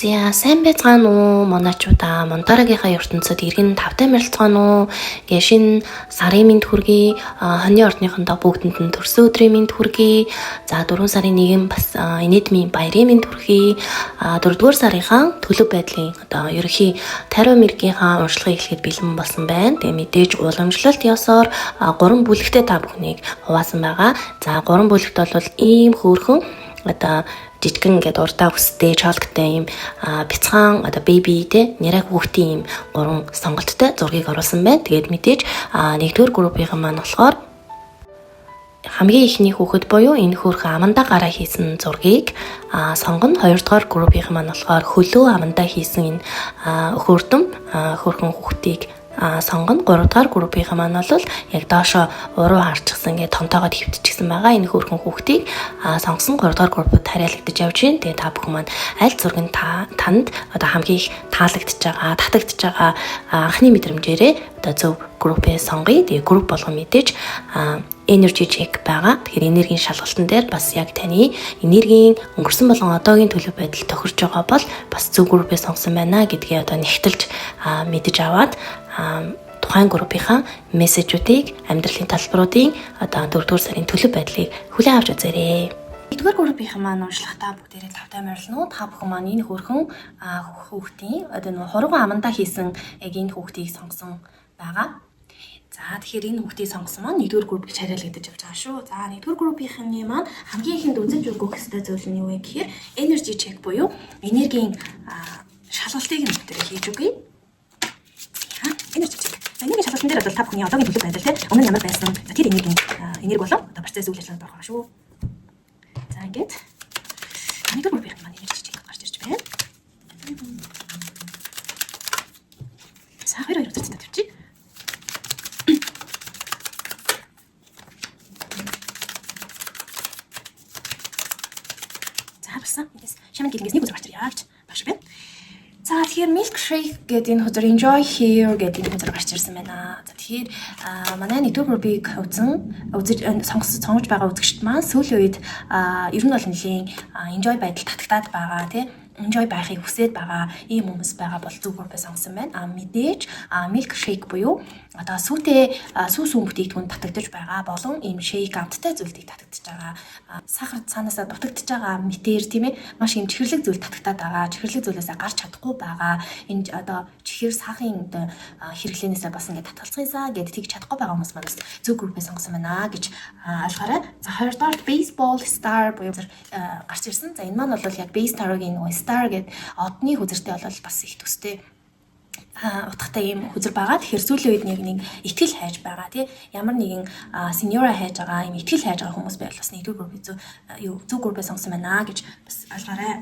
За сайн байцгаана уу моночуда Монтарагийнхаа ертөнцид иргэн тавтай мэрэлцгаана уу гээ шинэ сарын минь хүргэе хоньны ордныхондоо бүгдэнд нь төрсөн өдрийн минь хүргэе за 4 сарын 1 бас инэдмийн баярын минь хүргэе 4-р сарынхаа төлөв байдлын одоо ерөнхий тариу мэргийнхаа уншлагыг эхлэхэд бэлэн болсон байна. Тэгээ мэдээж уламжлалт ёсоор 3 бүлэгтээ та бүхнийг хуваасан байгаа. За 3 бүлэгт бол ийм хөөрхөн одоо жижигэн ингээд урдаа өстэй чалгтай юм бяцхан одоо беби те нэрэг хүүхдийн юм 3 сонголттой зургийг оруулсан байна. Тэгээд мэдээж 1-р группийн маань болохоор хамгийн ихний хүүхэд буюу энэ хөөрхөн амандаа гараа хийсэн зургийг сонгоно. 2-р группийн маань болохоор хөлөө амандаа хийсэн энэ хөөрхөн хүүхдийг сонгоно. 3-р группийн маань бол яг доошо уруу харчихсан ингээд томтоогоод хөвтчихсэн байгаа. Энэ хөөрхөн хүүхдийг сонгосон 3-р группт хариалагдаж явж байна. Тэгээ та бүхэн маань аль зураг нь танд одоо хамгийн их таалагдж байгаа, татагдж байгаа анхны мэдрэмжээрээ одоо зөв группээ сонгоё. Тэгээ групп болгон мэдээж energy check байгаа. Тэгэхээр энергийн шалгалтын дээр бас яг таны энергийн өнгөрсөн болон одоогийн төлөв байдал тохирж байгаа бол бас зөв группээ сонгосон байна гэдгээ одоо нэгтэлж мэдэж аваад тухайн группийнхаа мессежүүдийг амьдралын талбаруудын одоо 4-р сарын төлөв байдлыг хүлээн авч үзээрэй. 1-р группийн маань уншлахтаа бүгдээрээ тавтай морилно. Та бүхэн маань энэ хөөрхөн хүүхдийн одоо нэг хурган амандаа хийсэн яг энэ хүүхдийг сонгосон байгаа. За тэгэхээр энэ хүүхдийг сонгосон маань 1-р группийг хариалагдаж явж байгаа шүү. За 1-р группийн маань хамгийн ихэнд үзэж өгөх ёстой зүйл нь юу вэ гэхээр energy check буюу энергийн шалгалтыг нь бүгдээрээ хийж өгье. Energy check. Энергийн шалгалтын дээр бол та бүхний одоогийн төлөв байдал те өмнө нь ямар байсан. За тэр энерги болон одоо процесс үйл ажиллагаанд орох шүү. За ингээд 1-р группийн маань energy check гарч ирж байна. За 2 үзэлцтэй тавьчих. Шаман гэлэнгээс нэг үзэр гарч ирээ гэж багш байна. За тэгэхээр milkshake гэдэг энэ хөзөр enjoy here гэдэг энэ хөзөр гарч ирсэн байна. За тэгэхээр манай 1-р группийг сонгож байгаа үзэгчд маань сүүлийн үед ер нь бол нэлийн enjoy байдал татагтаад байгаа тий enjoy байхыг хүсээд байгаа ийм хүмүүс байгаа бол зөв группээ сонгосон байна. Мэдээж milkshake буюу одоо сүүтэй сүүс бүтээгдэхүүн татагдж байгаа болон ийм shake амттай зүйлийг татагдж байгаа. Сахар цаанаасаа дутагдж байгаа мэтэр тийм ээ маш ийм чихэрлэг зүйл татагдаад байгаа. Чихэрлэг зүйлээсээ гарч чадахгүй байгаа. Энэ одоо чихэр сахарын одоо хэрэглэнээсээ бас ингээд татгалцахынсаа гэдэг тийж чадахгүй байгаа хүмүүс манаас зөв группээ сонгосон байна гэж ойлгоорой. За 2-р baseball star буюу гарч ирсэн. За энэ маань бол яг base star-гийн нөгөө star гэдэг одны хүзэртэй бол бас их төстэй утгатай юм хүзэр байгаа. Тэгэхээр сүүлийн үед нэг ихтгэл хайж байгаа тий ямар нэгэн сеньора хайж байгаа юм ихтгэл хайж байгаа хүмүүс байвал бас 1-р группийг зөв группээ сонгосон байна гэж бас ойлгоорой.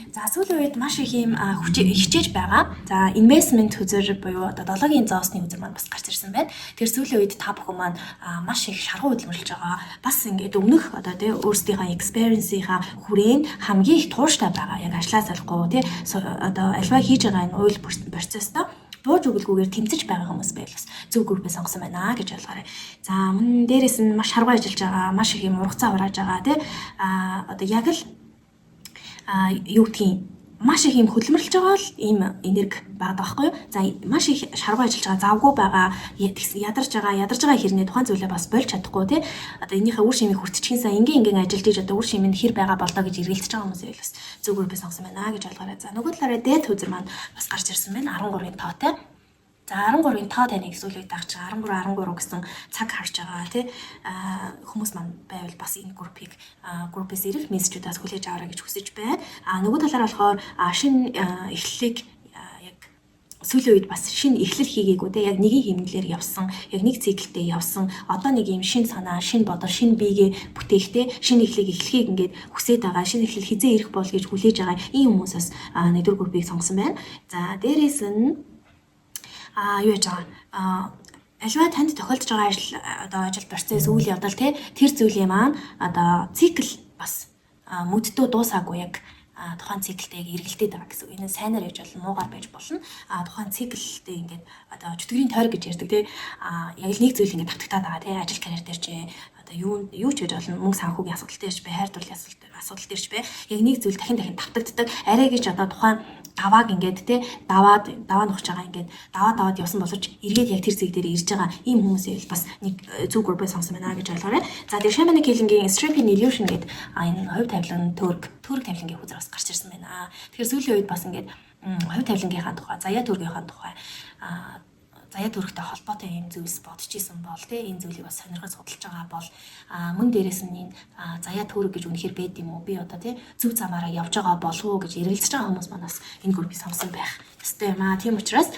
За сүүлийн үед маш их юм хичээж байгаа. За investment хүзэр буюу одоо 7-гийн зоосны хүзэр маань бас гарч ирсэн байна. Тэр сүүлийн үед та бүхэн маань маш их шаргуу хөдөлмөрлөж байгаа. Бас ингээд өмнөх одоо тий өөрсдийнхээ experience-ийнхаа хүрээнд хамгийн их тууштай байгаа. Яг ажлаа салахгүй тий одоо альва хийж байгаа энэ үйл процессто бууж өгөлгүйгээр тэмцэж байгаа хүмүүс байл бас зөв группээ сонгосон байна гэж ойлгоорой. За мөн дээрээс нь маш шаргуу ажиллаж байгаа, маш их юм ургацаа хурааж байгаа тий одоо яг л юу гэдгийг маш их юм хөдөлмөрлөж байгаа л ийм энерги байгаа байхгүй юу? За маш их шаргуу ажиллаж байгаа, завгүй байгаа, ядарч байгаа хэрнээ тухайн зүйлээ бас болж чадахгүй тий. Одоо энийхээ үр шимийг хүртчихинсаа ингийн ажиллаж ийж одоо үр шимэнд хэр байгаа болдоо гэж эргэлдэж байгаа хүмүүс байл бас зөв группээ сонгосон байна гэж ойлгоорой. За нөгөө талаараа дээд хүзэр маань бас гарч ирсэн байна 13-ын тоотой. За 13-ын тоо таныг сүүлийн үед дагч 13 гэсэн цаг харж байгаа тий хүмүүс маань байвал бас энэ группээс ирэх мессежүүдээс хүлээж аваарай гэж хүсэж байна. Нөгөө талаар болохоор шинэ эхлэлийг яг сүүлийн үед бас шинэ эхлэл хийгээгүй тий яг нэгийн хэмнэлээр явсан, яг нэг циклтэй явсан. Одоо нэг юм шинэ санаа, шинэ бодол, шинэ биегээ бүтээхтэй шинэ эхлэлийг эхлэхийг ингээд хүсээд байгаа. Шинэ эхлэл хизээ ирэх бол гэж хүлээж байгаа ийм хүмүүсээс 1-р группийг сонгосон байна. За дээрээс нь юу яаж байгаа альва танд тохиолдож байгаа ажил процесс үйл явдал тэр зүйлийн маань одоо цикл бас мөддөө дуусаагүй яг тухайн циклтэйг эргэлдээд байгаа гэсэн. Энэ сайнаар яж болно, муугаар байж болно. Тухайн циклтэй ингээд одоо чөтгөрийн тойр гэж ярьдаг тий. Яг л нэг зүйл ингээд тавтагтаад байгаа тий. Ажил карьер дээр ч юу ч гэж болно мөнгө санхүүгийн асуудал дээр ч бай, хайр дурлалын асуудал дээр ч бай. Яг нэг зүйл дахин давтагддаг. Арай гэж одоо тухайн давааг ингээд те даваа нухаж байгаа ингээд даваад явсан боловч эргээд яг тэр зэг дээр ирж байгаа ийм хүмүүсийг бас нэг зөв группээ сонсон байна гэж ойлгоорой. За тэгээ Shamanic Healing-ийн Stripping Illusion гэдэг энэ хувь тавилан төрөг тавилангийн хүзэр бас гарч ирсэн байна. Тэгэхээр сүүлийн үед бас ингээд хувь тавилангийнхаа тухай, заяа төргийнхаа тухай заяа төрхтэй холбоотой юм зүйлс бодож исэн бол тий энэ зүйлийг бас сонирхож судалж байгаа бол мөн дээрээс нь энэ заяа төрөг гэж үнэхээр байд юм уу би одоо тий зөв замаараа явж байгаа болов уу гэж ярилцж байгаа хүмүүс манаас энэ группийг сонгосон байх ёстой юм аа. Тийм учраас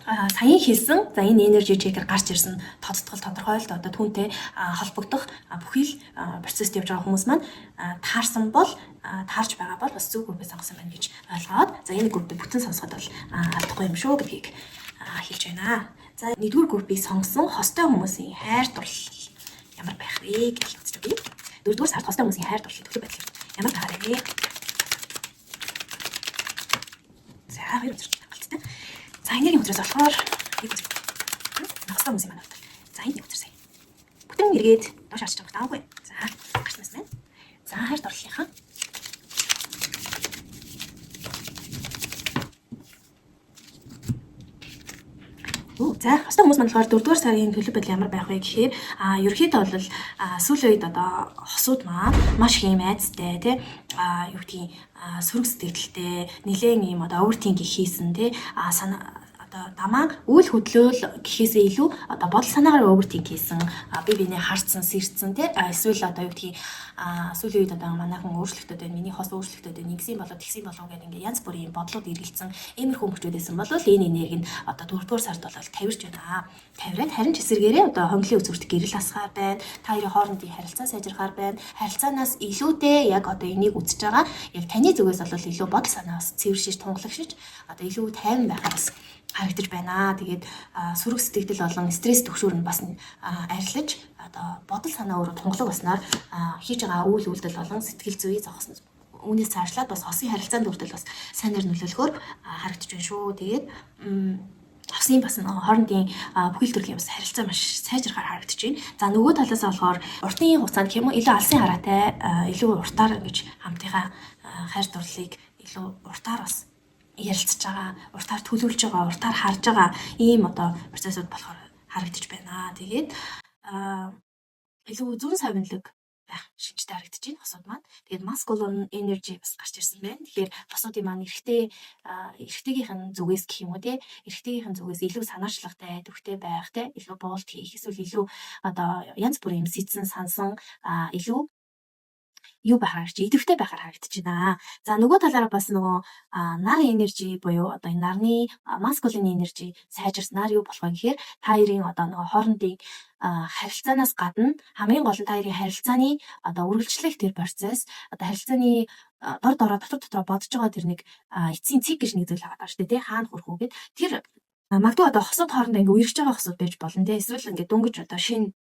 саяын хэлсэн за энэ energy checker гарч ирсэн тодтгол тодорхойлт одоо түүнтэй холбогдох бүхий л процесст явж байгаа хүмүүс маань таарсан бол таарч байгаа бол бас зөв группийг сонгосон байна гэж ойлгоод за энэ группийг бүтэн сонсоход бол алдахгүй юм шүү гэдгийг хэлж байна. За нэгдүгээр группийг сонгосон хостой хүмүүсийн хайр дурлал ямар байх вэ гэж үзэж өгье. Дөрөвдүгээр сард хостой хүмүүсийн хайр дурлал төлөв байдал ямар байх вэ? За хоёр үзэж байна. За энергийн үзрээс болохоор нэг үзэж байна. Хостой хүмүүсийн маань бол. За энэ үзэр сая. Бүтэн эргээд доош харж байгаа таахгүй. За гарснаас байна. За хайр дурлалынхаа за хостой хүмүүс маань болохоор 4-р сарын төлөв байдал ямар байх вэ гэхээр ерөөхдөө бол сүүлийн үед одоо хосууд маань маш их юм айцтай тий юу гэдгийг сөрөг сэтгэлтэй нэлээд юм одоо overthinking хийсэн тий одоо дамаа үйл хөдлөөл гэхээсээ илүү одоо бодол санаагаар overthinking хийсэн би бинээ харцсан сэрцсэн тий эсвэл одоо юу гэдгийг сүүлийн үед одоо манайхан өөрчлөлтөд байна миний хос өөрчлөлтөд байна нэгсэн болоод тэгсэн болов гэдэг ингээ янз бүрийн бодлууд эргэлцсэн иймэрхүү мөчүүдсэн бол энэ энерги нь одоо 4-р сард бол тавирч байна. Тавираад харин ч эсэргээрээ одоо хонглын үзүүрт гэрэл асгаар байна. Та хоёрын хоорондын харилцаа сайжрахаар байна. Харилцаанаас илүүтэй яг одоо энийг үзэж байгаа яг таны зүгээс бол илүү бодол санаас цэвэршиж тунгалагшиж одоо илүү тайван байхаас харагдаж байна. Тэгээд сөрөг сэтгэл болон стресс төгшүүр нь бас арилж одоо бодол санаа өөрөө тунгалаг баснаар хийж байгаа үйл үйлдэл болон сэтгэл зүйн зогссон. Үүнээс цаашлаад бас хосын харилцаанд хүртэл бас сайнэр нөлөөлөхөөр харагдаж байна шүү. Тэгээд хосын бас хоорондын бүхэл төрлийн бас харилцаа маш сайжрахаар харагдаж байна. За нөгөө талаас болохоор уртын хугацаанд гэх юм уу илүү алсын хараатай илүү уртаар ингэж хамтынхаа хайр дурлалыг илүү уртаар бас ярилцж байгаа, уртаар төлөвлөж байгаа, уртаар харж байгаа ийм одоо процессыг болохоор харагдаж байна. Тэгээд илүү зүүн савинлаг байх шинжтэй харагдаж байна хосууд маань. Тэгээд masculine energy бас гарч ирсэн байна. Тэгэхээр хосуудын маань эрэгтэйгийнх нь зүгээс гэх юм уу те эрэгтэйгийнх нь зүгээс илүү санаачлагтай, төвхтэй байх те илүү боолт хийх эсвэл илүү одоо янз бүрийн юм сэтсэн сансан илүү юу байхаар чи идэвхтэй байхаар харагдаж байна. За нөгөө талаараа бас нөгөө нар энержи буюу одоо энэ нарны masculine energy сайжирснаар юу болох вэ гэхээр та хоёрын одоо нөгөө хоорондын харилцаанаас гадна хамгийн гол нь та хоёрын харилцааны одоо үргэлжлэх тэр процесс одоо харилцааны дотор бодож байгаа тэр нэг эцсийн цэг гэж нэг зүйл байгаа шүү дээ тий хаана хүрэх үү гэд тэр магадгүй одоо хосууд хоорондоо ингээ үерхэж байгаа хосууд байж болно тий эсвэл ингээ дөнгөж одоо шинэ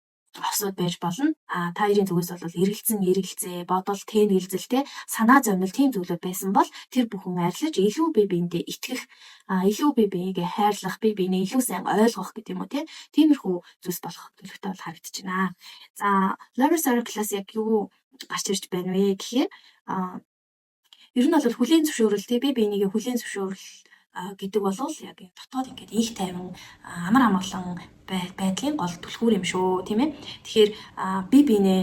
хосууд байж болно. Та хоёрын зүгээс бол эргэлцээ, бодол, тэнэгэлзэл те санаа зовнил тийм зүйлүүд байсан бол тэр бүхэн арилж илүү бие биендээ итгэх, илүү бие биегээ хайрлах, бие биенээ илүү сайн ойлгох гэдэг юм уу те. Тиймэрхүү зүйлс болох төлөвтэй бол харагдаж байна. За, Lover Circle-аас яг юу гарч ирж байна вэ гэхээр ер нь бол хүлээн зөвшөөрөл те бие биенийгээ хүлээн зөвшөөрөл гэдэг бол яг дотоод ингээд их тайван амар амгалан байдлын гол түлхүүр юм шүү тийм ээ. Тэгэхээр би биенээ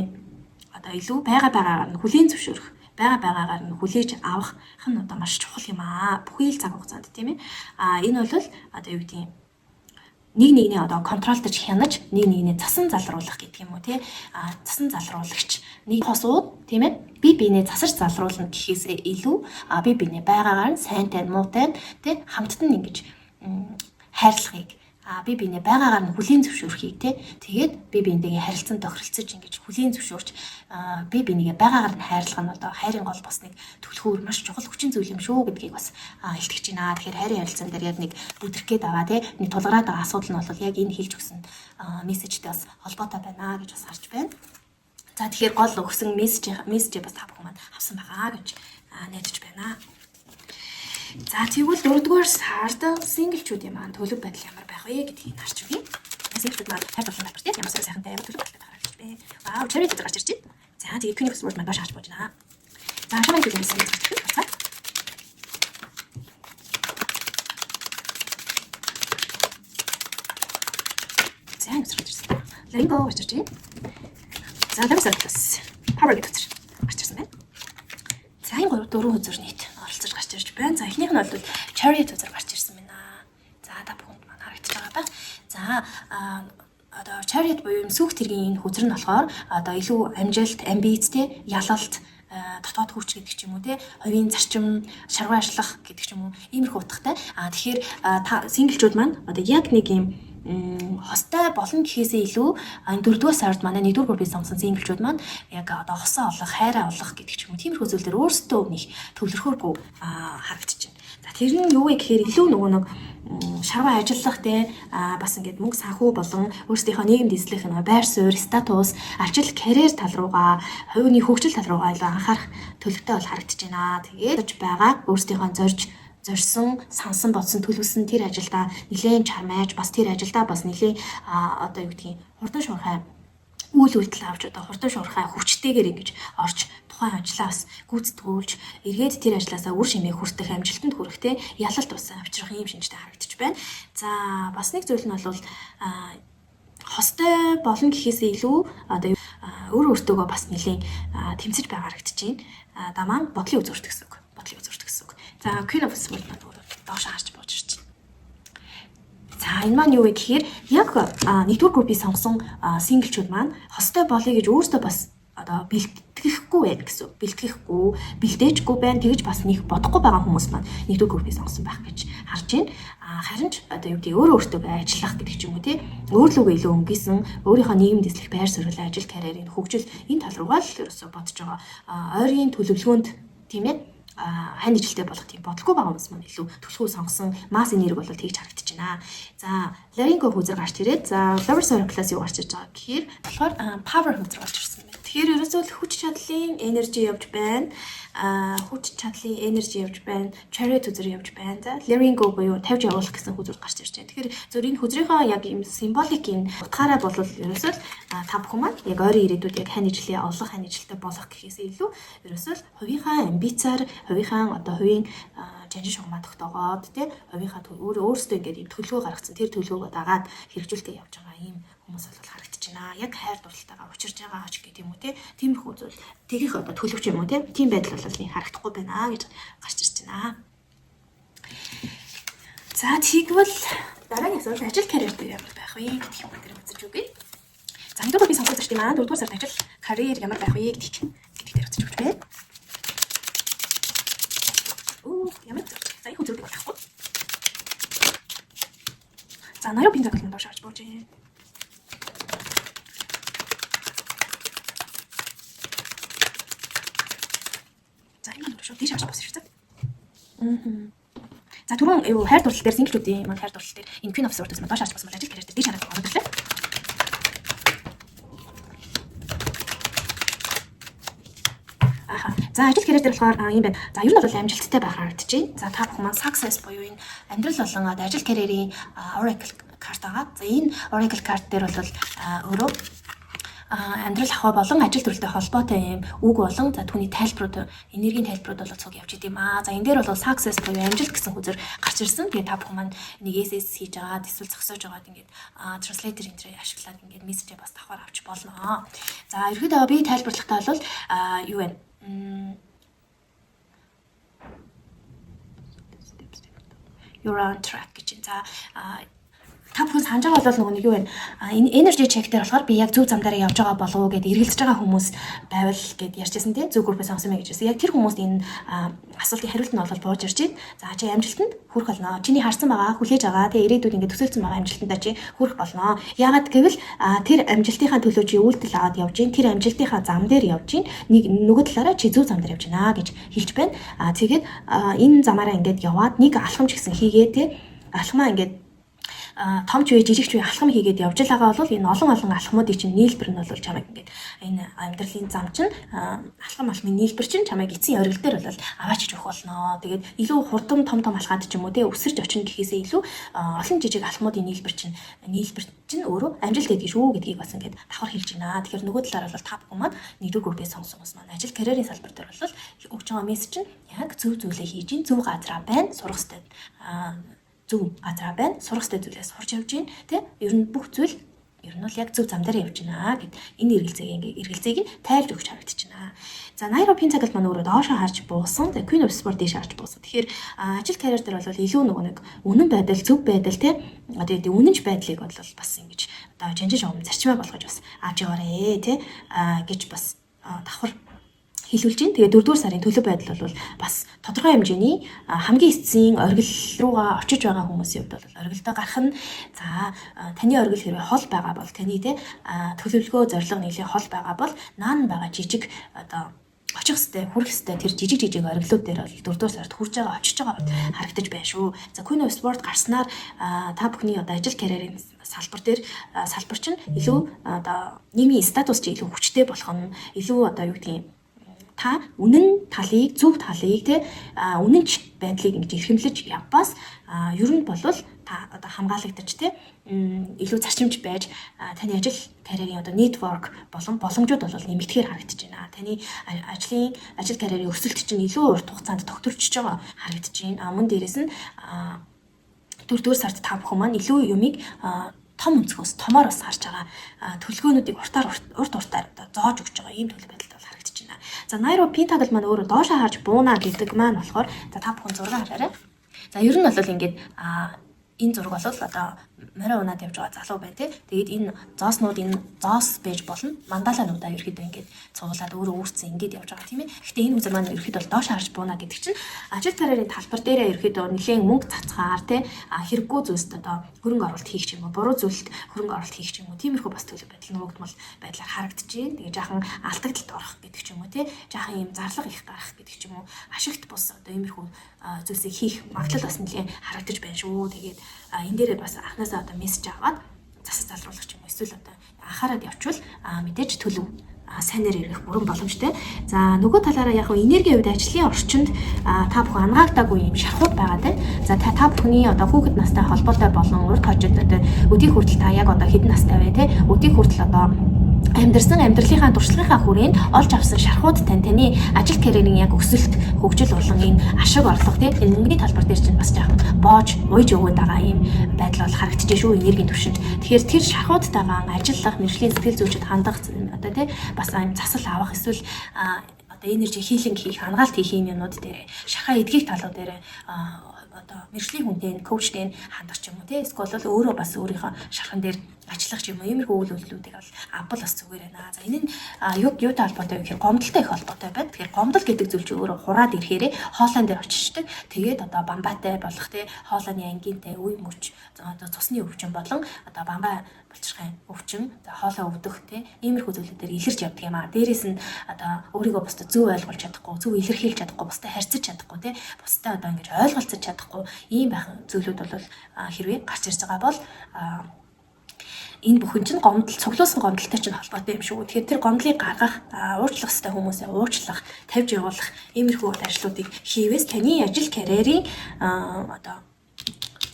одоо илүү байгаагаар нь хүлээн зөвшөөрөх, байгаагаар нь хүлээж авах нь одоо маш чухал юм аа. Бүхий л цаг хугацаанд тийм ээ. Энэ бол одоо юу гэдэг юм нэг одоо контролдож хянаж нэг цасан залруулах гэдэг юм уу тий цасан залруулагч нэг хосууд тийм ээ би биенээ засарч залруулна гэхээсээ илүү би биенээ байгаагаар нь сайнтай муутай тий хамтд нь ингэж хайрлахыг би биенээ байгаагаар нь хүлээн зөвшөөрөхийг тий тэгээд би биентэйгээ харилцан тохиролцож ингэж хүлээн зөвшөөрч би биенийгээ байгаагаар нь хайрлах нь одоо хайрын гол бас нэг түлхүүр маш чухал хүчин зүйл юм шүү гэдгийг бас илтгэж байна. Тэгэхээр хайрын харилцаан дээр яг нэг бүдрэх гээд байгаа тий нэг тулгараад байгаа асуудал нь бол яг энэ хэлж өгсөн мессежтэй бас холбоотой байна гэж бас харж байна. За тэгэхээр гол өгсөн мессежээ бас та бүхэн маань авсан байгаа гэж найдаж байна. За тэгвэл 4-р сард синглчүүдийн маань төлөв байдал ямар байх вэ гэдгийг харж өгье. Синглчүүд маань хайр дурлалын талбар тийм ямар сайхантай төлөв байдал гаргаж бэ. Вау, cherry төдөр гарч ирж байна. За тэгээд Queen of Swords маань доош харж болж байна. За шаман гэдэг юм байна. За энэ гарч ирсэн. Rainbow гарч ирж байна. За Leviathan Power гэдэг төдөр гарч ирсэн байна. За энэ 4 хөзөр нийт оролцож гарч ирж байна. За эхнийх нь бол Chariot төдөр гарч ирсэн байна. За та бүхэнд маань харагдаж байгаа ба. За одоо Chariot буюу сүх тэргийн энэ хөзөр нь болохоор одоо илүү амжилт, амбицтэй, ялалт, дотоод хүч гэдэг ч юм уу те, хувийн зарчим, шаргуу ажиллах гэдэг ч юм уу иймэрхүү утгатай. Тэгэхээр синглчүүд маань одоо яг нэг юм хостой болон гэхээсээ илүү энэ 4-р сард манай 1-р группыг сонгосон синглчүүд маань яг одоо хосоо олох, хайраа олох гэдэг ч юм уу тиймэрхүү зүйлээр өөрсдөө нэг төвлөрөхөөргүй харагдаж байна. За тэр нь юу вэ гэхээр илүү нөгөө нэг шаргуу ажиллах те бас ингээд мөнгө санхүү болон өөрсдийнхөө нийгэмд эзлэх нэг байр суурь, статус, ажил, карьер тал руугаа, хувийн хөгжил тал руугаа илүү анхаарах төлөвтэй бол харагдаж байна. Тэгээд байгаа өөрсдийнхөө зорьсон, сансан бодсон, төлөвлөсөн тэр ажилдаа нэлээд чармайж, бас тэр ажилдаа бас нэлээд одоо юу гэдгийг хурдан шуурхай үйл үйлдэл авч одоо хурдан шуурхай хүчтэйгээр ингэж орж тухайн ажлаа бас гүйцэтгүүлж эргээд тэр ажлаасаа үр шимээ хүртэх, амжилтанд хүрэхтэй ялалт бас авчрах юм шинжтэй харагдаж байна. За бас нэг зүйл нь бол хостой болон гэхээсээ илүү одоо өөртөөгөө бас нэлээд тэмцэж байгаа харагдаж байна. Да маань бодлын үзүүрт гэсэн үг. За Queen of Swords маань доош харж бууж ирж байна. За энэ маань юу вэ гэхээр яг 1-р группыг сонгосон синглчүүд маань хостой болъё гэж өөртөө бас одоо бэлтгэхгүй байх гэсэн. Бэлдээчгүй байна. Тэгэж бас нэг бодохгүй байгаа хүмүүс маань 1-р группыг сонгосон байх гэж харж байна. Харин ч одоо юу гэдэг өөртөө ажиллах гэдэг ч юм уу тий. Өөрлөгөө илүү өнгөсөн, өөрийнхөө нийгэмд эзлэх байр суурь, ажил, карьерийн хөгжил энэ тал руугаа л ерөөсөө бодож байгаа. Ойрын төлөвлөгөөнд тийм ээ хань ижилтэй болох тийм бодлого байгаа хүмүүс маань илүү төлхөө сонгосон масс энерги бол тэгж харагдаж байна. За Laringo хүзэр гарч ирээд за Lover Circle-аас юу гарч ирж байгаа гэхээр болохоор Power хүзэр гарч ирсэн байна. Тэгэхээр ерөөсөө хүч чадлын энержи явж байна. Chariot хүзэр явж байна. За Laringo буюу тавьж явуулах гэсэн хүзэр гарч ирж байна. Тэгэхээр зөв энэ хүзрийнхаа яг юм символик энэ утгаараа бол ерөөсөө та бүхэн маань яг ойрын ирээдүйд яг хань ижилээ олох, хань ижилтэй болох гэхээсээ илүү ерөөсөө хувийнхаа амбицаар хувийнхаа одоо хувийн жанжин шугамаа тогтоогоод тий хувийнхаа өөрсдөө ингээд юм төлөвлөгөө гаргацсан тэр төлөвлөгөө дагаад хэрэгжүүлэлтэд явж байгаа ийм хүмүүс бол харагдаж байна. Яг хайр дурлалтайгаа учирж байгаа ч гэх юм уу тий тиймэрхүү зүйл тэгэх одоо төлөвч юм уу тий тийм байдал бол нэг харагдахгүй байна гэж гарч ирж байна. За тэгвэл дараагийн асуулт ажил карьер дээр ямар байх вэ гэх юм дээр үзэж үгүй. За 1-р группыг сонгох гэж байна. 4-р сард ажил карьер ямар байх вэ гэдэг дээр үзэж үгүй. Ямар за их үзүүлдэг болохгүй. За Nairobi загтал доош харж бууж байна. За энэ шүү тийш харж босч ирсэн. За түрүүн юу хайр дурлал дээр синглчүүдийн маань хайр дурлал дээр энэ Queen of Swords маань доош харж босон бол ажил карьер дээр тийш хараад байгаа. За ажил карьер дээр болохоор юм байна. За ер нь бол амжилттай байх харагдаж байна. За та бүхэн маань success буюу энэ амьдрал болон ажил карьерийн Oracle карт байгаа. За энэ Oracle карт дээр бол өөрөө амьдрал ахуй болон ажил төрөлтэй холбоотой юм үг болон за түүний тайлбарууд, энергийн тайлбарууд бол цуг явж идэм аа. За энэ дээр бол success буюу амжилт гэсэн хүзэр гарч ирсэн. Тэгээ та бүхэн маань нэг SS хийж агаад эсвэл зогсоож агаад ингээд translator энтрээ ашиглаад ингээд мессежээ бас давхар авч болно. За ерөөдөө би тайлбарлахтаа бол юу вэ? You're on track гэж. За та бүхэн санаж байгаа бол нөгөө нэг юу вэ? Энэ energy check дээр болохоор би яг зөв зам дээр явж байгаа болов уу гэдээ эргэлзэж байгаа хүмүүс байвал гэд ярьжсэн тийм зөв группээс сонсон мэй гэжсэн. Яг тэр хүмүүст энэ асуултын хариулт нь бол бууж ирж байна. За чи амжилтанд хүрэх болно. Чиний харсан байгаа, хүлээж байгаа тийм ирээдүйд ингээд төсөөлсөн байгаа амжилтандаа чи хүрэх болно. Яагаад гэвэл тэр амжилтынхаа төлөө чи үйлдэл аваад явж гин, тэр амжилтынхаа зам дээр явж гин, нэг нөгөө талаараа чи зөв зам дээр явж гинэ гэж хэлж байна. Тэгээд энэ замаараа ингээд яваад нэг алхамж гэсэн хийгээ тийм алхмаа ингээд томч вэ жижигч вэ алхам хийгээд явж байгаа бол энэ олон алхмуудын чинь нийлбэр нь бол чамайг ингээд энэ амьдралын зам чинь алхамын нийлбэр чинь чамайг эцсийн оргил дээр бол аваач өгөх болно. Тэгээд илүү хурдан том алхаад ч юм уу те өсөрж очих гэхээсээ илүү олон жижиг алхмуудын нийлбэр чинь чинь өөрөө амжилт гэдэг шүү гэдгийг бас ингээд давхар хэлж байна. Тэгэхээр нөгөө талаар бол та бүхэн маань нэгдүгээр группээс сонсон хүмүүс маань ажил карьерийн салбар дээр бол өгч байгаа мессеж нь яг зөв зүйлээ хийж ин зөв газараа байна, сурах ёстой зөв газараа байна, сурах ёстой зүйлээс сурч явж гин тий. Ер нь бүх зүйл ер нь бол яг зөв зам дээр явж байна гэд энэ эргэлзээг нь тайлж өгч харагдчихна. За Найробийн цагт маань өөрөө доошоо харж буусан. За Queen of Sport дээш харж буусан. Тэгэхээр ажил карьер дээр бол илүү нөгөө нэг үнэн байдал, зөв байдал тий. Тэгээд үнэнч байдлыг бол бас ингэж одоо жанжиж авам зарчмаа болгож бас авч яваарэ тий гэж бас давхар хэлүүлж байна. Тэгээд 4-р сарын төлөв байдал бол бас тодорхой хэмжээний хамгийн эцсийн оргил руугаа очиж байгаа хүмүүсийн хувьд бол оргилдоо гарах нь за таны оргил хэрвээ хол байгаа бол таны тий төлөвлөгөө зорилго нийлээ хол байгаа бол наан байгаа жижиг одоо очих хэвээр хүрэх хэвээр тэр жижиг оргилууд дээр бол 4-р сард хурж байгаа очиж байгаа харагдаж байна шүү. За Queen of Sport гарснаар та бүхний одоо ажил карьерийн салбар дээр салбар чинь илүү одоо нийгмийн статус чи илүү хүчтэй болох нь илүү одоо юу гэдгийг та үнэн талыг зөв талыг те үнэнч байдлыг ингэж эрхэмлэж явбаас ер нь болвол та одоо хамгаалагдаж те илүү зарчимж байж таны ажил карьерийн одоо network болон боломжууд бол нэмэгдэхээр харагдаж байна. Таны ажил карьерийн өсөлт чинь илүү урт хугацаанд тогтворчж байгаа харагдаж байна. Мөн дээрээс нь 4-р сард та бүхэн маань илүү юмыг том өнцгөөс томоор бас харж байгаа төлөвлөгөөнүүдийг урт уртаар зоож өгч байгаа ийм төлөв байдалд бол харагдаж байна. За Найробийн тагал маань өөрөө доошоо харж бууна гэдэг маань болохоор за та бүхэн зураг хараарай. За ер нь бол ингээд энэ зураг бол одоо морин унаад явж байгаа залуу байна тий. Тэгээд энэ зооснууд энэ зоос байж болно. Мандалануудаа ерөөхдөө ингээд цуглаад өөрөө үүрцэн ингээд явж байгаа тийм ээ. Гэхдээ энэ үзэр маань ерөөхдөө бол доош харж бууна гэдэг чинь ажил карьерийн талбар дээрээ ерөөхдөө нэлээд мөнгө цацгаар тий хэрэггүй зүйлс одоо хөрөнгө оруулалт хийх ч юм уу, буруу зүйлд хөрөнгө оруулалт хийх ч юм уу. Тиймэрхүү бас төлөв байдал нөгөөдмөл байдлаар харагдаж байна. Тэгээд жаахан алдагдлалд орох гэдэг ч юм уу тий. Жаахан юм зарлага их гарах гэдэг ч юм уу. Ашигт бус одоо иймэрхүү зүйлсийг хийх магадлал бас нэлээд харагдаж байна шүү. Тэгээд энэ дээрээ бас анхнаасаа одоо мессеж аваад засаж залруулах юм эсвэл одоо анхаарал явуул мэдээж төлөв сайнэр ирэх бүрэн боломжтой. За нөгөө талаараа яг энергийн хувьд ажлын орчинд та бүхэн ангаагдаагүй юм шархууд байгаа те. За та бүхний одоо хүүхэд настай холбоотой болон урд хожигдод өдийг хүртэл та яг одоо хэдэн настай вэ те. Өдийг хүртэл одоо амьдрсан амьдралынхаа туршлагынхаа хүрээнд олж авсан шархууд таны ажил карьерийн яг өсөлт хөгжил болон энэ ашиг орлого тийм энэ мөнгөний талбар дээр чинь бас жаахан боож уйж өгöd байгаа юм байдал бол харагдчихжээ шүү энергийн түвшинд. Тэгэхээр тэр шархуудтайгаа ажиллах, мэржлийн сэтгэл зүйчд хандах одоо тийм бас юм засал авах эсвэл одоо энержи хилинг хийх, хангаалт хийх юм юмнууд дээр шахаа эдгэх талууд дээр одоо мэржлийн хүнтэй коучтэй хандах ч юм уу тийм эсвэл өөрөө бас өөрийнхөө шархан дээр ажиллах юм иймэрхүү үйл хөдлөлүүдийг бол авбал бас зүгээр байна. За энэ нь юутай холбоотой вэ гэхээр гомдолтой их холбоотой байна. Тэгэхээр гомдол гэдэг зүйл чинь өөрөө хураад ирэхээрээ хоолойн дээр очиждаг. Тэгээд одоо бамбаатай болох тий хоолойны ангинтай үе мөч одоо цусны өвчин болон одоо бамбаа булчирхайн өвчин хоолой өвдөх тий иймэрхүү зүйлүүдээр илэрч явдаг юм аа. Дээрээс нь одоо өөрийгөө бусдад зөв ойлгуулж чадахгүй, зөв илэрхийлж чадахгүй, бусдад харьцаж чадахгүй тий бусдад одоо ингэж ойлголцож чадахгүй ийм байхын зүйлүүд бол хэрвээ гарч ирж байгаа бол энэ бүхэн чинь гомдол цуглуулсан гомдолтой чинь холбоотой юм шүү. Тэгэхээр тэр гомдлыг гаргах, уучлах хэвээр хүмүүсээ уучлах, тавьж явуулах иймэрхүү ажлуудыг хийвээс таны ажил карьерийн одоо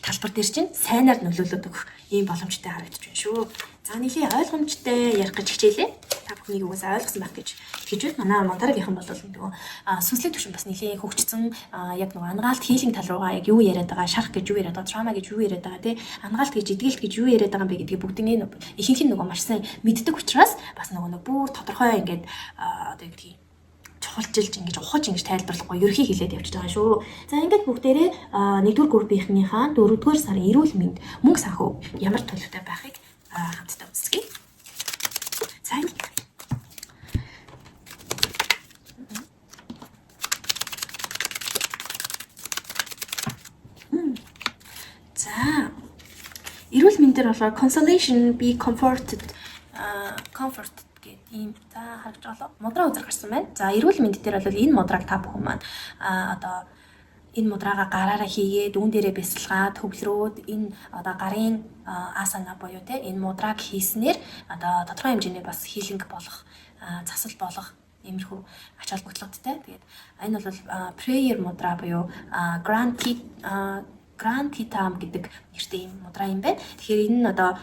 талбар дээр чинь сайнаар нөлөөлөд өгөх ийм боломжтой харагдаж байна шүү. За нэлийн ойлгомжтой ярих гэж хичээлээ. Та бүхнийг угаасаа ойлгосон байх гэж итгэж байна. Манай Мондарагийнхан бол нөгөө сүнслэг төвшин бас нэлийн хөгжсөн яг нөгөө ангаалт хийлинг тал руугаа яг юу яриад байгаа, шарах гэж юу яриад байгаа, трама гэж юу яриад байгаа, тий ангаалт гэж идгэлт гэж юу яриад байгаа юм бэ гэдгийг бүгднийг ихэнх нь нөгөө маш сайн мэддэг учраас бас нөгөө бүр тодорхой ингээд одоо юу гэдгийг чухалчилж ингэж ухаж ингэж тайлбарлахгүй ерхий хэлээд явж байгаа шүү. За ингээд бүгдээрээ 1-р группийнхнийхаа 4-р сарын эрүүл мэнд мөнгө санхүү ямар төлөвтэй байхыг хамтдаа үзье. За эрүүл мэндээр болохоор consolation be comforted ийм за харж олоо мудраа үзэр гарсан байна. За эрүүл мэнд дээр бол энэ мудраг та бүхэн маань одоо энэ мудрага гараараа хийгээд үүн дээрээ бясалгаад төвлөрөөд энэ одоо гарын асана буюу те энэ мудраг хийснээр одоо тодорхой хэмжээний бас хилинг болох засал болох иймэрхүү ач холбогдлоготой. Тэгээд энэ бол prayer мудра буюу granted Grand Titan гэдэг нэртэй юм мудраа юм байна. Тэгэхээр энэ нь одоо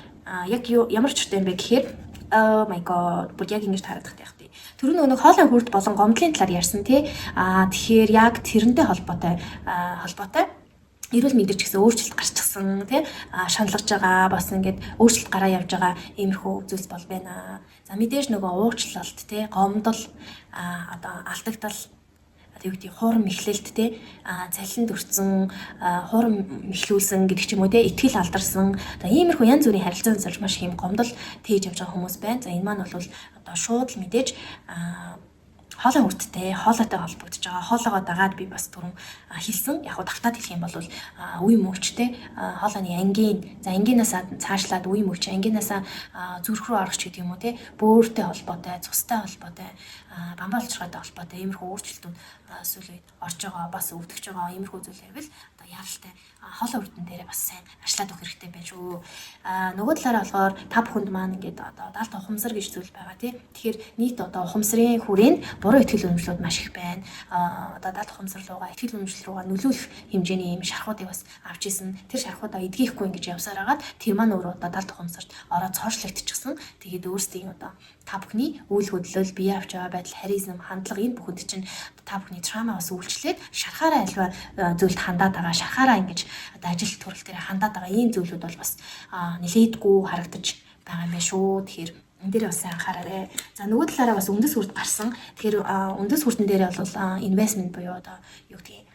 яг ямар учиртай юм бэ гэхээр oh my god бүр яг ингэж харагдах байх тий. Тэр нь нөгөө хоолой хүрд болон гомдлын талаар ярьсан тий. Тэгэхээр яг тэрнтэй холбоотой эрүүл мэндэр ч гэсэн өөрчлөлт гарчихсан тий шаналгаж байгаа бас ингээд өөрчлөлт гараа явж байгаа иймэрхүү зүйлс бол байна. За мэдээж нөгөө уучлалт тий гомдол одоо алдагдал одоо юу гэдэг хуурам мэхлэлт тий цалинд өрцөн хуурам мэхлүүлсэн гэдэг ч юм уу тий итгэл алдарсан одоо иймэрхүү янз бүрийн харилцаанд зорж маш их юм гомдол тээж явж байгаа хүмүүс байна. За энэ маань бол одоо шууд л мэдээж хоолой хүрттэй хоолойтой холбогдож байгаа. Хоолойгоо дагаад би бас түрүүн хэлсэн. Яг хуу давтаад хэлэх юм бол үе мөчтэй хоолойны ангийн ангинасаа цаашлаад үе мөч ангинасаа зүрх рүү орох ч гэдэг юм уу те бөөртэй холбоотой, цустай холбоотой, бамбаа олчроотой холбоотой иймэрхүү өөрчлөлтүүд сүүлийн орж байгаа бас өвдөгч байгаа иймэрхүү зүйлээр бил одоо яаралтай хоолой хүртэн дээрээ бас сайн ажиллаад өгөх хэрэгтэй байж шүү. Нөгөө талаараа болохоор та бүхэнд маань ингээд одоо даалт ухамсар гэж зүйл байгаа тий. Тэгэхээр нийт одоо ухамсарын хүрээнд буруу итгэл үнэмшлүүд маш их байна. Одоо даалт ухамсар руугаа итгэл үнэмшил руугаа нөлөөлөх хэмжээний юм шархуудыг бас авч исэн. Тэр шархуудаа эдгэхгүй ингэж явсаар агаад тэр маань өөрөө одоо даалт ухамсарт ороод цоошлогдчихсан. Тэгээд өөрсдийн одоо та бүхний үйл хөдлөл, бие авч байгаа байдал, харизм, хандлага энэ бүхэнд чинь та бүхний трама бас үйлчлээд шархаараа альва зүйлд хандаад байгаа, шархаараа ингэж одоо ажил төрөл дээр хандаад байгаа ийм зүйлүүд бол бас нэлээдгүй харагдаж байгаа юм байна шүү. Тэгэхээр энэ дээр бас анхаараарай. За нөгөө талаараа бас үндэс хүрд гарсан. Тэгэхээр үндэс хүрдэн дээр бол инвестмент буюу одоо юу гэдгийг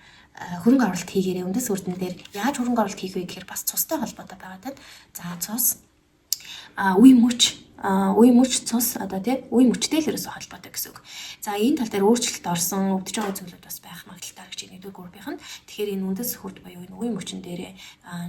хөрөнгө оруулалт хийгээрээ үндэс хүрдэн дээр яаж хөрөнгө оруулалт хийх вэ гэхээр бас цустай холбоотой байгаа. За цус үе мөч цус одоо тий үе мөчтэй л ерөөсө холбоотой гэсэн үг. За энэ тал дээр өөрчлөлт орсон өвдөж байгаа зүйлүүд бас байх магадaltaй гэж нэгдүгээр группийнх нь. Тэгэхээр энэ үндэс хүрд буюу энэ үе мөчн дээрээ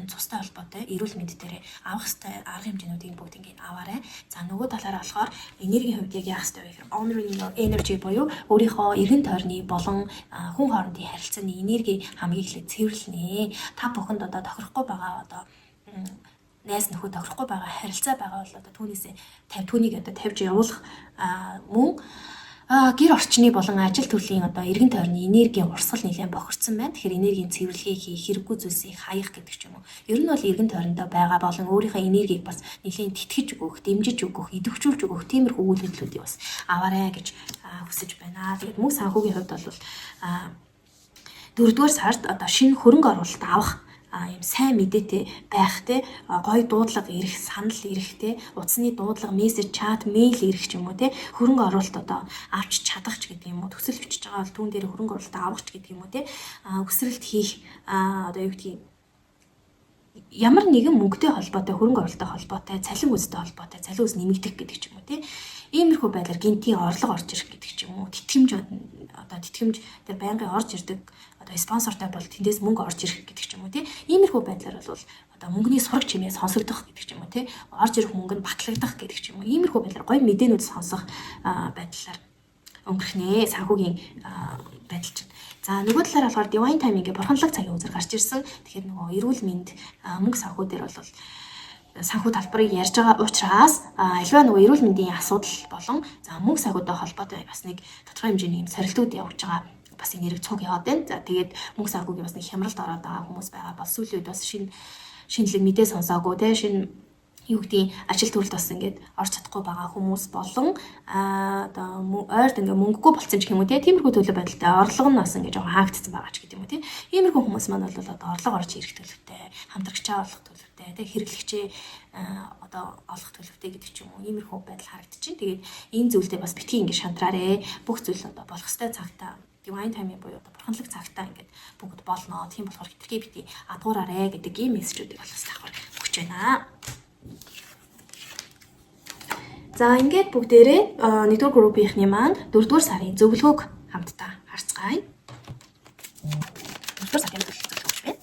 цустай холбоотой эрүүл мэнд дээрээ авах ёстой арга хэмжээнүүдийн бүгд ингээд аваарай. За нөгөө талаараа болохоор энергийн хувьд яг яах ёстой вэ гэхээр honoring your energy буюу өөрийнхөө эргэн тойрны болон хүн хоорондын харилцааны энерги хамгийн эхлээд цэвэрлэнэ. Та бүхэнд одоо тохирохгүй байгаа одоо найз нөхөд тохирохгүй байгаа харилцаа байгаа бол одоо түүнийг одоо тавьж явуулах мөн гэр орчны болон ажил төрлийн одоо эргэн тойрны энергийн урсгал нэлээд бохирдсан байна. Тэгэхээр энергийн цэвэрлэгээ хийх, хэрэггүй зүйлсийг хаях гэдэг ч юм уу. Ер нь бол эргэн тойрондоо байгаа болон өөрийнхөө энергийг бас нэлээд тэтгэж өгөх, дэмжиж өгөх, идэвхжүүлж өгөх тиймэрхүү үйл хөдлөлүүдийг бас аваарай гэж хүсэж байна. Тэгээд мөнх санхүүгийн хувьд бол 4-р сард одоо шинэ хөрөнгө оруулалт авах юм сайн мэдээтэй байх те гоё дуудлага ирэх, санал ирэх те утасны дуудлага, мессеж, чат, мэйл ирэх ч юм уу те хөрөнгө оруулалт одоо авч чадах ч гэдэг юм уу төсөл бичиж байгаа бол түүн дээр хөрөнгө оруулалт авах ч гэдэг юм уу те өсрэлт хийх одоо юу гэдгийг ямар нэгэн мөнгөтэй холбоотой хөрөнгө оруулалттай холбоотой цалин үзтэй холбоотой цалин үс нэмэгдэх гэдэг ч юм уу те иймэрхүү байдлаар гинтийн орлого орж ирэх гэдэг ч юм уу тэтгэмж тэр байнгын орж ирдэг одоо спонсортой бол тэндээс мөнгө орж ирэх гэдэг ч юм уу тий иймэрхүү байдлаар бол одоо мөнгөний сураг чимээ сонсогдох гэдэг ч юм уу тий орж ирэх мөнгө нь батлагдах гэдэг ч юм уу иймэрхүү байдлаар гоё мэдээнүүд сонсох байдлаар өнгөрөх нэ санхүүгийн байдал чинь. За нөгөө талаараа болохоор divine timing гэх бурханлаг цагийн үзэр гарч ирсэн. Тэгэхээр нөгөө эрүүл мэнд мөнгө санхүү дээр бол санхүү талбарыг ярьж байгаа учраас альва нөгөө эрүүл мэндийн асуудал болон за мөнгө санхүүтэй холбоотой бас нэг тодорхой хэмжээний сорилтууд явж байгаа бас энерги цуг яваад байна. За тэгээд мөнгө санхүүгийн бас нэг хямралд ороод байгаа хүмүүс байгаа бол сүүлийн үед бас шинэлэг мэдээ сонсоогүй те шинэ юу гэдгийг ажил төрөлд бас ингээд орж чадахгүй байгаа хүмүүс болон одоо ойрд ингээд мөнгөгүй болцсон ч юм уу тиймэрхүү төлөв байдалтай орлого нь бас ингээд жоохон хаагдсан байгаа ч гэдэг юм уу иймэрхүү хүмүүс маань бол одоо орлого орж ирэх төлөвтэй хамтрагчаа олох төлөвтэй хэрэглэгчээ одоо олох төлөвтэй гэдэг ч юм уу иймэрхүү байдал харагдчихээн. Тэгээд энэ зүйлдээ бас битгий ингээд шантраарэ бүх зүйл одоо болох ёстой цагтаа divine timing буюу одоо бурханлаг цагтаа ингээд бүгд болно. Тийм болохоор хитрхи бити адгуураарэ гэдэг ийм мессежүүдийг болох давхар өгч байна. За ингээд бүгдээрээ 1-р группийнхний маань 4-р сарын зөвлөгөөг хамтдаа харцгаая. 4-р сарын зөвлөгөө байна.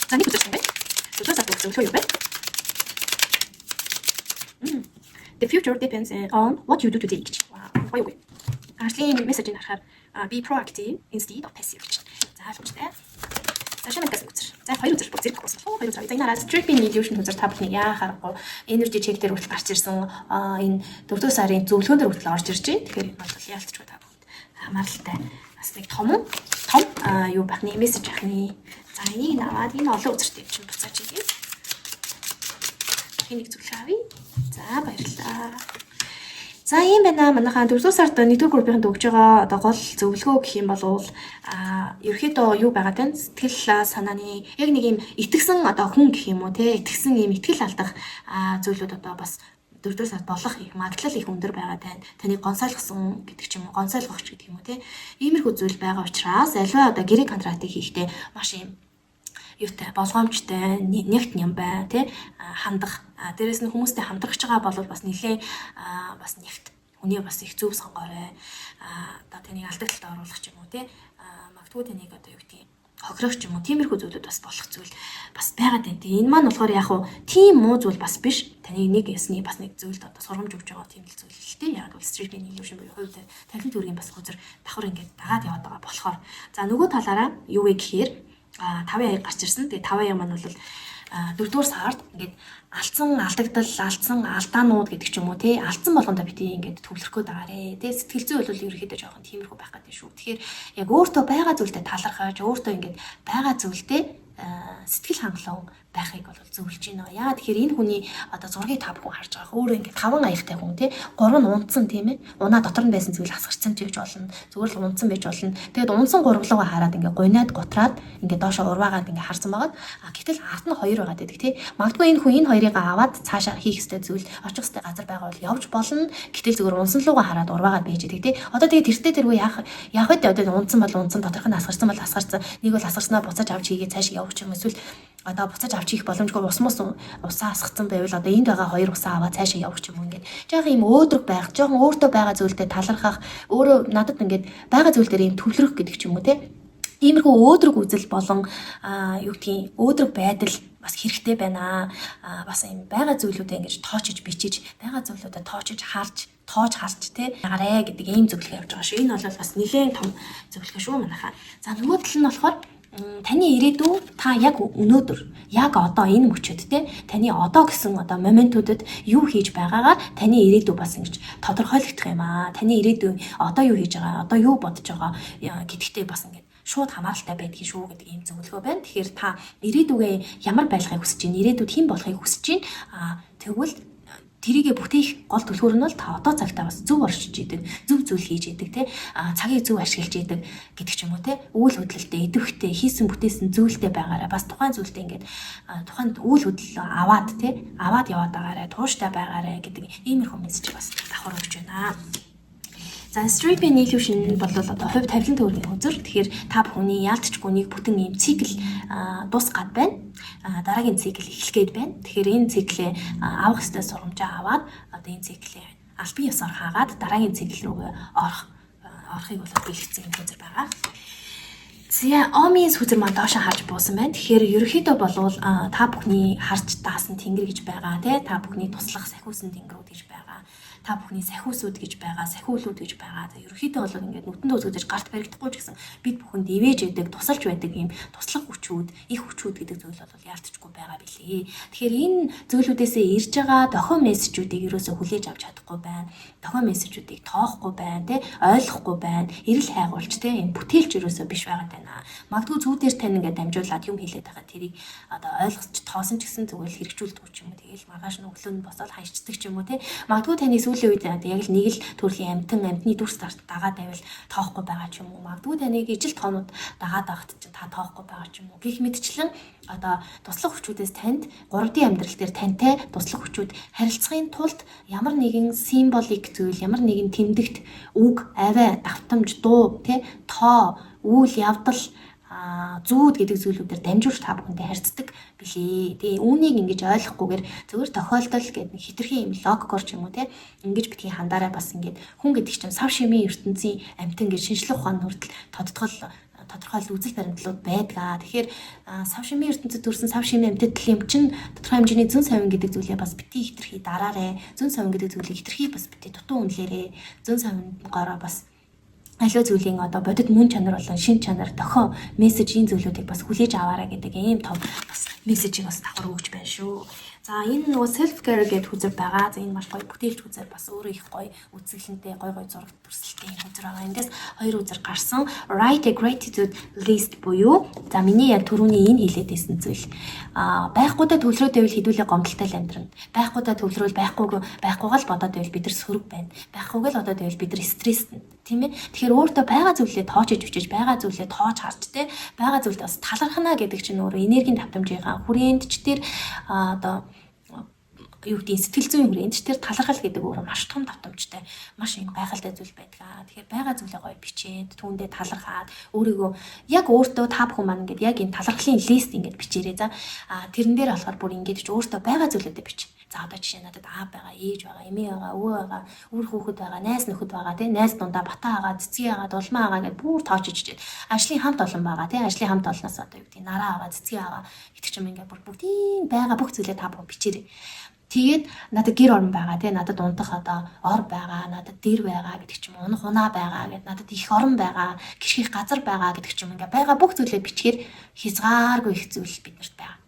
За нэг үзсэн байна. 4-р сарын зөвлөгөө юу байна? The future depends on what you do today. Wow. Ажлын мессежийг харахаар be proactive instead of passive. За ойлгомжтой. За шамангаас үзэр. За хоёр үзэр бүх зэрэг болсон. Хоёр үзэр. За энэ хараад Stripping Illusion үзэр та бүхний яахаарахгүй energy check дээр хүртэл гарч ирсэн. Энэ 4 сарын зөвлөгөөн дээр хүртэл орж ирж байна. Тэгэхээр энэ бол яалтчгүй та бүхэнд хамааралтай бас нэг том юу бахны мессеж ахны. За энийг наваад энэ олон үзэртэй чинь буцааж игээ. Энийг зөвлөх авъя. За баярлалаа. За ийм байна. Манайхаа 4 сард 1-р группийн өгж байгаа одоо гол зөвлөгөө гэх юм бол ерөөхдөө юу байгаа тань сэтгэл санааны яг нэг юм итгэсэн одоо хүн гэх юм уу те итгэсэн ийм итгэл алдах зүйлүүд одоо бас 4-р сард болох их магадлал их өндөр байгаа тань таныг гонсойлгосон гэдэг ч юм уу гонсойлгогч гэдэг юм уу те иймэрхүү зүйл байгаа учраас аливаа одоо гэрээ контрактыг хийхдээ маш юм юутай болгоомжтой нэгт юм бай тий хандах дээрэс нь хүмүүстэй хамтрагч байгаа бол бас нэлээ бас нэгт хүний бас их зөв сонгоорой одоо таныг алдагталд оруулах ч юм уу тий магадгүй таныг одоо юу гэдэг хохирох ч юм уу тиймэрхүү зүйлүүд бас болох зүйл бас байгаад байна. Тэгээ энэ маань болохоор яг хуу тийм муу зүйл бас биш таныг нэг ясны бас нэг зүйлд одоо сургамж өгж байгаа тийм л зүйл л дээ. Яг бол Stripping Illusion буюу хувьд танхим төргийн бас гүзэр давхар ингээд дагаад яваад байгаа болохоор за нөгөө талаараа юу вэ гэхээр 5 гарч ирсэн. Тэгээ 5 маань бол 4-р сард ингээд алдсан алдагдал, алдсан алдаанууд гэдэг ч юм уу тий алдсан болгондоо бити ингээд төвлөрөхөө дагаарэ. Тэгээ сэтгэл зүй бол ерөөхдөө жоохон тиймэрхүү байх гэдэг шүү. Тэгэхээр яг өөртөө байгаа зүйлдээ талархаж, өөртөө ингээд байгаа зүйлдээ сэтгэл хангалуун байхыг бол зөвлөж байна. Яа тэгэхээр энэ хүний одоо зургийг та бүхэн харж байгаа. Өөрөө ингээд 5 аяхтай хүн тий 3 нь унтсан тийм ээ. Унаа дотор нь байсан зүйл хасгарсан ч гэж болно. Зүгээр л унтсан байж болно. Тэгээд унтсан гурвлуугаа хараад ингээд гунаад готраад ингээд доошо урваагаад ингээд харсан байгаа. Гэтэл ард нь 2 байгаад байдаг тий. Магадгүй энэ хүн энэ хоёрыг аваад цаашаа хийх ёстой зүйл очих ёстой газар байгаа бол явж болно. Гэтэл зүгээр унсан луугаа хараад урваагаад байж байдаг тий. Одоо тэгээд тэртээ тэргүй яах вэ? Одоо унтсан бол унтсан доторх нь хасгарсан бол хасгарсан. Нэг бол хасгарснаа буцааж авч хийгээ цаашаа явуучих юм эсвэл одоо буцааж авч хийх боломжгүй усаа асгацсан байвал одоо энд байгаа 2 усаа аваад цаашаа явах юм ингээд жоохон юм өөдрөг байх, жоохон өөртөө байгаа зүйлдээ талархах, өөрөө надад ингээд байгаа зүйл дээр юм төвлөрөх гэдэг ч юм уу те. Иймэрхүү өөдрөг үзэл болон юу гэдгийг өөдрөг байдал бас хэрэгтэй байна. Бас юм байгаа зүйлүүдээ ингэж тоочж бичиж, байгаа зүйлүүдэд тоож харж те ягарэ гэдэг ийм зөвлөгөө явж байгаа шүү. Энэ бол бас нэлээд том зөвлөгөө шүү манайхаа. За нөгөө тал нь болохоор таны ирээдүй та яг өнөөдөр яг одоо энэ мөчөд те таны одоо гэсэн одоо моментуудад юу хийж байгаагаар таны ирээдүй бас ингэж тодорхойлогдох юм аа. Таны ирээдүй одоо юу хийж байгаа, одоо юу бодож байгаа гэдэгтээ бас ингэж шууд хамааралтай байдгийг шүү гэдэг ийм зөвлөгөө байна. Тэгэхээр та ирээдүгээ ямар байлгахыг хүсэж байна, ирээдүйд хэн болохыг хүсэж байна. Тэгвэл тэрийгэ бүтээх гол төлхөөр нь бол та одоо цагтаа бас зөв оршиж идэг, зөв зүйл хийж идэг те цагийг зөв ашиглаж идэг гэдэг ч юм уу те үйл хөдлөлтөд идэвхтэй хийсэн бүтээсэн зүйлтэй байгаараа бас тухайн зүйлдээ ингээд тухайн үйл хөдлөл аваад яваад байгаараа тууштай байгаараа гэдэг иймэрхүү мессеж бас давхар өгч байна. За Stripping Illusion бол одоо хувь тавилан төвөргийн үзэр. Тэгэхээр та бүхний яалтчгүй нэг бүтэн ийм цикл дуусгаад байна. Дараагийн цикл эхлэх гээд байна. Тэгэхээр энэ циклээ авах ёстой сургамжаа аваад одоо энэ циклээ албан ёсоор хаагаад дараагийн цикл рүү орохыг бол бэлгэсэн юм үзэр байгаа. За Омийн сүзэр маань доошоо харж буусан байна. Тэгэхээр ерөөхдөө болвол та бүхний харж даасан тэнгэр гэж байгаа тий та бүхний туслах сахиусан тэнгэрүүд гэж байгаа. Та бүхний сахиусууд гэж байгаа, сахиулууд гэж байгаа. За ерөөхдөө бол ингээд нүдэнд үзэж гарт баригдахгүй ч гэсэн бид бүхэнд ивэж байдаг, тусалж байдаг юм туслах хүчүүд, их хүчүүд гэдэг зүйл бол яалтчгүй байгаа билээ. Тэгэхээр энэ зүйлүүдээсээ ирж байгаа дохио мессежүүдийг ерөөсөө хүлээж авч чадахгүй байна. Дохио мессежүүдийг тоохгүй байна, тий ойлгохгүй байна. Эрэл хайгуулч тий энэ бүтээлч ерөөсөө биш байгаа байна. Магадгүй зүүдээр тань ингээд дамжуулаад юм хэлээд байгаа тэрийг одоо ойлгосч тоосон ч гэсэн зүгээр хэрэгжүүлдэг ч юм уу. Тэгээл маргааш нь өглөө нь босоод хайчдаг ч юм уу тий. Магадгүй таны сүүлийн үед яг л нэг л төрлийн амтны дүрс дагаад байвал тоохгүй байгаа ч юм уу. Магадгүй таныг ижил тоонууд дагаад байхад чинь та тоохгүй байгаа ч юм уу. Гэх мэтчлэн одоо туслах хүчүүдээс танд 3D амьдрал дээр тантай туслах хүчүүд харилцахын тулд ямар нэгэн символик зүйл, ямар нэгэн тэмдэгт үг, авиа, давтамж, дуу, тоо, үйл явдал зүүд гэдэг зүйлүүдээр дамжуулж та бүхэндээ харьцдаг билээ. Тэгээ үүнийг ингэж ойлгохгүйгээр зөвхөн тохиолдол гэдэг нэг хитрхи юм логикор ч юм уу те ингэж битгий хандаараа бас ингэж хүн гэдэг чинь сав шимийн ертөнцийн амтэн гэж шинжлэх ухааны хүртэл тодорхойлол үзэл баримтлууд байдаг. Тэгэхээр сав шимийн ертөнцид төрсэн сав шимийн амьтдал юм чинь тодорхой хэмжээний зүүн совин гэдэг зүйлээ бас битгий хитрхи дараарэ. Зүүн совин гэдэг зүйлийг хитрхи бас битгий дутуу үнэлээрэ. Зүүн совингороо бас аливаа зүйлийн одоо бодит мөн чанар болон шин чанар дохио мессежийн зүйлүүдийг бас хүлээж аваарай гэдэг ийм том бас мессежийг бас давхар өгч байна шүү. За энэ нөгөө self care гэдэг хүзэр байгаа. За энэ маш гоё бүтээлч хүзэр бас өөрөө их гоё үзэсгэлэнтэй гоё зураг төрсөлтэй хүзэр байгаа. Эндээс хоёр хүзэр гарсан. Write a gratitude list буюу за миний яг түрүүний энэ хэлээд байсан зүйл. Байхгүйдээ төвлөрөөд байвал хэдүүлээ гомдолтой л амьдрна. Байхгүйдээ төвлөрөөл байхгүйгаа л бодоод байвал бид нар сөрөг байна. Байхгүйгээ л бодоод байвал бид нар стресстэй. Тийм ээ. Тэгэхээр өөртөө байгаа зүйлээ тоочж өчөж, байгаа зүйлээ тоож харж те, байгаа зүйлд бас талархна гэдэг чинь өөрөө энергийн давтамжийнхаа хүрээнд ч тэр одоо юу гэдэг сэтгэл зүйн хүрээнд ч тэр талархал гэдэг өөрөө маш том давтамжтай, маш их гайхалтай зүйл байдаг. Тэгэхээр байгаа зүйлээ гоё бичээд, түүндээ талархаад, өөрийгөө яг өөртөө та бүхэн маань ингээд яг энэ талархлын лист ингээд бичээрэй. За тэрэн дээр болохоор бүр ингээд ч өөртөө байгаа зүйлүүдээ бич. За одоо жишээ надад аав байгаа, ээж байгаа, эмээ байгаа, өвөө байгаа, үр хүүхэд байгаа, найз нөхөд байгаа, тий найз дундаа бата байгаа, цэцгий байгаа, дулмаа байгаа гэдээ бүр тоочж ичээд ажлын хамт олон байгаа, тий ажлын хамт олноос одоо юу гэдэг нараа байгаа, цэцгий байгаа гэдэг чим ингээд бүр бүгдийн байгаа бүх зүйлээ та бүхэн бичээрэй. Тэгээд надад гэр орон байгаа, тий надад унтах одоо ор байгаа, надад дэр байгаа гэдэг чим унах унаа байгаа гэдэг, надад их орон байгаа, гიშгэх газар байгаа гэдэг чим ингээд байгаа бүх зүйлээ бичгээр хязгааргүй их зүйл биднэрт байгаа.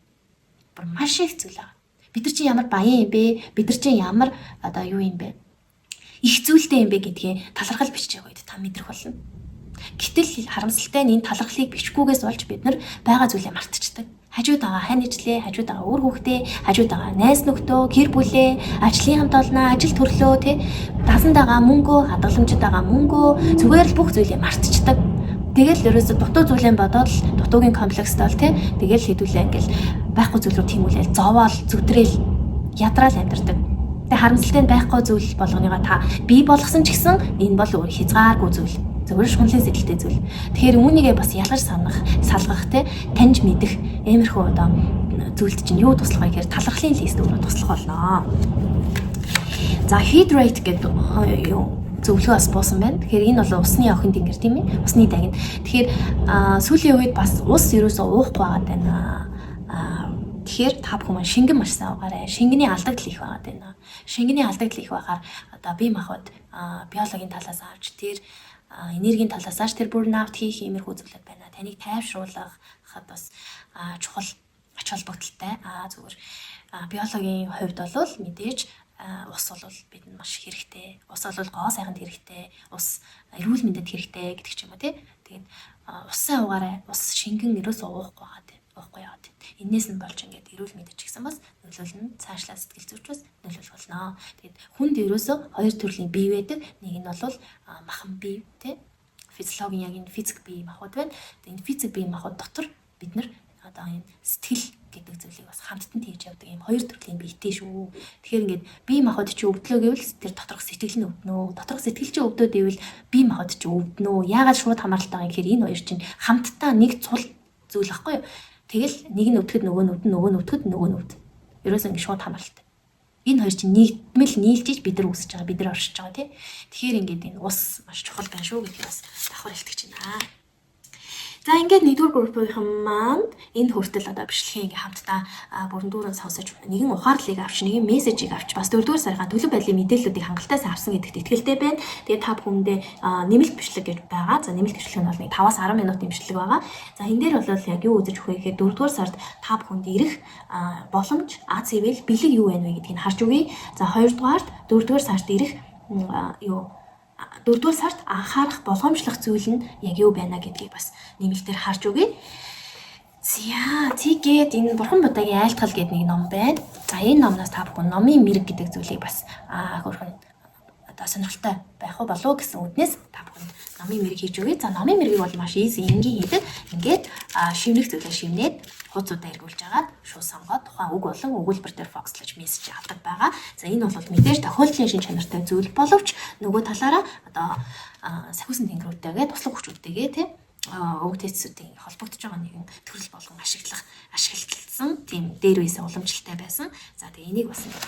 Бүр маш их зүйл байгаа. Бид нар чинь ямар баян юм бэ? Бид нар чинь ямар одоо юу юм бэ? Их зүйлтэй юм бэ гэдгийг талархал бичиж байгаа үед та мэдрэх болно. Гэтэл харамсалтай нь энэ талархлыг бичгүйгээс болж бид нар байгаа зүйлээ мартчихдаг. Хажууд байгаа хань ижлээ, хажууд байгаа үр хүүхдээ, хажууд байгаа найз нөхдөө, гэр бүлээ, ажлын хамт олноо, ажил төрлөө тий дасанд байгаа мөнгөө, хадгаламжид байгаа мөнгөө зүгээр л бүх зүйлээ мартчихдаг. Тэгэл ерөөсө дутуу зүйлээ бодоод л дутуугийн комплекстэй бол тий тэгэл хэдүүлээ ингээл байхгүй зүйл рүү тиймүүлээл зовоол зүтрээл ядраал амьдардаг. Тэгээ харамсалтай нь байхгүй зүйл болгоныгаа та бий болгосон ч гэсэн энэ бол өөр хязгааргүй зүйл. Зөвхөн шунлын сэтгэлтэй зүйл. Тэгэхээр үүнийгээ бас ялгаж салгах тий таньж мэдэх иймэрхүү одоо зүйлд чинь юу туслах вэ гэхээр талархлын лист өөрөө туслах болно. За hydrate гэдэг юу зөвлөгөө бас буусан байна. Тэгэхээр энэ бол усны охин тэнгэр тийм ээ. Усны дагин. Тэгэхээр сүүлийн үед бас ус ерөөсөө уухгүй байгаад байна. Тэгэхээр та бүхэн шингэн маш сайн уугаарай. Шингэний алдагдал их байгаад байна. Шингэний алдагдал их байхаар одоо бие махбод биологийн талаас авч тэр энергийн талаас аж тэр burnout хийх иймэрхүү зүйлүүд байна. Таныг тайвшруулахад бас чухал ач холбогдолтой. Зүгээр биологийн хувьд бол мэдээж ус бол бидэнд маш хэрэгтэй. Ус бол гоо сайханд хэрэгтэй. Ус эрүүл мэндэд хэрэгтэй гэдэг ч юм уу тий. Тэгээд усан уугаарай. Ус шингэн ерөөсөө уухгүй яваад. Энээс нь болж ингээд эрүүл мэдэд ч гэсэн бас нөлөөлнө. Цаашлаа сэтгэл зүйч бас нөлөөлөх болно. Тэгээд хүнд ерөөсөө хоёр төрлийн бие байдаг. Нэг нь бол махан бие тий. Физиологийн яг энэ физик бие махбод байна. Тэгээд энэ физик бие махбод дотор бид нар одоо энэ сэтгэл гэдэг зүйлийг бас хамттан хийж явдаг юм хоёр төрлийн биетэй шүү. Тэгэхээр ингээд бие махбод чи өвдлөө гэвэл тэр доторх сэтгэл нь өвднө. Доторх сэтгэл чи өвдөөд ивэл бие махбод чи өвднө. Яагаад шууд хамааралтай байгаа гэхээр энэ хоёр чинь хамтдаа нэг цул зүйл ахгүй юу? Тэгэл нэг нь өвдөхөд нөгөө нь өвдөн, нөгөө нь өвдөхөд нөгөө нь өвд. Ерөөсөө ингээд шууд хамааралтай. Энэ хоёр чинь нийтмэл нийлжиж бид нар үүсэж байгаа, бид нар оршиж байгаа тий. Тэгэхээр ингээд энэ ус маш чухал байна шүү гэдгийг бас давхар хэлтгэж байна. За ингээд нэгдүгээр группийн маань энэ хүртэл одоо бичлэгийн ингээ хамтдаа бүрэн дүүрэн сонсож нэгэн ухаарлыг авч нэгэн мессежийг авч бас дөрөвдүгээр сарын төлөв байдлын мэдээллүүдийг хангалттай авсан гэдэгт итгэлтэй байна. Тэгээд та бүхэндээ нэмэлт бичлэг гэж байгаа. За нэмэлт бичлэг нь бол нэг 5-10 минутын бичлэг байгаа. За энэ дээр бол яг юу үзэж өгөх вэ гэхээр дөрөвдүгээр сард та бүхэнд ирэх боломж АЦВ-л бэлэг юу байна вэ гэдгийг харж өгье. За хоёрдугаард дөрөвдүгээр сард ирэх дөрөвдүгээр сард анхаарах болгоомжлох зүйл нь яг юу байна гэдгийг бас нэмэлтээр харж өгье. За тэгээд энэ Бурхан Будагийн айлтгал гэдэг нэг ном байна. За энэ номноос та бүхэн номын мэрэг гэдэг зүйлийг бас хөрхөн одоо сонирхолтой байх болов гэсэн үднээс та бүхэн номын мэрэг хийж өгье. За номын мэрэгийг бол маш easy энгийн хийдэг. Ингээд шивнэх зүйлээ шивнээд хуудасуудаа эргүүлж агаад шууд сонгоод тухайн үг болон өгүүлбэр дээр фокуслаж мессеж авдаг байгаа. За энэ бол мэдээж тохиолдлын шин чанартай зүйл боловч нөгөө талаараа одоо сахиусан тэнгэрүүдтэйгээ туслах хүчүүдтэйгээ тийм өвөг тестүүдийн холбогдож байгаа нэгэн төрөл болгон ашигласан тийм дээр үеийн уламжлалтай байсан. За тэгээ энийг бас ингээд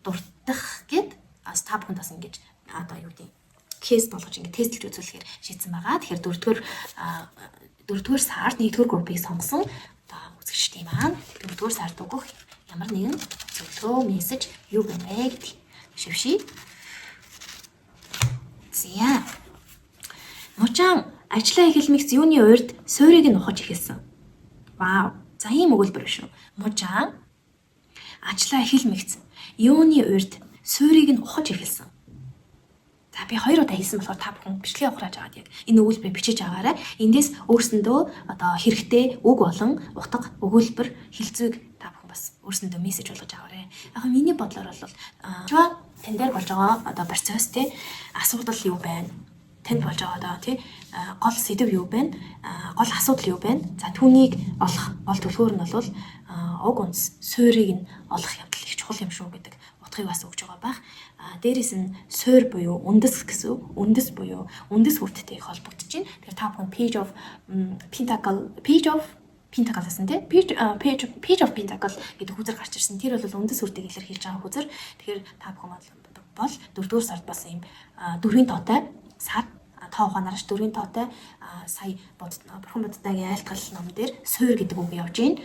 дурдах гээд та бүхэнд бас ингэж одоо юу гэдэг кейс болгож ингээд тестэлж үзүүлэхээр шийдсэн байгаа. Тэгэхээр дөрөвдүгээр сард нэгдүгээр группыг сонгосон одоо үзэгчдийн маань дөрөвдүгээр сард өгөх ямар нэгэн зөвлөгөө мессеж юу байна вэ гэдэг шившээ. За Мужаан ажлаа эхэлмэгц юуны урьд суурийг нь ухаж эхэлсэн. Вау. За ийм өгүүлбэр шүү. Мужаан ажлаа эхэлмэгц юуны урьд суурийг нь ухаж эхэлсэн. За би 2 удаа хэлсэн болохоор та бүхэн бичлэгээ ухрааж аваад яг энэ өгүүлбэрийг бичиж аваарай. Эндээс өөрсөндөө одоо хэрэгтэй үг болон утга өгүүлбэр хэлцүүг та бүхэн бас өөрсөндөө мессеж болгож аваарай. Яг миний бодлоор бол тань дээр болж байгаа одоо процесс тий асуудал юу байна? Танд болж байгаа одоо тий гол сэдв юу байна? Гол асуудал юу байна? За түүнийг олох гол төлхөөр нь бол уг үнс суурийг нь олох явдал их чухал юм шүү гэдэг утгыг бас өгж байгаа байх. Дээрээс нь суур буюу үндэс гэсэн үг. Үндэс буюу үндэс хүрттэй их холбогдож байна. Тэгэхээр та бүхэн page of pentacle гэсэн тий page of pentacle гэдэг хүзэр гарч ирсэн. Тэр бол үндэс хүртийг илэрхийлж байгаа хүзэр. Тэгэхээр та бүхэн бол 4-р сард бас ийм 4-ийн тоотой сар тоо ухаанаарч 4-ийн тоотой сая бурхан буддагийн айлтгал ном дээр суур гэдэг үг явж байна.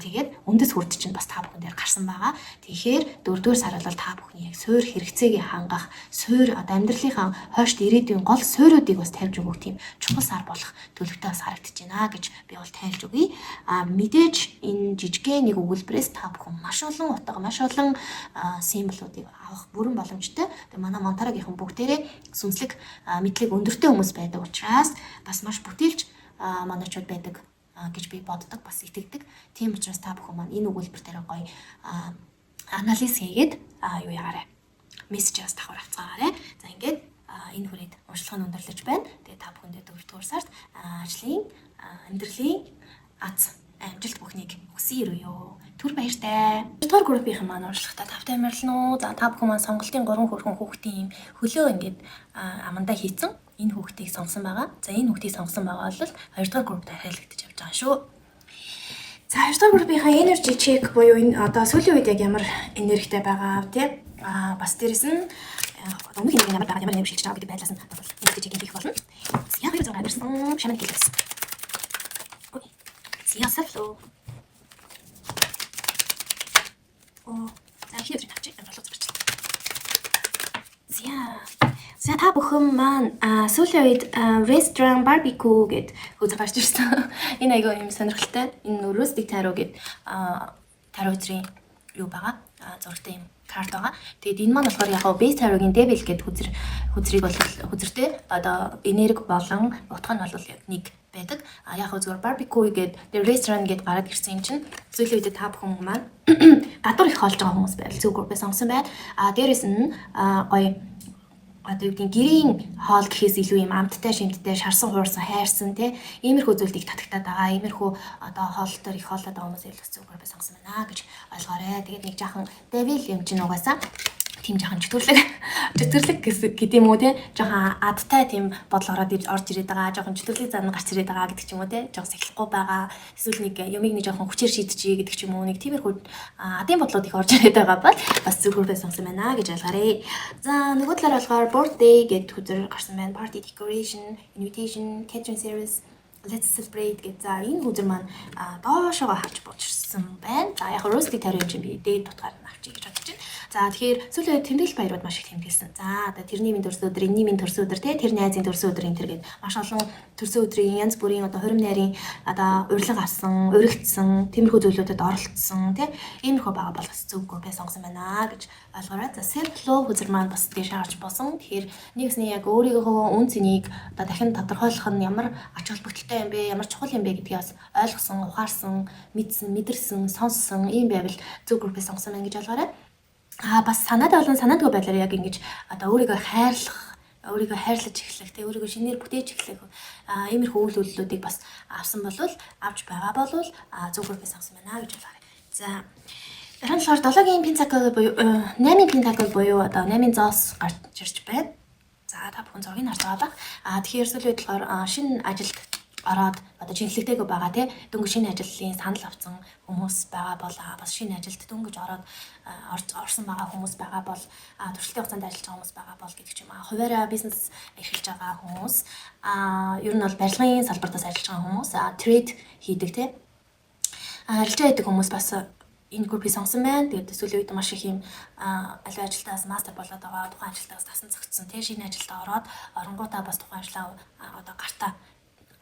Тэгээд үндэс хүрд чинь бас та бүхэн дээр гарсан байгаа. Тэгэхээр 4-р сар бол та бүхний яг суур хэрэгцээг хангах, суур одоо амьдралынхаа хойшд ирээдүйн гол суурьуудыг бас тавьж өгөх тийм чухал сар болох төлөвтэй бас харагдаж байна гэж би бол тайлж өгье. Мэдээж энэ жижигхэн нэг өгүүлбэрээс та бүхэн маш олон утга, маш олон символуудыг авах бүрэн боломжтой. Тэгээ манай Монтарагийнхан бүгдээрээ сүнслэг мэдлэг өндөртэй хүмүүс байдаг учраас бас маш бүтээлч манайчууд байдаг гэж би боддог, бас итгэдэг. Тийм учраас та бүхэн маань энэ өгүүлбэр дээр гоё анализ хийгээд юу яарэ мессежээс давхар авцгаарай. За ингээд энэ хүрээд уншилга нь өндөрлөж байна. Тэгээ та бүхэндээ 4-р сард ажлын амьдралын аз амжилт бүхнийг хүсье юу. Түр баяртай. 2-р группийн маань уншлагатай тавтай амарлаа. За та бүхэн маань сонголтын 3 хүрхэн хүүхдийн хөлөө ингээд амандаа хийцэн энэ хүүхдийг сонгосон байгаа. За энэ хүүхдийг сонгосон байгаа бол 2-р группт харилцаж явж байгаа шүү. За 2-р группийнхаа energy check буюу энэ одоо сүүлийн үед яг ямар энергитэй байгаа тий бас дээрэс нь өмнөх энерги ямар байгаа ямар нэмж шилжиж байгаа гэдэг байдлаас нь energy check хийх болно. Яг л зураг авсан шаман хэлээс. Ясафло. За хийх юм авчих юм болов уу? За та бүхэн маань сүүлийн үед restaurant barbecue гэд хөөж гарч ирсэн. Энэ айгүй юм сонирхолтой. Энэ rustic tarot гэд tarot үзрийн юу байгаа? Зурагтай юм карт байгаа. Тэгээд энэ маань болохоор яг base tarot-гийн devil гэд хүзрийг бол хүзэртэй одоо энерги болон утга нь бол яг нэг байдаг. Яг зүгээр barbecue гэд restaurant гэд гараад ирсэн юм чинь сүүлийн үед та бүхэн маань гадуур их олж байгаа хүмүүс байл зүгээр сонгосон байна. Дээрээс нь гоё одоо юу гэдэг гэрийн хоол гэхээс илүү юм амттай, шимттэй, шарсан, хуурсан, хайрсан тий иймэрхүү зүйлийг татагтаад байгаа. Иймэрхүү одоо хоолтоор их хоолоод байгаа хүмүүс илүү зүгээр бай сонгосон байна гэж ойлгоорой. Тэгээд нэг жаахан devil юм чинь угаасаа тийм жаахан чөтгөрлөг гэдэг юм уу тий жаахан адтай тийм бодол ороод орж ирээд байгаа. Жаахан чөтгөрлөг зан гарч ирээд байгаа гэдэг ч юм уу тий жаахан сахилахгүй байгаа. Эсвэл нэг юмыг нэг жаахан хүчээр шийдчихье гэдэг ч юм уу. Нэг тиймэрхүү адын бодлууд их орж ирээд байгаа бол бас зүгээр бай сонгосон байна гэж ойлгоорой. За нөгөө талаар болохоор birthday гэдэг хүзэр гарсан байна. Party decoration, invitation, catering service, let's celebrate гэж. За энэ хүзэр маань доошоогоо харж буучирсан байна. За яг rustic tarot юм би дээд утгаар нь авчиг гэж бодож байна. За тэгэхээр сүүлийн тэмдэглэл баярууд маш их тэмдэглэсэн. За одоо тэрний минь төрсөн өдөр, энэний минь төрсөн өдөр тий тэр найзын төрсөн өдөр энэ төр гээд маш олон төрсөн өдрийн янз бүрийн одоо хорим найрын одоо урилга авсан, уригдсан, тиймэрхүү зүйлүүдэд оролцсон тий иймэрхүү байгаа бол бас зөвгүй бай сонгосон байна гэж ойлгоорой. За self love хүзэр маань бас тийш харж болсон. Тэгэхээр нэгсний яг өөрийнхөө үн цэнийг одоо дахин тодорхойлох нь ямар ач холбогдолтой юм бэ, ямар чухал юм бэ гэдгийг бас ойлгосон, ухаарсан, мэдсэн, мэдэрсэн, сонссон ийм байвал зөвгүй бай сонгосон байна гэж ойлгоорой. Бас санаад болон санаадгүй байдлаар яг ингэж одоо өөрийгөө хайрлаж эхлэх, тэ өөрийгөө шинээр бүтээж эхлэх иймэрхүү үйл хөдлөлүүдийг бас авсан болвол авч байгаа болвол зөвхөн би сонгосон байна гэж ойлгоорой. За дараагийн болохоор 7-гийн pentacle буюу 8-ийн pentacle буюу одоо 8-ийн зоос гарч ирж байна. За та бүхэн зургийг харж байгаа баг. Тэгэхээр сүүлийн үед болохоор шинэ ажилд ороод одоо жинхлэгтэйг байгаа тий дөнгөж шинэ ажлын санал авсан хүмүүс байгаа бол бас шинэ ажилд дөнгөж ороод орсон байгаа хүмүүс байгаа бол туршлагын хугацаанд ажиллаж байгаа хүмүүс байгаа бол гэдэг ч юм хуваараа бизнес эрхэлж байгаа хүмүүс ер нь бол барилгын салбартаас ажиллаж байгаа хүмүүс трейд хийдэг тий арилжаа хийдэг хүмүүс бас энэ группийг сонгосон байна. Тэгээд сүүлийн үед маш их юм аливаа ажилтаас мастер болоод байгаа, тухайн ажилтаас тасан зөгцсөн. Тэгээ шинэ ажилдаа ороод оронгуудаа бас тухайн ажлаа одоо гартаа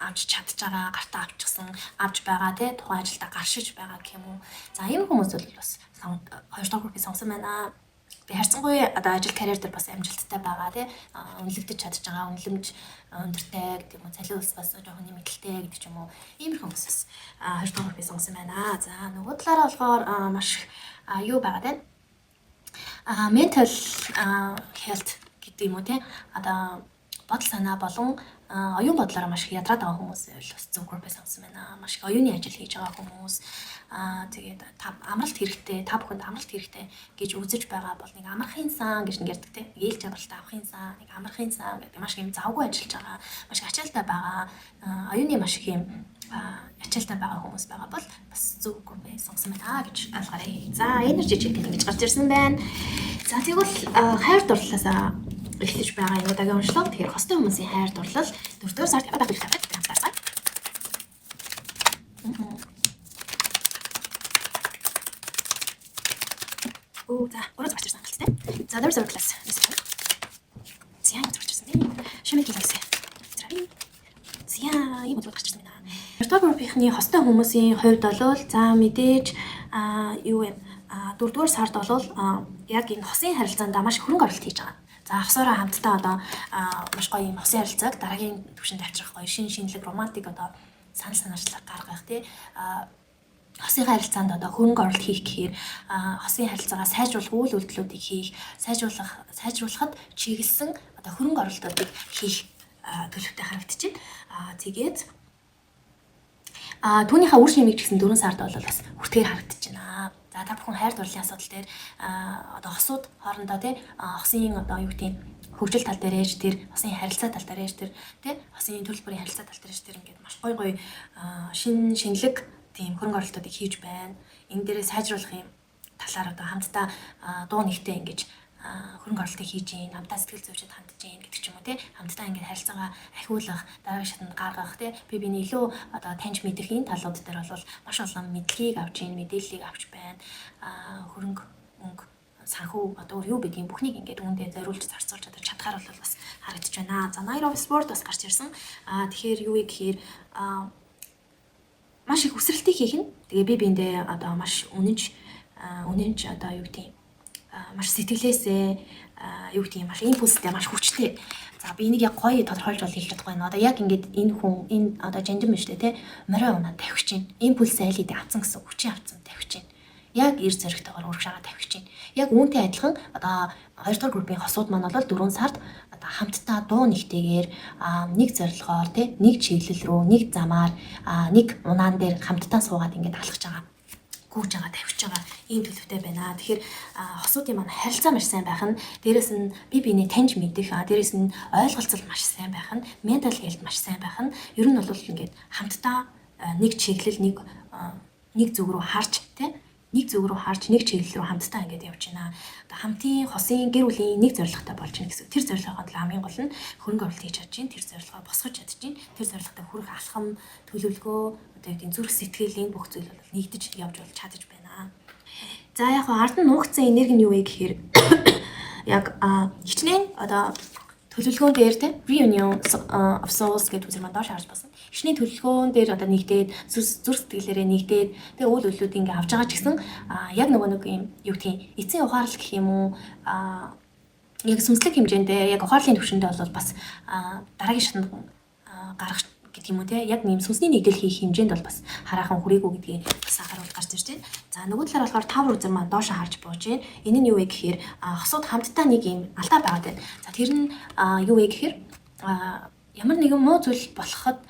авч чадж байгаа, гартаа авчихсан, авч байгаа тий тухайн ажилдаа гаршиж байгаа гэх юм уу. За ийм хүмүүс бол бас 2 дахь группийг сонгосон байна. Би харьцангуй одоо ажил карьер дээр бас амжилттай байгаа тий үнэлэгдэж чадж байгаа, үнэлэмж өндөртэй гэдэг юм уу, цалин ус бас жоохон нэмэгдэлтэй гэдэг ч юм уу. Иймэрхүү хүмүүс бас 2 дахь группийг сонгосон байна. За нөгөө талаараа болохоор маш юу байгаа тий mental health гэдэг юм уу тий одоо бодол санаа болон оюун бодлороо маш их ядраад байгаа хүмүүс бас зөв группээс авсан байна. Маш их оюуны ажил хийж байгаа хүмүүс тэгээд амралт хэрэгтэй, та бүхэнд амралт хэрэгтэй гэж үзэж байгаа бол нэг амархын сан гэж нэг ярьдаг тийм. Ээлж амралт авахын сан, нэг амархын сан гэдэг маш их юм завгүй ажиллаж байгаа, маш их ачаалттай байгаа, оюуны маш их юм ачаалттай байгаа хүмүүс байгаа бол бас зөв группээс сонгосон байна гэж ойлгоорой. За energy check гэж гарч ирсэн байна. За тэгвэл хайр дурлалаасаа эхлэж байгаа юм удаагийн уншлага. Тэгэхээр хостой хүмүүсийн хайр дурлал 4-р сард яваад байх гэж хамтарсан. За 3 цаг гарч ирсэн хэлцтэй. За 4 сар класс. Зяа гарч ирсэн тийм. Шимэг хэлсэн. Зяа ийм удаа гарч ирсэн байна. 4-р группийнхний хостой хүмүүсийн хувьд бол за мэдээж юу вэ? 4-р сард бол яг энэ хосын харилцаанд маш хөрөнгө оруулалт хийж байгаа. За ахсаараа хамтдаа одоо маш гоё юм хосын харилцааг дараагийн түвшинд авчрах гоё шинэлэг романтик одоо санал санаачлал гаргах тий хосын харилцаанд одоо хөрөнгө оруулалт хийх гэхээр хосын харилцаагаа сайжруулах үйл явдлуудыг хийх, сайжруулахад чиглэсэн одоо хөрөнгө оруулалтуудыг хийх төлөвтэй харагдчихэв. Тэгээд түүнийхээ үр шимийг ч гэсэн 4 сард бол бас хүртэхээр харагдчихна. За та бүхэн хайр дурлалын асуудал дээр одоо хосууд хоорондоо тий хосын одоо юу гэдэг хөгжил тал дээр ээж тэр хосын харилцаа тал дээр ээж тэр тий хосын төрөл бүрийн харилцаа тал дээр ээж тэр ингээд маш гоё шинэлэг тийм хөрөнгө оруулалтуудыг хийж байна. Энэ дээрээ сайжруулах юм талаар одоо хамтдаа дуу нэгтэй ингэж хөрөнгө оруулалтыг хийж гин, хамтдаа сэтгэл зүйчэд хандж гин гэдэг ч юм уу тий хамтдаа ингээд харилцаагаа ахиулах, дараагийн шатанд гаргах тий биний илүү одоо таньж мэдэх энэ талууд дээр бол маш олон мэдлэгийг авч гин, мэдээллийг авч байна. Хөрөнгө мөнгө санхүү одоо юу гэдгийг бүхнийг ингээд үүндээ зориулж зарцуулж чадхаар бол бас харагдаж байна. За Night of Sport бас гарч ирсэн. Тэгэхээр юу вэ гэхээр маш их үсрэлтийг хийх нь. Тэгээ би биэндээ одоо маш үнэнч одоо юу гэдэг маш сэтгэлээсээ юу гэдэг маш импульстэй маш хүчтэй. За би энийг яг гоё тодорхойлж бол хэлж чадахгүй байна. Одоо яг ингээд энэ хүн энэ одоо жанжин биш те морой унаа тавьж чинь импульс айлыг авцсан гэсэн хүчин авцсан тавьж чинь. Яг эр зэрэгтэйгээр урагш арга тавьж чинь. Яг үүнтэй адилхан одоо 2 дахь группийн хосууд маань бол 4 сард одоо хамтдаа дуу нэгтэйгээр нэг зорилгоор те нэг чиглэл рүү нэг замаар нэг унаан дээр хамтдаа суугаад ингээд алхаж байгаа. Гүүж байгаа тавьж байгаа ийм төлөвтэй байна. Тэгэхээр хосуудын маань харилцаа маш сайн байх нь, дээрэс нь биений таньж мэдэх, дээрэс нь ойлголцол маш сайн байх нь, ментал хэлт маш сайн байх нь ер нь бол ингээд хамтдаа нэг чиглэл нэг зүг рүү харж те нэг зүг рүү харж нэг чиглэл рүү хамтдаа ингээд явж байна. Одоо хамтын хосын гэр бүлийн нэг зорилготой болж байна гэсэн. Тэр зорилгоо бол хамгийн гол нь хөрөнгө оруулалт хийж чадж байна. Тэр зорилгоо босгож чадж байна. Тэр зорилготой хүрэх алхам, төлөвлөгөө, одоо яг зүрх сэтгэл энэ бүх зүйл бол нэгдэж явж болж чадаж байна. За яг ард нь нуугдсан энерги нь юу вэ гэхээр яг хичнээн одоо төлөвлөгөөн дээр те reunion of souls гэдэг үзэр маань доош харж басан. Хичнээн төлөвлөгөөн дээр одоо нэгдээд зүрх сэтгэлээрээ нэгдээд тэгээ үйл явдлууд ингээ авч байгаа ч гэсэн яг нөгөө нэг юм юу гэдгийг эцсийн ухаарлал гэх юм уу яг сүнслэг хэмжээндээ яг ухаарлын түвшиндээ бол бас дараагийн шатанд гарах гэдэг юм уу те яг нэм сүнсний нэгдэл хийх хэмжээнд бол бас хараахан хүрээгүй гэдгийг бас анхааруул гарч ирж байна. За нөгөө талаар болохоор тавар үзэр маань доошоо харж бууж байна. Энэ нь юу вэ гэхээр хосууд хамтдаа нэг юм алдаа байгаад байна. За тэр нь юу вэ гэхээр ямар нэгэн муу зүйл болохыг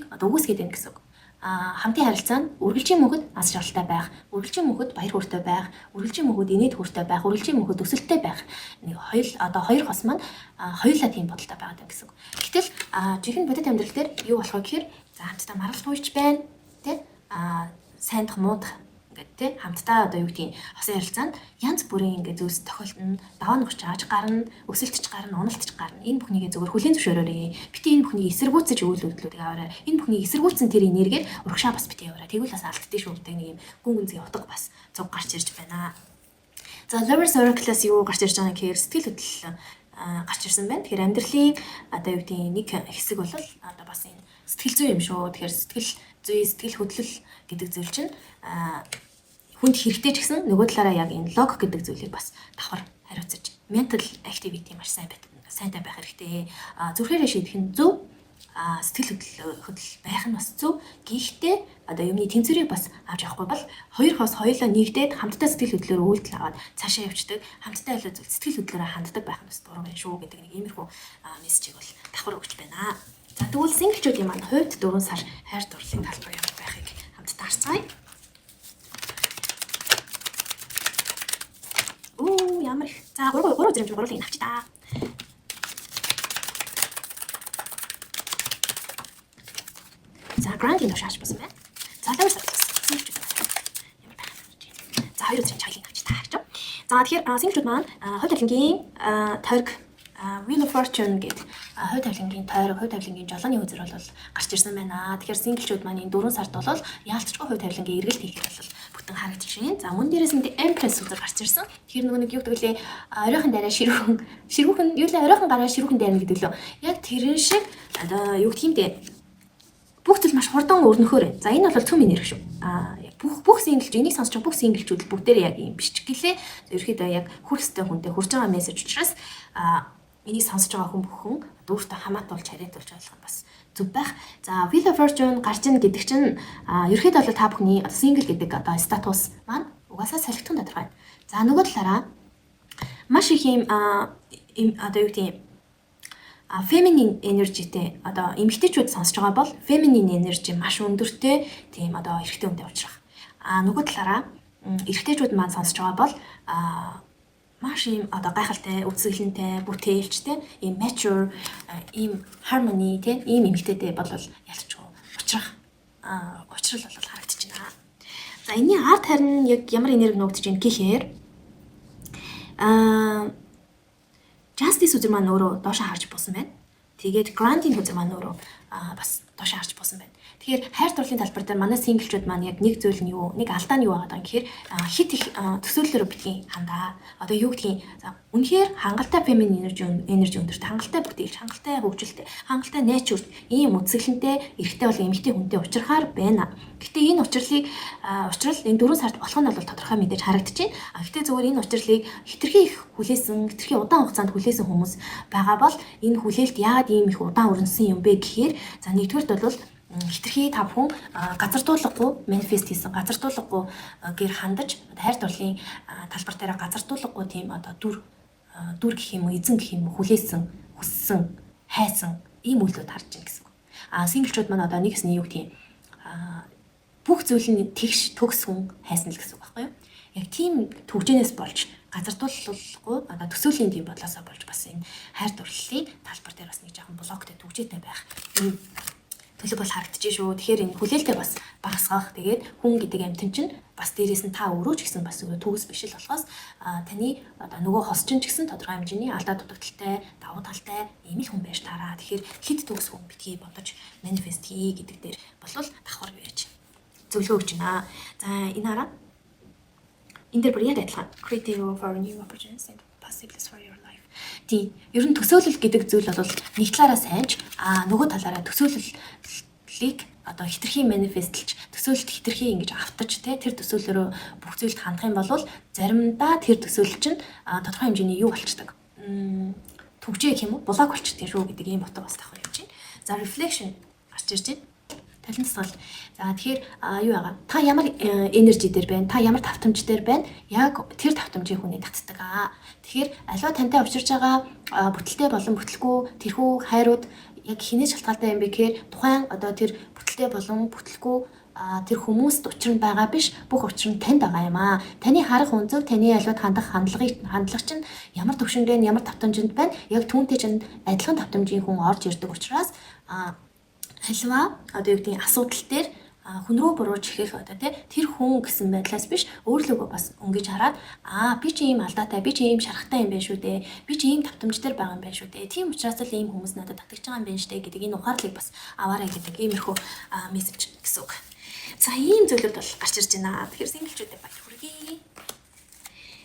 одоо үгүйсгээд байна гэсэн үг. Хамтын харилцаа нь үргэлжийн мөхөд аз жаргалтай байх, үргэлжийн мөхөд баяр хөөртэй байх, үргэлжийн мөхөд инээд хөөртэй байх, үргэлжийн мөхөд өсөлттэй байх. Нэг хоёр хос маань хоёулаа тийм бодолтой байгаад байна гэсэн үг. Гэтэл жинхэнэ бодит амьдрал дээр юу болох вэ гэхээр за хамтдаа маргалах үйч байна, тэ? Сайндах муудах гэхэд тий хамтдаа одоо юу гэдгийг хосын ярилцаанд янз бүрийн ингээ зүйлс тохиолдно. Даваа нурч ааж гарна, өсөлтч гарна, уналтч гарна. Энэ бүхнийг зөвхөн хүлийн зөвшөөрөөрэй. Бити энэ бүхнийг эсэргүүцэж үйл хөдлөлтүүдийг аваарай. Энэ бүхнийг эсэргүүцсэн тэр энергээр урагшаа бас бити яваарай. Тэгвэл бас алддээ шүү гэдэг нэг юм гүн гүнзгий утга бас цуг гарч ирж байна. За Lovers Oracle-аас юу гарч ирж байгаа гэхээр сэтгэл хөдлөл гарч ирсэн байна. Тэгэхээр амьдралын одоо юу гэдгийг нэг хэсэг бол одоо бас энэ сэтгэл зүй юм шүү. Тэгэхээр сэтгэл зүй, сэтгэл хөдлөл гэдэг зүйл чинь хүнд хэрэгтэй ч гэсэн нөгөө талаараа яг энэ лог гэдэг зүйлийг бас давхар хариуцаж mental activity маш сайнтай байх хэрэгтэй. Зүрхээрээ шийдэх нь зөв, сэтгэл хөдлөл байх нь бас зөв. Гэхдээ одоо юмны тэнцвэрийг бас авч явахгүй бол хоёр хос хоёулаа нэгдээд хамтдаа сэтгэл хөдлөлөөр үйлдэл аваад цаашаа явждаг. Хамтдаа илүү зөв сэтгэл хөдлөлөөр ханддаг байх нь бас буруу байх шүү гэдэг нэг иймэрхүү мессежийг бол давхар өгч байна. За тэгвэл синглчүүдийн маань хувьд 4 сар хайр дурлалын талбар ямар байхыг хамтдаа харцгаая. Ямар их. За 3 зэрэмж гурлыг авч та. За грандинг шааш басан байна. За Lovers синглчүүд ямар байх вэ? За 2 зэрэмж чаглыг авч та гэж. За тэгэхээр синглчүүд маань хувь тавилангийн тойрог Wheel of Fortune гэдэг хувь тавилангийн тойрог, хувь тавилангийн жолооны үзэр бол гарч ирсэн байна. Тэгэхээр синглчүүд маань энэ 4 сард бол яалтчгүй хувь тавилангийн эргэлт хийхэд бол бүтэн харагдчихээн. За мөн дээрээс нь Empress үзэр гарч ирсэн. Тэгэхээр нөгөө нэг юу гэдэг лээ оройхон дараа ширүүхэн юу лээ оройхон гараа ширүүхэн дайрна гэдэг лөө. Яг тэрэн шиг одоо юу гэх юм бэ? Бүх зүйл маш хурдан өрнөхөөр. За энэ бол цөм энерги шүү. Бүх синглч энийг сонсож байгаа бүх синглчүүд бүгдээрээ яг юм биш ч гэлээ. Ерөөхдөө яг хүрх өстэй хүнтэй хүрж байгаа мессеж учраас энийг сонсож байгаа хүн бүхэн өөртөө хамаатуулж хариулж болох нь бас зөв байх. За Wheel of Fortune гарч ийн гэдэг чинь ерөөхдөө бол та бүхний single гэдэг одоо статус маань угаасаа салхитхан тодорхой. За нөгөө талаараа маш их юм одоо юу гэдэг feminine energyтэй одоо эмэгтэйчүүд сонсож байгаа бол feminine energy маш өндөртэй тийм одоо эрэгтэй хүнтэй уулзрах. Нөгөө талаараа эрэгтэйчүүд маань сонсож байгаа бол маш юм одоо гайхалтай, өвсгөлнтэй, бүтээлчтэй, ийм mature, ийм harmony тийм ийм эмэгтэйтэй бол ялцчихгүй учрал бол харагдчихна. За энэний арт харин яг ямар энерги нуугдж ийн гэхээр Justice үзэр маань өөрөө доошоо харж буусан байна. Тэгээд Grandin үзэр маань өөрөө бас доошоо харж буусан байна. Тэгэхээр хайр дурлалын талбар дээр манай синглчүүд маань яг нэг зүйл нь юу, нэг алдаа нь юу байгаа юм гэхээр хит их төсөөллөөр битгий хандаа. Одоо юу гэдгийг үнэхээр хангалттай feminine energy өндөрт, хангалттай бүтээлч, хангалттай хөгжилтэй, хангалттай nature ийм үзэсгэлэнтэй эрэгтэй бол эмэгтэй хүнтэй уулзрахаар байна. Гэхдээ энэ учрал энэ 4 сард болох нь бол тодорхой мэдээж харагдчихээн. Гэхдээ зүгээр энэ учрлыг хитрхи их хүлээсэн, хитрхи удаан хугацаанд хүлээсэн хүмүүс байгаа бол энэ хүлээлт яагаад ийм их удаан өрнсөн юм бэ гэхээр за нэгдүгээрт бол хитрхи та бүхэн газардуулахгүй манифест хийсэн, газардуулахгүй гэр хандаж хайр дурлалын талбар дээр газардуулахгүй тийм одоо дүр гэх юм уу, эзэн гэх юм уу хүлээсэн, хүссэн, хайсан ийм үйлдэл харж байна гэсэн үг. Синглчүүд маань одоо нэг хэсний юу гэх юм бүх зүйл нь тэгш төгс хүн хайсан л гэсэн үг байхгүй юу? Яг тийм төгжөнөөс болж газардуулахгүй одоо төсөөлийн тийм бодлосоо болж бас энэ хайр дурлалын талбар дээр бас нэг жоохон блоктэй төгжээтэй байх төлөв бол харагдчих шүү. Тэгэхээр энэ хүлээлтээ бас багасгах. Тэгээд хүн гэдэг амьтан чинь бас дээрээс нь та өөрөө ч гэсэн бас төгс биш л болохоос таны одоо нөгөө хос чинь ч гэсэн тодорхой хэмжээний алдаа дутагдaltaй, давуу талтай ийм л хүн байж таараа. Тэгэхээр хэд төгс хүн битгий бодож манифест хий гэдэг дээр болвол давхар байж зөвлөгөө өгч байна. За энэ хараа. Энэ дээр бүр яг адилхан. Creative for new opportunities and possibilities for your life. Тийм. Ер нь төсөөлөл гэдэг зүйл бол нэг талаараа сайнч нөгөө талаараа төсөөллийг одоо хитрхи манифестлж төсөөлөлт хитрхи ингэж автаж тэр төсөөллөөрөө бүх зүйлд хандах юм бол заримдаа тэр төсөөлөл чинь тодорхой хэмжээний юу болчдөг. Төгжээ гэх юм уу? Блок болчдөг шүү гэдэг ийм ботоо бас давхар явж байна. За reflection гарч ирж байна. Талентсгал. За тэгэхээр юу яагаад та ямар энержи дээр байна? Та ямар тавтамж дээр байна? Яг тэр тавтамжийг хүний татдаг. Тэгэхээр аливаа тантай учирч байгаа бүтэлтэй болон бүтэлгүй тэрхүү хайрууд яг хинээс шалтгаалтай юм бэ гэхээр тухайн одоо тэр бүтэлтэй болон бүтэлгүй тэр хүмүүст учир нь байгаа биш бүх учир нь танд байгаа юм аа. Таны харах үнцэг, таны аливаад хандах хандлага чинь ямар төвшөнд байна, ямар тавтамжинд байна? Яг түүнтэй чинь адилхан тавтамжийн хүн орж ирдэг учраас аливаа одоо юу гэдэг асуудал дээр хүн рүү буруурж ихэх одоо тэр хүн гэсэн байдлаас биш өөрлөгөө бас өнгөж хараад би чи ийм алдаатай, би чи ийм шарахтай юм байна шүү дээ. Би чи ийм тавтамжтай байгаа юм байна шүү дээ. Тийм учраас л ийм хүмүүс надад татагч байгаа юм байна шүү дээ гэдэг энэ ухаарлыг бас аваарай гэдэг иймэрхүү мессеж гэсэн үг. За ийм зүйлүүд бол гарч ирж байна. Тэгэхээр синглчүүдэд баяр хүргэе.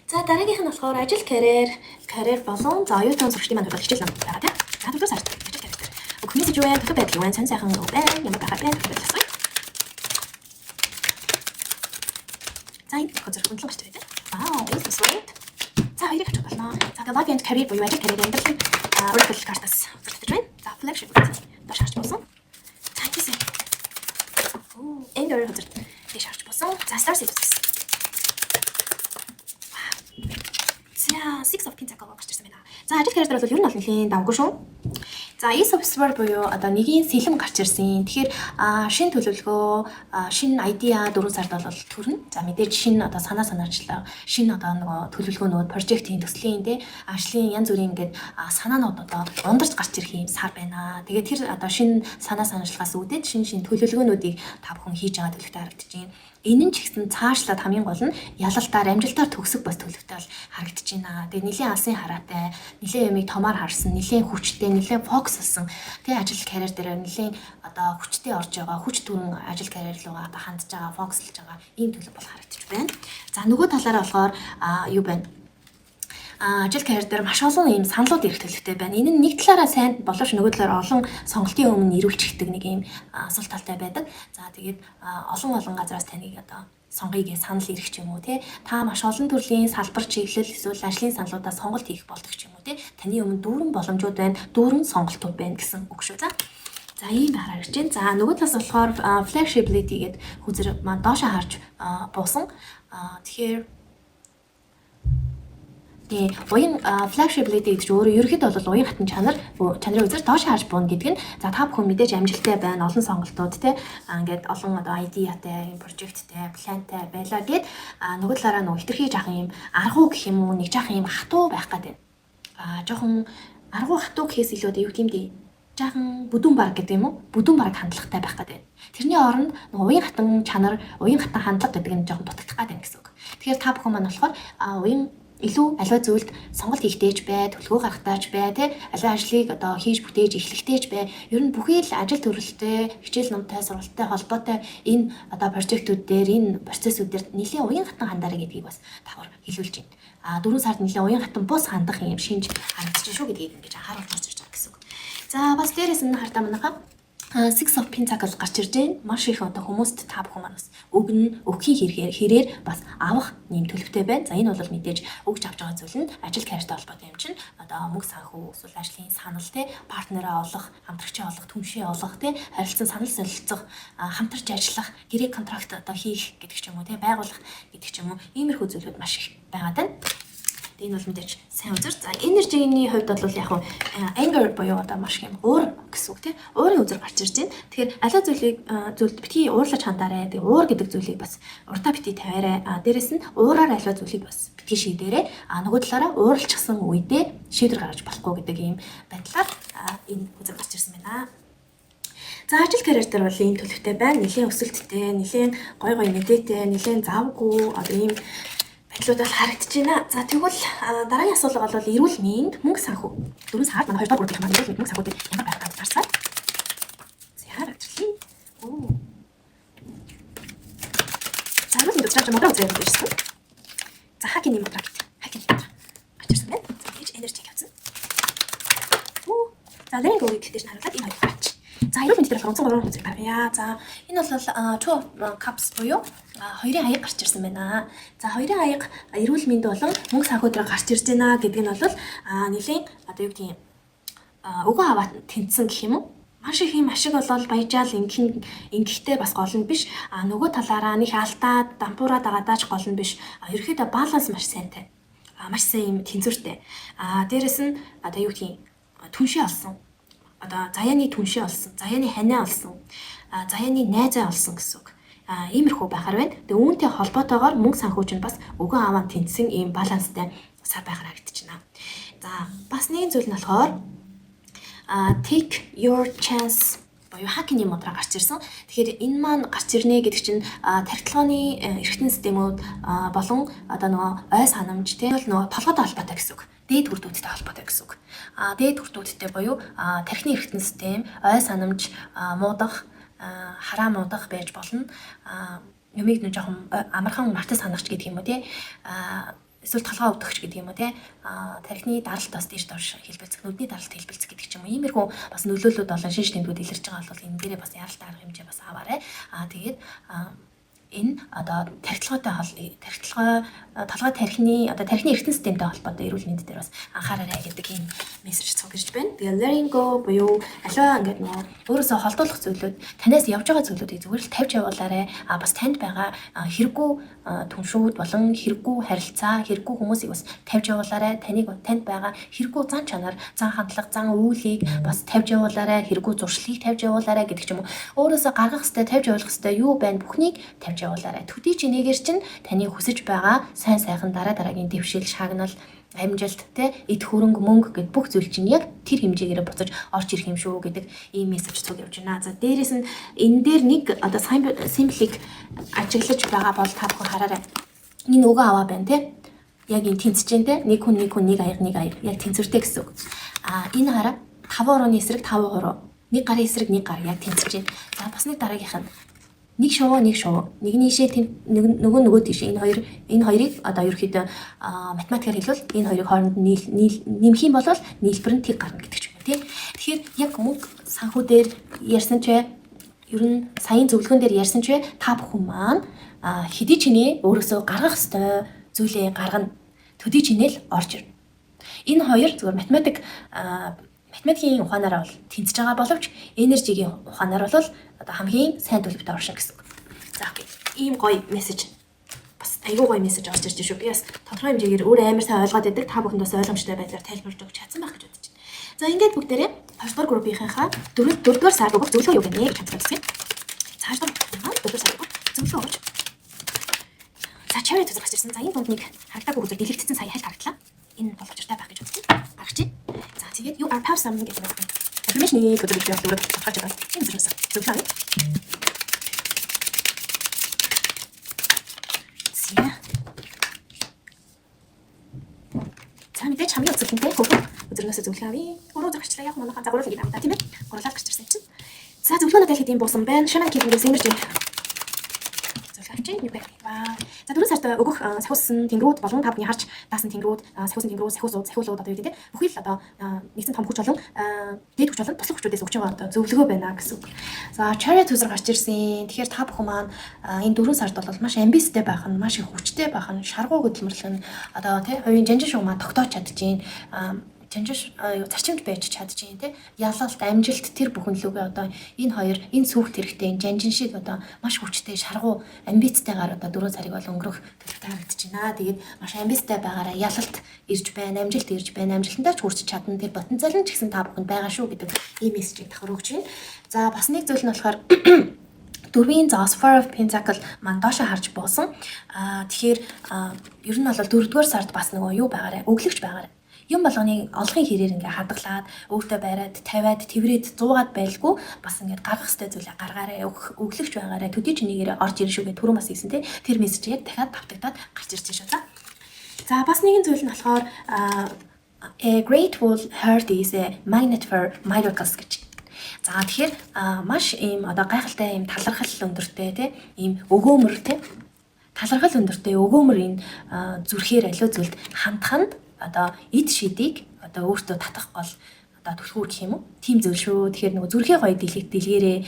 За дараагийнх нь болохоор ажил карьер болон за оюутан сурагчдын маань хичээл нам байгаа тийм. За түрүү сард ажил карьер дээр. Мессеж юу вэ? Төв байдал юу вэ? Сайн сайхан юу байна? Ямар байхаа байна? Төв байдал асууя. За энэ хөзөр хөндлөн гарч ирээ. Вау, this is sweet. За хоёрыг хачих болно. За log and career буюу ажил карьерийн амьдралын Oracle картаас үзүүлж байна. За flagship доош харж болсон. За тийш. Anger хөзөр дээш харж болсон. За star series. За six of pentacles гарч ирсэн байна. За ажил карьер дээр бол ер нь бол нэлийн давгүй шүү. За e-subscriber буюу одоо нэгийн сэлэм гарч ирсэн. Тэгэхээр шинэ төлөвлөгөө, шинэ idea 4 сард бол төрнө. За мэдээж шинэ одоо санаачлаа, шинэ одоо нөгөө төлөвлөгөөнүүд, прожектийн төслийн ажлын янз бүрийн ингээд санаанууд одоо ундарч гарч ирэх юм сар байна. Тэгээд тэр одоо шинэ санаачлаас үүдээд шинэ төлөвлөгөөнүүдийг та бүхэн хийж байгаа төлөвтэй харагдаж байна. Энэ нь ч гэсэн цаашлаад хамгийн гол нь ялалтаар амжилтаар төгсөх бас төлөвтэй бол харагдаж байна. Тэгээ нэлийн алсын хараатай, нэлийн ямиг томоор харсан, нэлийн хүчтэй, нэлийн фокуслсан тэгээ ажил карьер дээр нэлийн одоо хүчтэй орж байгаа, хүч түрэн ажил карьер руугаа одоо хандж байгаа, фокуслж байгаа ийм төлөв бол харагдаж байна. За нөгөө талаараа болохоор юу байна? Ажил карьер дээр маш олон ийм саналууд ирэх төлөвтэй байна. Энэ нь нэг талаараа сайн боловч нөгөө талаараа олон сонголтын өмнө ирүүлчихдэг нэг ийм асуулт талтай байдаг. За тэгээд олон газараас таныг одоо сонгоё гэж санал ирэх ч юм уу те. Та маш олон төрлийн салбар чиглэл эсвэл ажлын саналуудаа сонголт хийх болдог ч юм уу те. Таны өмнө дүүрэн боломжууд байна, дүүрэн сонголтууд байна гэсэн үг шүү. За ийм байхаар ирж байна. За нөгөө талаас болохоор flexibility гэдэг хүзэр маань доошоо харж буусан. Тэгэхээр уян flexibility гэж өөрөө ерөөхдөө бол уян хатан чанарын үзэр доош харж буuna гэдэг нь за та бүхэн мэдээж амжилттай байна, олон сонголтууд те ингээд олон одоо идеятай, прожекттэй, плантай байлаа гэд нөгөө талаараа нөгөө хитрхий жах юм аргуу гэх юм уу нэг жах юм хатуу байх гэдэг. Жохон аргуу хатуу гэхээс илүү юу гэм дээ. Жахан бүдүүн баг гэдэг юм уу? Бүдүүн баг хандлагатай байх гэдэг. Тэрний оронд нөгөө уян хатан чанар, уян хатан хандлага гэдэг нь жохон дутагдах гэдэг гэсэн үг. Тэгэхээр та бүхэн маань болохоор уян илүү аливаа зүйлд сонголт хийхтэйж бай, төлөвлөгөө гаргахтайж бай, тэ аливаа ажлыг одоо хийж бүтээж эхлэхтэйж бай. Ер нь бүхий л ажил төрөлтэй, хичээл номтой, сургалттай холбоотой энэ одоо прожектууд дээр, энэ процессүүд дээр нэлийн уян хатан хандаарай гэдгийг бас давхар хэлүүлж байна. 4 сард нэлийн уян хатан бус хандах юм шинж харагдаж шүү гэдгийг ингэж анхааруулж орж ирж байгаа гэсэн үг. За бас дээрээс нь хартаа манайхаа Six of Pentacles гарч ирж байна. Маш их одоо хүмүүст та бүхэн маань бас өгөхийн хэрээр бас авах нэм төлөвтэй байна. За энэ бол мэдээж өгж авч байгаа зүйл нь ажил карьертай холбоотой юм чинь одоо мөнгө санхүү эсвэл ажлын санал те партнераа олох, хамтрагчаа олох, түншээ олох те харилцан санал солилцох, хамтарч ажиллах, гэрээ контракт одоо хийх гэдэг ч юм уу те байгуулах гэдэг ч юм уу иймэрхүү зүйлүүд маш их байгаа даа. Энэ бол мэдээж сайн үзэр. За энержиний хувьд бол яг anger буюу одоо маш юм уур гэсэн үг тийм. Уурын үзэр гарч ирж байна. Тэгэхээр аливаа зүйлд битгий уурлаж хандаарай. Тэгээ уур гэдэг зүйлийг бас уртаа битгий тавиарай. Дээрэс нь уураар аливаа зүйлийг бас битгий шийдээрэй. Нөгөө талаараа ууралчихсан үедээ шийдвэр гаргаж болохгүй гэдэг ийм байдлаар энэ үзэр гарч ирсэн байна. За ажил карьер дээр бол ийм төлөвтэй байна. Нэлийн өсөлттэй, нэлийн гой мэдээтэй, нэлийн завгүй одоо ийм байдлууд бол харагдаж байна. За тэгвэл дараагийн асуулга бол эрүүл мэнд мөнгө санхүү. 4 сард манай 2 дугаар бүрдийн маань эрүүл мэнд мөнгө санхүү дээр ямар байх вэ гарсаа. За харагдчихлаа. За эрүүл мэнд учраас модал үзээ ярьсан. За хакийн юм удаа гэдэг. Хакийн юм удаа. Ачирсан байна. За гэж энержи явуулсан. За лэнг үе гэдэг нь харуулаад энэ хоёр гарч. За эрүүл мэнд дээр болохоор 3 үзэг байна. За энэ бол two cups буюу хоёрын аяг гарч ирсэн байна. За хоёрын аяг эрүүл мэнд болон мөнгө санхүү дээр гарч ирж байна гэдэг нь бол нэлийн одоо юу гэдгийг өгөө аваад тэнцсэн гэх юм уу? Маш их юм ашиг болол баяжаал ингэхтэй бас гол нь биш. Нөгөө талаараа нэг алдаад дампуураад байгаадач гол нь биш. Ерөөхдөө баланс маш сайнтай. Маш сайн юм тэнцвэртэй. Дээрэс нь одоо юу гэдгийг түншээ олсон. Одоо заяаны түншээ олсон, заяаны ханиа олсон, заяаны найзаа олсон гэсэн үг. Иймэрхүү байхаар байна. Тэгээ үүнтэй холбоотойгоор мөнгө санхүү чинь бас өгөө аваа тэнцсэн ийм баланстай сар байхаар харагдаж байна. За бас нэгэн зүйл нь болохоор take your chance боёо хакины модраа гарч ирсэн. Тэгэхээр энэ маань гарч ирнэ гэдэг чинь тархилгооны эргэтэн системүүд болон одоо нөгөө ой санамж тийм нөгөө толгойтой холбоотой гэсэн үг. Дээд хүрдүүдтэй холбоотой гэсэн үг. Дээд хүрдүүдтэй боёо тархины эргэтэн систем, ой санамж, муудах, хараа муудах байж болно. Юмыг нэг жоохон амархан мартаж санагч гэдэг юм уу тий. Эсвэл толгой өвдөгч гэдэг юм уу тий. Тархины даралт бас дээш доош хэлбэлцэх, нүдний даралт хэлбэлцэх гэдэг ч юм уу. Иймэрхүү бас нөлөөллүүд болон шинж тэмдгүүд илэрч байгаа бол энэ дээрээ бас яралт арга хэмжээ бас аваарай. Тэгээд энэ одоо толгой тархины одоо тархины эргэтэн системтэй холбоотой эрүүл мэнд дээр бас анхаараарай гэдэг ийм мессеж цугэрж байна. Тэгээ letting go буюу аливаа ингээд нөө өөрөөсөө холдуулах зүйлүүд танаас явж байгаа зүйлүүдийг зүгээр л тавьж явуулаарай. Бас танд байгаа хэрэггүй түншүүд болон хэрэггүй харилцаа, хэрэггүй хүмүүсийг бас тавьж явуулаарай. Танд байгаа хэрэггүй зан чанар, зан хандлага, зан үйлийг бас тавьж явуулаарай. Хэрэггүй зуршлыг тавьж явуулаарай гэдэг ч юм уу. Өөрөөсөө гаргах хэвээр тавьж явуулах хэвээр юу байна бүхнийг тавьж явуулаарай. Төдий чинээгээр чинь таны хүсэж байгаа сайн сайхан дараагийн дэвшил, шагнал, амжилт, эд хөрөнгө, мөнгө гэд бүх зүйл чинь яг тэр хэмжээгээр буцаж орж ирэх юм шүү гэдэг ийм мессеж цуг явж байна. За дээрээс нь энэ дээр нэг одоо симплик ажиглаж байгаа бол та бүхэн хараарай. Энэ өгөө аваа байна тий. Яг энэ тэнцэж дээ. Нэг хүн нэг аяр яг тэнцвэртэй гэсэн үг. Энэ хараа 5 эсрэг 5 нэг гарын эсрэг нэг гар яг тэнцэж байна. За бас нэг дараагийнх нь нэг шувуу нэг нийшээ нөгөө тийш энэ хоёрыг одоо ерөөхдөө математикаар хэлвэл энэ хоёрыг хооронд нэмэх юм бол нийлбэр нь тэг гарна гэдэг ч юм уу тий. Тэгэхээр яг мөнгө санхүү дээр ярьсан ч ер нь саяын зөвлөгөөн дээр ярьсан ч та бүхэн маань хэдий чиний өөрөөсөө гаргах ёстой зүйлээ гаргана. Төдий чинээл орж ирнэ. Энэ хоёр зөвхөн математикийн ухаанаараа бол тэнцэж байгаа боловч энержигийн ухаанаар бол одоо хамгийн сайн төлөвтэй оршин гэсэн үг. За окей. Ийм гоё мессеж. Бас айгүй гоё мессеж орж ирж шүү. Би бас тодорхой хэмжээгээр өөрөө амар сайн ойлгоод байдаг. Та бүхэнд бас ойлгомжтой байдлаар тайлбарлаж өгч чадсан байх гэж бодож байна. За ингээд бүгдээрээ 2 дугаар группийнхаа 4 дугаар сард өгөх зөвлөгөө юу гэнэ гэж бодсон. За 2 дугаар сард өгөх зөвлөгөө өгч. За чавь төсөв гарч ирсэн. За энэ дунд нэг харагдаагүй хүзэр дэлгэцсэн сая хальт харагдлаа. Энэ боломжтой байх гэж бодсон. Гаргаж чинь. За тэгээд you are person гэж байна. Information-ийг өдөр өдөр өөрөөр тодорхойлж байгаа. Энэ зүйлс зөвлөө. За мэдээж хамгийн үзүүлэнтэй хөрөг өдрөөсөө зөвлөгөө авъя. Гурав зэрэгчлээ яг манайхаа загвар л гэдэг юм да тийм ээ. Гурлаад гарч ирсэн чинь. За зөвлөгөөнүүд яг хэдийн буусан байна. Шанаа кипинг сэмэрч зөвлөгөө юу гэх вэ? За 4 сард өгөх сахиусан тэнгэрүүд болон та бүхний харж даасан тэнгэрүүд, сахиусан тэнгэрүүд, сахиулууд одоо юу гэдэг бүхий л одоо нэгэн том хүч болон дээд хүч болон туслах хүчүүдээс өгч байгаа одоо зөвлөгөө байна гэсэн үг. За chariot төсөр гарч ирсэн. Тэгэхээр та бүхэн маань энэ 4 сард бол маш амбицтай байх нь, маш их хүчтэй байх нь, шаргуу хөдөлмөрлөн одоо тий хувийн жанжин шугамаа тогтоож чадчихээн. Зарчимд байж чадчихээн тий ялалт амжилт тэр бүхнлүүгээ одоо энэ хоёр энэ сүхт хэрэгтэй жанжин шиг одоо маш хүчтэй шаргуу амбицтайгаар одоо 4 сарыг бол өнгөрөх төлөвтэй харагдчихна. Тэгээд маш амбицтай байгаараа ялалт ирж байна, амжилт ирж байна, амжилтандаа ч хүрч чадна тэр потенциал нь ч гэсэн та бүхэнд байгаа шүү гэдэг ийм мессежийг давхар өгч байна. За бас нэг зүйл нь болохоор дөрвийн Four of Pentacles маань доошо харж буусан. Тэгэхээр ер нь бол 4-р сард бас нөгөө юу байгаарэ өглөгч байгаарэ. Юм болгоны олохын хэрээр ингээ хадгалаад өөртөө бариад тавиад тэврээд 100-аад байлгүй бас ингээ гаргах хэвээр зүйлээ гаргаарай өглөгч байгаарай төдий чинийгээрээ орж ирэн шүүгээ түрүүн бас ийсэн тий тэр мессеж яг дахиад давтагдаад гарч ирж байна. За бас нэгэн зүйл нь болохоор a grateful heart is a magnet for miracles гэж. За тэгэхээр маш ийм одоо гайхалтай ийм талархал өндөртэй тий ийм өгөөмөр тий талархал өндөртэй өгөөмөр энэ зүрхээр аливаа зүйлд хандханд одоо эд шидийг одоо өөртөө татах гол одоо түлхүүр гэх юм уу? Тим зүйл шүү. Тэгэхээр нөгөө зүрхээ гоё дэлгээрээ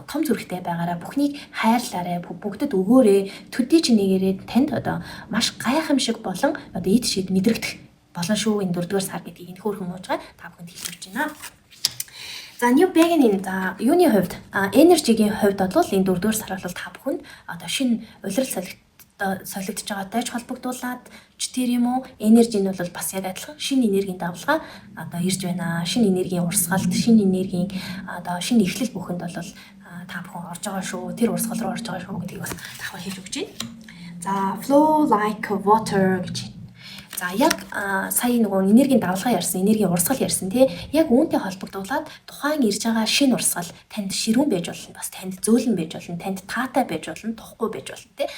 том зүрхтэй байгаараа бүхнийг хайрлаарай, бүгдэд өгөөрэй. Төдий чинийгээрээ танд одоо маш гайхамшиг болон одоо эд шид мэдрэгдэх болно шүү. Энэ 4-р сар гэдгийг энэ хөөрхөн уужгаа та бүхэнд хэлж байна. За new beginning за юуны хувьд энержигийн хувьд бол энэ 4-р сар бол та бүхэнд одоо шинэ улирал солигдож байгаатай ч холбогдуулаад ч тэр юм уу энержи нь бол бас яг адилхан шинэ энергийн давлгаа одоо ирж байна. Шинэ энергийн урсгалт, шинэ энергийн одоо шинэ эхлэл бүхэнд бол та бүхэн орж байгаа шүү. Тэр урсгал руу орж байгаа шүү гэдгийг бас давхар хийж өгч байна. За flow like water гэж. За яг сая нөгөө энергийн давлага ярьсан, энергийн урсгал ярьсан тий. Яг үүнтэй холбогдуулаад тухайн ирж байгаа шинэ урсгал танд ширүүн байж болно, бас танд зөөлөн байж болно, танд таатай байж болно, тухгүй байж болно тий.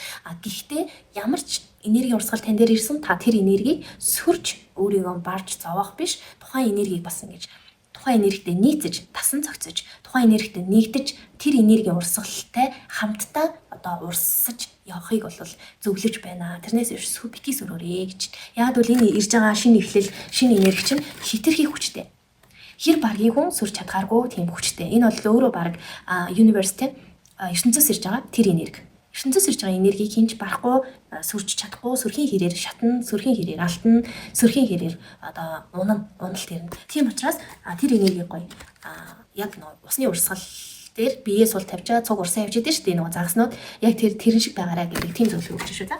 Гэхдээ ямар ч энергийн урсгал тань дээр ирсэн та тэр энергийг сөрж өөрийгөө барж зовоох биш, тухайн энергийг бас ингэж тухайн энергитэй нийцэж, тасан цогцож, тухайн энергитэй нэгдэж тэр энергийн урсгалтай хамтдаа одоо урсаж явахыг бол зөвлөж байна. Тэрнээс биш бити сүрөөрэй гэж. Яг бол энэ ирж байгаа шинэ эхлэл, шинэ энерги чинь хитрхи хүчтэй. Хэр багийн хүн сүрч чадхааргүй тийм хүчтэй. Энэ бол өөрөө баг universe-тэй ертөнцөөс ирж байгаа тэр энерги. ертөнцөөс ирж байгаа энергийг хинч барахгүй, сүрж чадахгүй, сүрхийн хэрээр шатна, сүрхийн хэрээр алтна, сүрхийн хэрээр одоо уналт ирнэ. Тийм учраас тэр энергийг гоё яг усны урсгал дээр биеэ сул тавьчаа цуг урсан явж идэв шүү дээ. Нөгөө загаснууд яг тэрэн шиг байгаарай гэдэг тийм зөвлөгөө өгч шүү.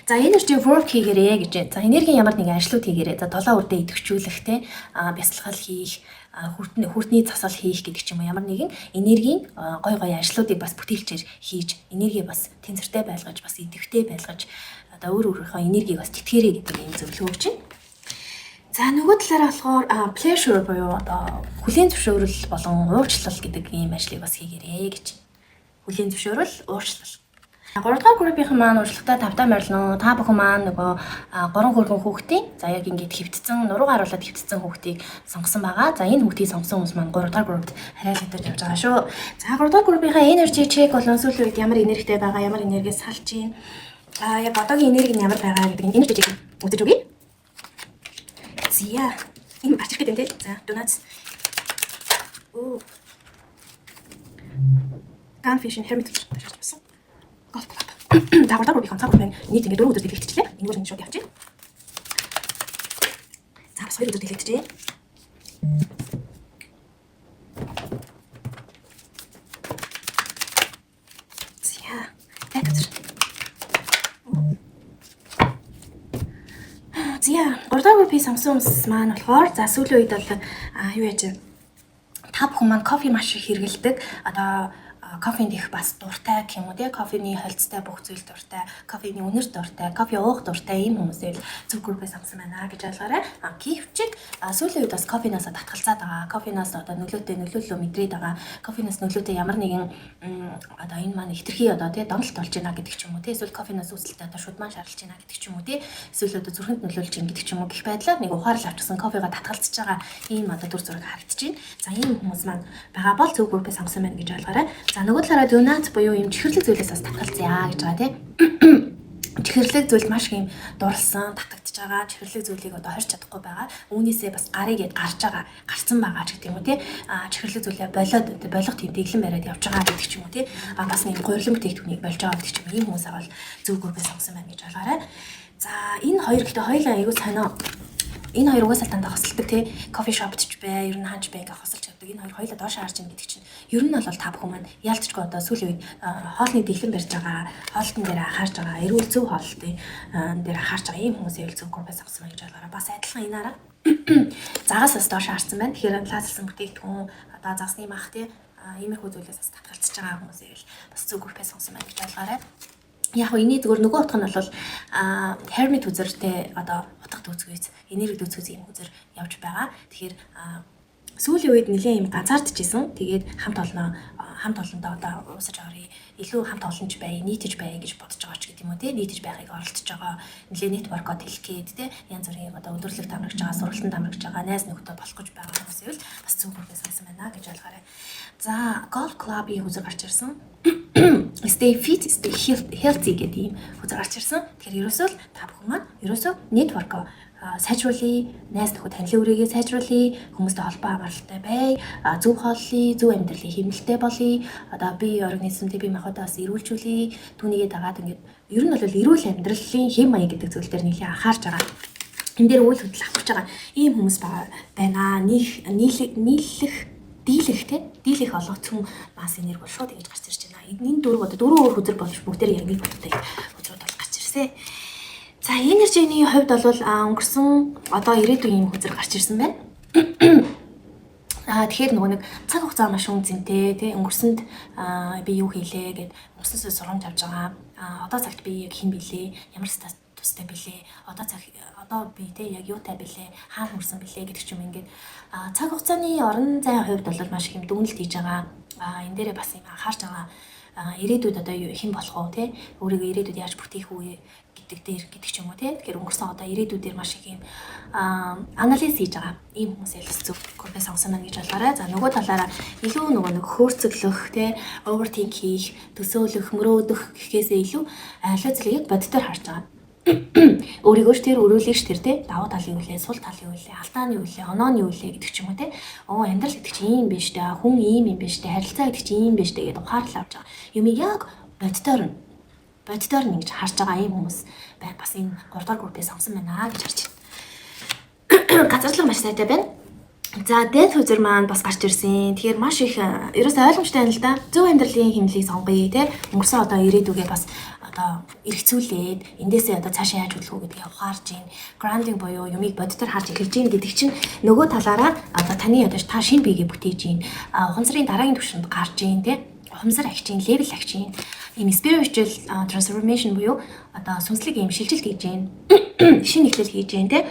За energy work хийгээрэй гэж байна. За энергийн ямар нэгэн ажлууд хийгээрэй. За долоо үрдээ идэвхжүүлэх те бясалгал хийх, хүртний засал хийх гэдэг ч юм уу ямар нэгэн энергийн гой ажлуудыг бас бүтээлчээр хийж энерги бас тэнцвэртэй байлгаж бас идэвхтэй байлгаж одоо өөрийнхөө энергийг бас тэтгээрэй гэдэг юм зөвлөгөө өгч байна. За нөгөө талаараа болохоор pleasure буюу одоо хүлийн зөвшөөрөл болон уучлал гэдэг ийм ажлыг бас хийгээрэй гэж. Хүлийн зөвшөөрөл, уучлал. 3 дугаар группийн маань урьдчилантай тавтаа морилно. Та бүхэн маань нөгөө 3 хөргөн хүүхдийн за яг ингэж хөвтцэн нуруугаа харуулад хөвтцэн хүүхдийг сонгосон байгаа. За энэ хүүхдийг сонгосон хүмүүс маань 3 дугаар группт хариалагдаж явж байгаа шүү. За 3 дугаар группийнхаа energy check болон сүүлийн үед ямар энергитэй байгаа, ямар энергиэс салж чинь яг одоогийн энерги нь ямар байгаа гэдэг energy check үзэж өгье. Зя энэ арчирх гэдэг юм те. За donuts. Gunfish hermit гэж байна. Голд клаб. За 3 дугаар цаг үеийн нийт ингэ 4 өдөр дэлгэцчихлээ. Энгүүр ингэ шууд явчих. За бас 2 өдөр дэлгэцчихье. За тэгэж. За 3 дугаар группийн сонгосон хүмүүс маань болохоор за сүүлийн үед бол юу яаж та бүхэн маань кофе маш их хэрэгэлдэг. Одоо кофенд их бас дуртай гэх юм уу тий кофений холцтой бүх зүйл дуртай, кофений үнэр дуртай, кофе уух дуртай ийм хүмүүсээ зөв группээс сонгосон байна гэж ойлгоорой. Кифчиг сүүлийн үед бас кофенаас татгалзаад байгаа. Кофенаас одоо нөлөөлөлөө мэдрээд байгаа. Кофенаас нөлөөтэй ямар нэгэн одоо энэ маань хитрхи одоо тий донолт болж байна гэдэг ч юм уу тий эсвэл кофенаас үүсэлтэй одоо шудман шарлж байна гэдэг ч юм уу тий эсвэл одоо зүрхэнд нөлөөлж байна гэдэг ч юм уу гэх байдлаар нэг ухаарл авчихсан кофега татгалзаж байгаа ийм одоо дүр зураг харагдаж байна. За ийм хүмүүс маань байгаа бол зөв группээс сонгосон байна гэж ойлгоорой. За нөгөө талаараа donut буюу юм чихэрлэг зүйлээс бас татгалзъя гэж байгаа тийм. Чихэрлэг зүйлд маш их юм дурлсан, татагдж байгаа. Чихэрлэг зүйлийг одоо хорч чадахгүй байгаа. Үүнээсээ бас гарыг гарч байгаа, гарцсан байгаа ч гэдэг юм уу тийм. Чихэрлэг зүйлээ болго тийм дэглэн бариад явж байгаа гэдэг ч юм уу тийм. Бас нэг гурилан бүтээгдэхүүнийг болж байгаа гэдэг ч юм уу. Ийм хүмүүс авал зөв группээс сонгосон байна гэж ойлгоорой. За энэ хоёр гэхдээ хоёулаа айгуу сонио. Энэ хоёр угаасаа тандаа хосолдог тий кофе шопч бай, ер нь ханч бай ингээ хосолж явдаг. Энэ хоёр хоёулаа доош харж ийн гэдэг чинь ер нь бол та бүхэн маань яалтчгүй одоо сүүлийн үед хоолны дэглэн барьж байгаа, хоолтон дээр анхаарч байгаа, эрүүл зөв хоолтын дээр анхаарч байгаа ийм хүмүүсээ зөв группээс авсан гэж ойлгоорой. Бас адилхан энэ арга загаас бас доош харсан байна. Тэгэхээр лазалсан бүтээгдэхүүн одоо загсны мах тий иймэрхүү зүйлээс бас татгалзаж байгаа хүмүүсээ бас зөв группээс авсан байна гэж ойлгоорой. Яг энэ зүгээр нөгөө утга нь бол hermit үзэртэй одоо утга дүүцгээс энерги дүүцгээс юм үзэр явж байгаа. Тэгэхээр сүүлийн үед нэлээд юм ганцаардчихсэн. Тэгээд хамт олондоо одоо уусаж орё. Илүү хамт олонч бай, нийтэж бай гэж бодож байгаа ч гэдэг юм уу тий. Нийтэж байхыг оролдож байгаа. Нэлээд network-од хэлэх гээд тий. Янз бүрийн одоо өдөрлөг тамрагч байгаа, сургалтанд тамрагч байгаа, найз нөхдөд болох гэж байгаа хүмүүс ивэл бас зөв группээс авсан байна гэж ойлгоорой. За golf club-ийн үзэг гарч ирсэн. Stay fit, stay healthy гэдэг юм үзэг гарч ирсэн. Тэгэхээр ерөөсөө та бүхэн маань ерөөсөө network сайжруулъя, найз нөхөд танилын үрээгээ сайжруулъя, хүмүүстэй холбоо хамааралтай бай, зөв хооллоё, зөв амьдралын хэмнэлтэй болъё. Одоо бие организмтэй бие махбодоос эрүүлжүүлъя. Түүнийгээ дагаад ингээд ер нь бол эрүүл амьдралын хэм маяг гэдэг зүйл дээр нэлээд анхаарч байгаа. Энэ дээр үйл хөдлөл авах гэж байгаа ийм хүмүүс байна. Дийлэх олгоцсон бас энерги бол шууд ингэж гарч ирж байна. Энэ дөрөв өөр хүзэр болж бүгдээр яг нэг бодтой хүзрүүд бол гарч ирсэн. За энержиний хувьд бол өнгөрсөн одоо ирээдүйн юм хүзэр гарч ирсэн байна. Тэгэхээр нөгөө нэг цаг хугацаа маш үнцэнтэй тий өнгөрсөнд би юу хийлээ гэд өнгөрсөөсөө сурамж авч байгаа. Одоо цагт би яг хэн билээ, ямар тустай бэлээ. Одоо би те яг юутай бэлээ, хаана хүрсэн бэлээ гэдэг ч юм ингээд цаг хугацааны орон зайн хувьд бол маш их юм дүгнэлт хийж байгаа. Энэ дээрээ бас юм анхаарч байгаа. Ирээдүйд одоо хэн болох уу те өөрийгөө ирээдүйд яаж бүтээх үү гэдэг ч юм уу те. Тэгэхээр өнгөрсөн одоо ирээдүйдээр маш их юм анализ хийж байгаа. Ийм хүмүүс ялс зөв группээ сонгосон маань гэж болгоорой. За нөгөө талаараа илүү нэг хөөрцөглөх те overthink хийх, төсөөлөх, мөрөөдөх гэхээсээ илүү аливаа зүйлийг боддоор харж байгаа. Өөрийгөө ч тэр өрөөлөж тэр те давуу талын үлээ, сул талын үлээ, алдааны үлээ, онооны үлээ гэдэг ч юм уу те. Амьдрал гэдэг чинь ийм биш дээ. Хүн ийм юм биш дээ. Харилцаа гэдэг чинь ийм биш дээ гэдэг ухаарлал авч байгаа. Юм яг боддоор нь ингэж харж байгаа ийм хүмүүс байна. Бас энэ 3 дахь группээ сонгосон байна гэж харж байна. Газарлаг маш сайтай байна. За дээд хүзэр маань бас гарч ирсэн. Тэгэхээр маш их ерөөсөө ойлгомжтой байна л да. Зөв амьдралын хэмнэлийг сонгоё те. Өнгөрсөн одоо ирээдүгээ бас одоо эргцүүлээд эндээсээ одоо цаашаа яаж хөдлөх үү гэдгийг ухаарж гин. Grounding буюу юмыг боддоор харж эхэлж гин гэдэг чинь нөгөө талаараа одоо таны одоо та шинэ биегээ бүтээж гин. Ухамсарын дараагийн түвшинд гарч гин те. Ухамсар агчин, левел агчин. Ийм spiritual transformation буюу одоо сүнслэг ийм шилжилт хийж гин. Шинэ эхлэл хийж гин те.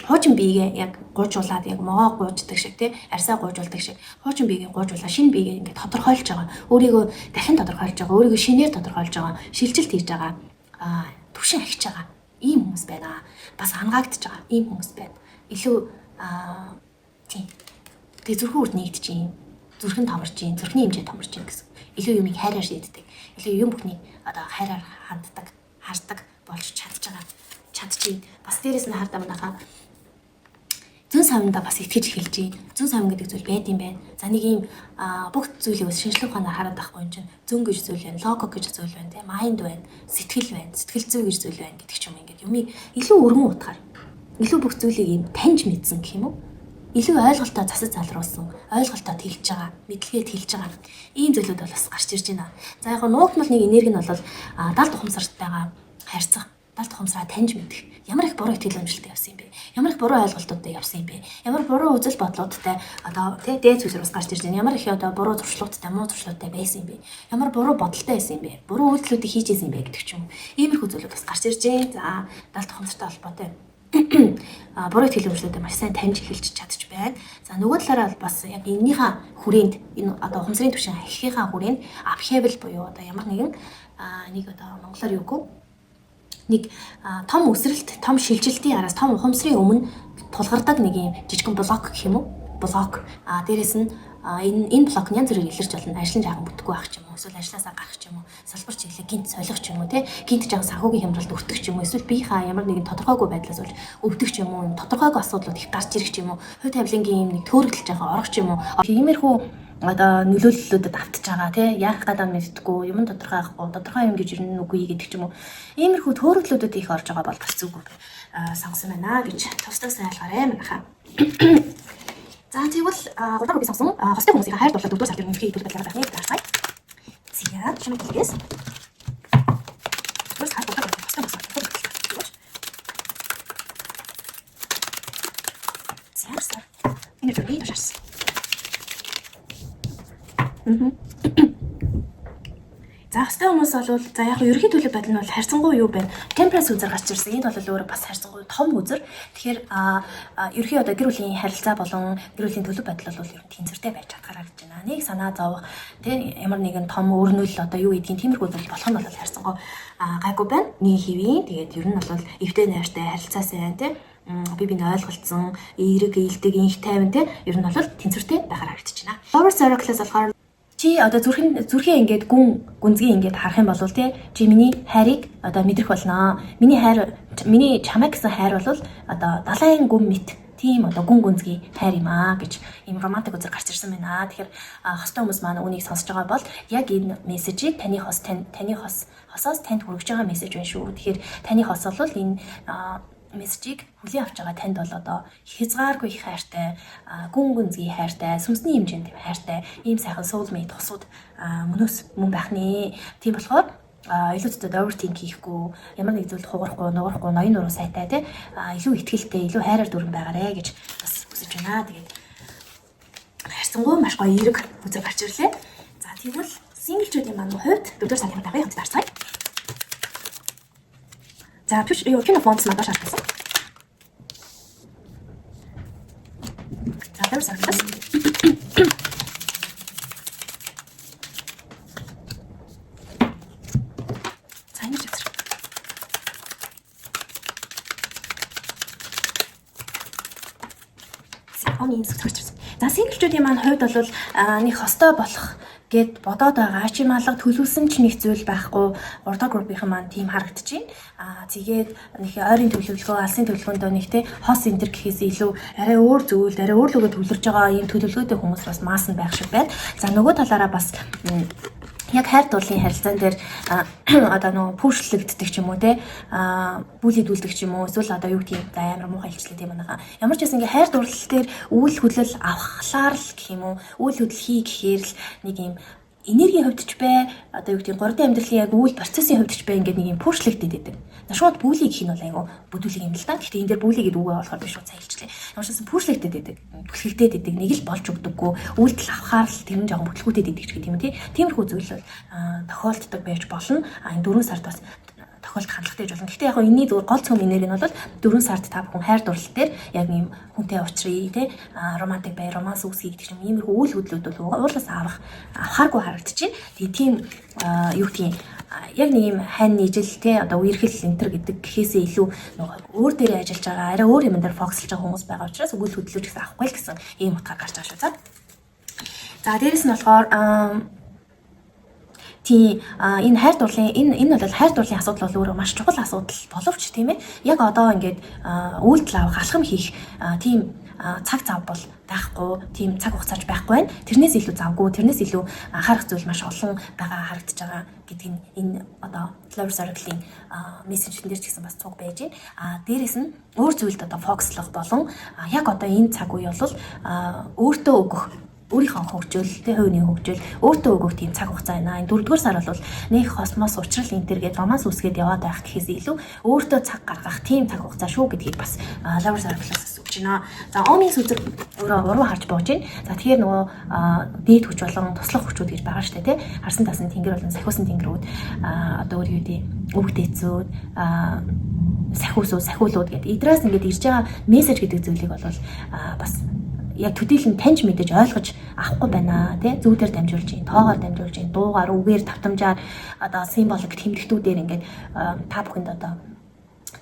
Хуучин биегээ яг гуйжуулаад яг могоо гуйждаг шиг тий арьсаа гуйжуулдаг шиг хуучин биегээ гуйжуулаад шинэ биегээ ингээд тодорхойлж байгаа. Өөрийгөө дахин тодорхойлж байгаа. Өөрийгөө шинээр тодорхойлж байгаа. Шилжилт хийж байгаа. Түвшин ахиж байгаа. Ийм хүмүүс байна. Бас ангаагдж байгаа. Ийм хүмүүс байна. Илүү тий. Тэгээ зүрхэн үрд нэгдэж юм. Зүрхэн томорч юм. Зүрхний хэмжээ томорч юм гэсэн. Илүү юмыг хайраар шийддэг. Илүү юм бүхнийг одоо хайраар ханддаг, хардаг болж чадчих. Бас дээрэс нь хардаа манайхаа зүүн савнда бас итгэж эхэлж байна. Зүүн савн гэдэг зүйл байд юм байна. За нэг юм бүх зүйлийг бас шинжлэх ухаанаар хараад байхгүй юм чинь зүүн гэж зүйл байна, лого гэж зүйл байна, тийм майнд байна, сэтгэл байна, сэтгэл зүй гэж зүйл байна гэдэг ч юм ингээд юмыг илүү өргөн утгаар илүү бүх зүйлийг юм таньж мэдсэн гэх юм уу? Илүү ойлголтоо засаж залруулсан, ойлголтоо тэлж байгаа, мэдлэгээ тэлж байгаа. Ийм зүйлүүд бол бас гарч ирж байна. За яг нуугдмал нэг энерги нь бол далд ухамсартайгаа харьцах, далд ухамсараа таньж мэдэх. Ямар их буруу итгэл үнэмшилтэй явсан юм бэ? Ямар их буруу ойлголтуудтай явсан юм бэ? Ямар буруу үзэл бодлуудтай одоо тий дээд зүйлс гарч ирж байна. Ямар их одоо буруу зуршлуудтай, муу зуршлуудтай байсан юм бэ? Ямар буруу бодолтой байсан юм бэ? Буруу үйлдэлүүдийг хийж исэн юм бэ гэдэг ч юм. Иймэрхүү зүйлүүд бас гарч ирж байна. За далд ухамсартай холбоотой буруу итгэл үнэмшлүүдэд маш сайн таньж эхэлж чадчих байна. За нөгөө талаараа бас яг энэнийхээ хүрээнд энэ одоо ухамсарын түвшин ахихынхаа хүрээнд upheaval буюу одоо ямар нэгэн нэг одоо монголоор юугүй нэг том өсрэлт, том шилжилтийн араас том ухамсарын өмнө тулгардаг нэг юм жижигхэн блок гэх юм уу? Блок. Дээрэс нь энэ блок нь янз бүрээр илэрч болно. Ажлын жаахан бүтэхгүй байх ч юм уу, эсвэл ажлаасаа гарах ч юм уу, салбар чиглэлээ гинт солих ч юм уу, гинт жаахан санхүүгийн хямралд өртөх ч юм уу, эсвэл биеийнхаа ямар нэгэн тодорхойгүй байдлаас болж өвдөх ч юм уу, тодорхойгүй асуудлууд их гарч ирэх ч юм уу, хувь тавилангийн юм нэг төөрөгдөл жаахан орох ч юм уу. Иймэрхүү одоо нөлөөллүүдэд автж байгаа тий яах гадаа мэддэггүй юм тодорхой юм гэж ирнэ үгүй гэдэг ч юм уу иймэрхүү төөрөглүүдүүд их орж байгаа бол бас зүггүй сонгосон байна гэж тусдаа сайн ойлгоорой манайхаа. За тэгвэл 3 дахь сонгосон хостой хүмүүсийн хайр дурлал 4 сар төрийн нөхөй төлөв баталгаа заахыг таарсан. Зя шинэ хэлгээс хостой зя энэ төрний ташаас За хостой хүмүүс бол за яг ерөнхий төлөв байдал нь бол харьцангуй юу байна? Temperance үзэр гарч ирсэн. Энд бол өөрөө бас харьцангуй том үзэр. Тэгэхээр ерөнхий одоо гэр бүлийн харилцаа болон гэр бүлийн төлөв байдал бол ер нь тэнцвэртэй байж чадхаар гэж байна. Нэг санаа зовох тийм ямар нэгэн том өрнөл одоо юу гэдгийг тиймэрхүү зүйл болох нь бол харьцангуй гайгүй байна. Нэг хэвийн тэгээд ер нь бол эвтэй найртай харилцаа сайн тийм би биний ойлголцсон эерэг ээлдэг инх тайван тийм ер нь бол тэнцвэртэй байхаар харагдаж байна. Lower circle-аас болохоор чи одоо зүрхээ ингээд гүнзгий ингээд харах юм бол тий чи миний хайрыг одоо мэдрэх болно. Миний чамайг гэсэн хайр бол одоо далайн гүн мэт тийм одоо гүнзгий хайр юм аа гэж ийм романтик үзэр гарч ирсэн байна. Тэгэхээр хостой хүмүүс маань үүнийг сонсож байгаа бол яг энэ мессежийг таны хосоос танд хүргэж байгаа мессеж байна шүү. Тэгэхээр таны хос бол энэ мессежийг хүлээн авч байгаа танд бол одоо хязгааргүй их хайртай, гүнзгий хайртай, сүнсний хэмжээнд хайртай, ийм сайхан soulmate тусууд мөн байх нэ. Тийм болохоор илүү зөв overthink хийхгүй, ямар нэг зүйлд хугарахгүй, нугарахгүй, ноён нуруу сайтай тий илүү ихтгэлтэй, илүү хайраар дүрэн байгаарэ гэж бас хүсэж байна. Тэгээд хайрцангуй маш гоё эерэг үзэг гарч ирлээ. За тэгвэл синглчүүдийн маань хувьд 4 сарын дараагийн хамт таарцгаая. За King of Wands надад шаардсан. За тэр сардлаас. Сайн ч үзэр. Омын зүгтэрсэн. За синглчүүдийн маань хувьд бол нэг хостой болох гэд бодоод байгаа. Чи малга төлөвлөсөн ч нэг зүйл байхгүй. Урдаа группийн маань тийм харагдаж байна. Тэгээд нэг ойрын төлөвлөгөө, алсын төлөвлөгөөндөө нэг те хос энтер гэхээс илүү арай өөр зүйл, арай өөр лүгөө төлөвлөж байгаа ийм төлөвлөгөөтэй хүмүүс бас маасан байх шиг байна. За нөгөө талаараа бас яг хайр дурлалын харилцаан дээр одоо нөгөө пүүшлэгддэг ч юм уу те бүлийдүүлдэг ч юм уу эсвэл одоо юу гэх юм за амар муухай хэлчлээ тийм байна. Ямар ч байсан ингээ хайр дурлал дээр үйл хөдлөл авахлаар л гэх юм уу үйл хөдлөл хий гэхээр л нэг юм энергийн хувьд ч бай одоо юу гэдэг гурдын амьдралын яг үйл процессын хувьд ч бай ингээд нэг юм пүүшлэгдэд байдаг. Шууд бүлий гэх нь бол айгу бүдүүлэг юм л да. Гэхдээ энэ дээр бүлий гэдэг үгээ болохоор би шууд сайн хэлчихлээ. Ямар ч байсан пүүшлэгдэд байдаг. Түлхэгдэд байдаг. Нэг л болж өгдөггүй. Үйлдэл авахаар л тэр нь жоохон бүтлгүүдэд байдаг ч гэх юм тий. Тиймэрхүү зүйл бол тохиолддог байж болно. Энэ 4 сард бас тохиолдох хандлагатай болно. Гэхдээ яг энэний зүгээр гол цөм энерги нь бол 4 сард та бүхэн хайр дурлал дээр яг ийм хүнтэй уулзрыг тий романтик бай, романс үүсгий гэдэг юм иймэрхүү үйл хөдлөлүүд бол уурлаас авахааргүй харагдаж байна. Тэгээ тийм юу гэдгийг яг нэг юм хань нийжил тий одоо үерхэл энтер гэдэг гэхээсээ илүү өөр дээрээ ажиллаж байгаа, арай өөр юм дээр фокуслж байгаа хүмүүс байгаа учраас үйл хөдлөлж гэсэн авахгүй л гэсэн ийм утгаар гарч байгаа шүү. За дээрэс нь болохоор тийм энэ хайр дурлалын энэ бол хайр дурлалын асуудал бол өөрөө маш чухал асуудал боловч тийм ээ яг одоо ингээд үйлдэл авах алхам хийх тийм цаг зав бол байхгүй тийм цаг хугацааж байхгүй байна. Тэрнээс илүү завгүй, тэрнээс илүү анхаарах зүйл маш олон байгаа харагдаж байгаа гэдэг нь энэ одоо Love Circle-ийн мессежн дээр ч гэсэн бас цуг байж байна. Дээрээс нь өөр зүйлд одоо фокуслох болон яг одоо энэ цаг үе бол өөртөө өгөх өөрийнхөө хөгжил, тэ хувийн хөгжил, өөртөө өгөх тийм цаг хугацаа байна. Энэ 4-р сар бол нэг космос уучрал энтер гээд романс үсгээд яваад байх гэхээс илүү өөртөө цаг гаргах тийм цаг хугацаа шүү гэдгийг бас Love Circle-аас өгч байна. За Омын сүзэг өөрөө уруу харж бууж байна. За тэгэхээр нөгөө дээд хүч болон туслах хүчүүд гэж байгаа шүү дээ, тэ. Харсан тасан тэнгэр болон сахиусан тэнгэрүүд одоо өөр юу гэдэг өвөг дээцүүд сахиулууд гэдэг. Идраас ингээд ирж байгаа мессеж гэдэг зүйлийг бол бас яг төдийлөн таньж мэдэж ойлгож авахгүй байна тий зүүдээр дамжуулж гин тоогоор дамжуулж гин дуугаар үгээр давтамжаар одоо символик тэмдэгтүүдээр ингээд та бүхэнд одоо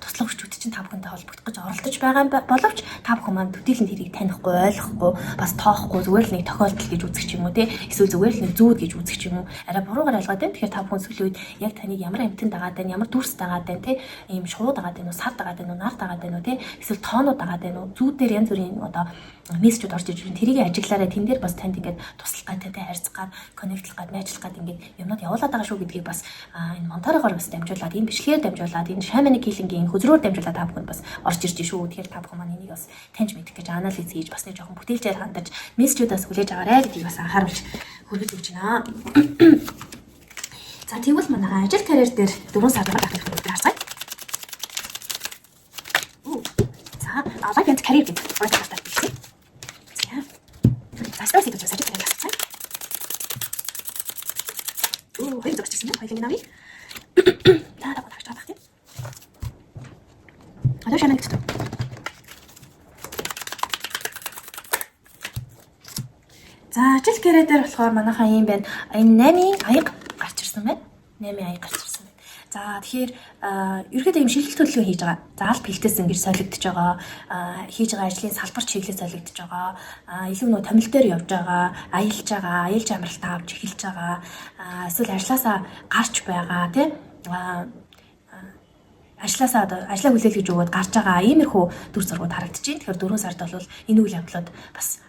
туслах хүчүүд чинь та бүхэнтэй холбогдох гэж оролдож байгаа боловч та бүхэн маань төдийлөн тэрийг танихгүй ойлгохгүй бас тоохгүй зүгээр л нэг тохиолдол гэж үзэх ч юм уу тий эсвэл зүгээр л нэг зүүд гэж үзэх ч юм уу арай буруугаар ойлгоод байна. Тэгэхээр та бүхэн сүүлийн үед яг таныг ямар амтнд дагаад байна, ямар дүрс дагаад байна тий ийм шууд дагаад байна уу, сар дагаад байна уу, нар дагаад байна уу тий эсвэл тоонууд дагаад байна уу, зүүдээр янз бүрийн одоо мессежүүд орж иж байна. Тэрийг ажиглаарай. Тэн дээр бас танд ингээд туслах гад тантай харьцах гад, коннектлах гад, найзлах гад ингээд юмнууд явуулаад байгаа шүү гэдгийг бас энэ монторогоор бас дамжуулаад, энэ бичлэгээр дамжуулаад, энэ шаманы хилингийн хөзрөөр дамжуулаад та бүхэнд бас орж ирж шүү. Тэгэхээр та бүхэн маань энийг бас таньж мэдэх гэж анализ хийж бас нэг жоохон бүтээлчээр хандаж мессежүүдээс хүлээж аваарай гэдгийг бас анхааруулж хүргэж өгч байна. За тэгвэл манай ажил карьер дээр 4 сар гарах гэж харцгаая. За life and career гэдэг project стартах гэсэн. Стресс идэж ажил карьер хийх. Хоёр зөвч гэсэн юм. Хоёулын навыг. Та бодож байгаа тийм. Одоо шанаа гэдэг. За ажил карьер дээр болохоор манайхаа юм байна. Энэ 8 аяг гарч ирсэн байна. 8 аяг гарч ирсэн байна. За тэгэхээр ерөөдөө юм шилжилт төлөвлөгөө хийж байгаа. За аль бэлтээс ингэж солигдож байгаа. Хийж байгаа ажлын салбар чиглэл солигдож байгаа. Илүү нөө томил дээр явж байгаа. Аялж байгаа. Аялж амралтаа авч эхэлж байгаа. Эсвэл ажлаасаа гарч байгаа тийм. Ажлаасаа одоо ажлаа хүлээл гэж өгөөд гарч байгаа. Иймэрхүү дүр зургууд харагдаж байна. Тэгэхээр 4 сард бол энэ үйл явдлууд бас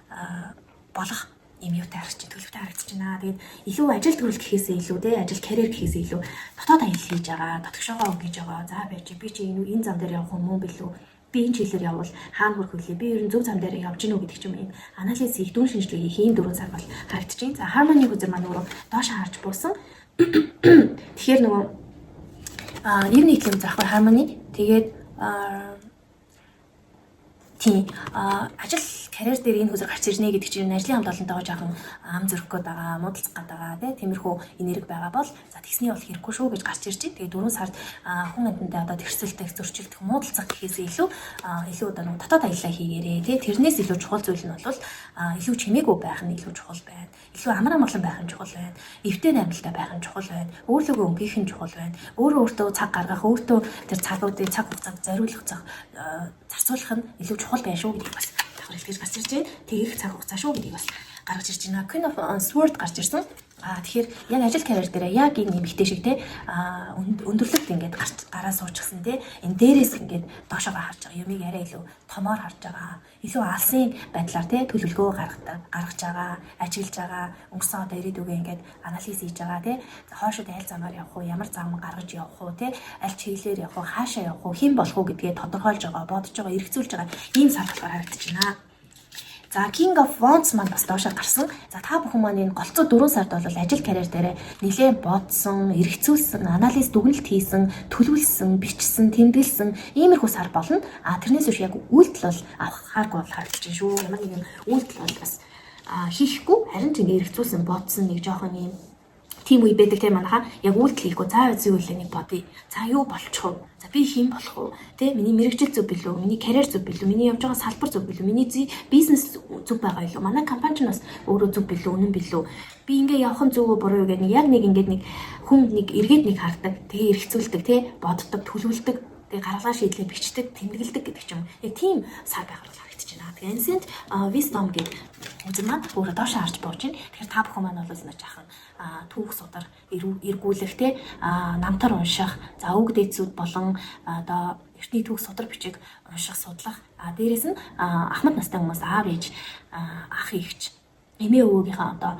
болох юм юутай харагдаж байна, төлөвтэй харагдаж байна. Тэгээд илүү ажил төрөл гэхээсээ илүү те ажил карьер гэхээсээ илүү дотоод аялал хийж байгаа, дотгошоогоо өгж байгаа. За би чи энэ зам дээр явах юм уу билүү? Би энэ чиглэлээр явбал хаана хүрэх вүлээ? Би ер нь зөв зам дээр явж гинүү гэдэг ч юм ийм анализ хийх, дүн шинжилгээ хийх ийм 4 сар бол харагдаж байна. За Harmony хүзэр маань өөрөө доош харж буусан. Тэгэхээр нөгөө ер нь нийтлэм заахгүй Harmony тэгээд Тийм ажил карьер дээр энэ хүсэл гарч ирнэ гэдэг чинь ажлын хамт олонтойгоо жоохон ам зөрөх гээд байгаа, муудалцах гээд байгаа тиймэрхүү энерги байгаа бол за тэгсний бол хэрэггүй шүү гэж гарч ирж байна. Тэгээ 4 сард хүн амьтантай одоо тэрсэлдэх, зөрчилдөх, муудалцах гэхээс илүү одоо нэг дотоод аяллаа хийгээрээ тэрнээс илүү чухал зүйл нь бол илүү чимээгүй байх нь илүү чухал байна. Илүү амар амгалан байх нь чухал байна. Эвтэй найрамдалтай байх нь чухал байна. Өөрлөгөө өнгөх нь чухал байна. Өөртөө цаг гаргах, өөртөө тэр цагуудыг цаг хугацаанд зориулах зарцуулах нь илүү чухал байна шүү гэдгийг бас давхар хэлж гарч ирж байна. Тэгэх цаг хугацаа шүү гэдгийг бас гаргаж ирж байна. Queen of Swords гарч ирсэн. Тэгэхээр яг ажил карьер дээр яг энэ эмэгтэй шиг өндөрлөлт ингээд гараа суучихсан энэ дээрээс ингээд доошоо харж байгаа юмыг арай илүү томоор харж байгаа. Илүү алсын байдлаар төлөвлөгөө гаргаж байгаа, ажиллаж байгаа, өнгөрсөн одоо ирээдүгээ ингээд анализ хийж байгаа хоошид аль замаар явах уу, ямар зам гаргаж явах уу аль чиглэлээр явах уу, хаашаа явах уу, хэн болох уу гэдгээ тодорхойлж байгаа, бодож байгаа, эргцүүлж байгаа ийм сар болохоор харагдаж байна. За King of Wands маань бас доошоо гарсан. За та бүхэн маань энэ голцоо 4 сард бол ажил карьер дээр нэлээд бодсон, эргэцүүлсэн, анализ дүгнэлт хийсэн, төлөвлөсөн, бичсэн, тэмдэглэсэн иймэрхүү сар болно. Тэрнээс биш яг үйлдэл бол авахааргүй бол харагдаж байна шүү. Ямар нэгэн үйлдэл бол бас хийхгүй, харин ч ингэ эргэцүүлсэн, бодсон нэг жоохон юм тийм үе байдаг манайха яг үйлдэл хийхгүй заа зүйлээ нэг бодъё. За юу болчих вэ? За би хэн болох вэ? Миний мэрэгжил зөв билүү? Миний карьер зөв билүү? Миний явж байгаа салбар зөв билүү? Миний бизнес зөв байгаа юу? Манай компани ч бас өөрөө зөв билүү? Үнэн билүү? Би ингээ явах нь зөв үү буруу юу гэдэг яг нэг ингээд нэг хүн нэг эргээд нэг хардаг. Тэгээ эргэцүүлдэг, боддог, төлөвлөдөг, тэгээ гаргалгаа шийдлээ бичдэг, тэмдэглэдэг гэдэг ч юм. Яг тийм сар байхаар харагдаж байна. Тэгээ Ancient Wisdom гэдэг үзэн маань өөрөө доошоо харж бууж байна. Тэгэхээр та бүхэн маань бол нэг жаахан түүх судар эргүүлэх намтар унших, за үг дээдсүүд болон одоо эртний түүх судар бичиг унших, судлах. Дээрээс нь ахмад настай хүмүүс аав ээж, ах эгч, эмээ өвгийнхээ одоо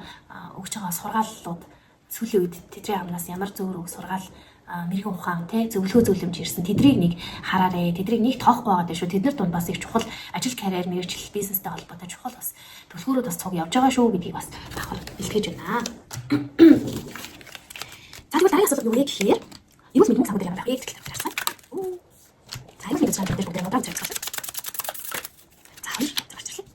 өгж байгаа сургааллууд сүүлийн үед тэдний амнаас ямар зөөр үг сургаал мэрэгэн ухаан зөвлөгөө зөвлөмж ирсэн. Тэдрийг нэг хараарэ. Тэдрийг нэг тоохгүй байгаа дээ шүү. Тэднэр дунд бас их чухал ажил карьер, мэргэжил, бизнестэй холбоотой чухал бас төлхөөрөд бас цуг явж байгаа шүү гэдгийг бас давхар илтгэж байна. За тэгвэл дараагийн асуудал юу вэ гэхээр эрүүл мэндийн санхүү дээр ямар байх вэ гэдэг талаар харсан. За эрүүл мэндийн санхүү дээр бүгд модал зэрэг байна. За хоёр гарч ирлээ.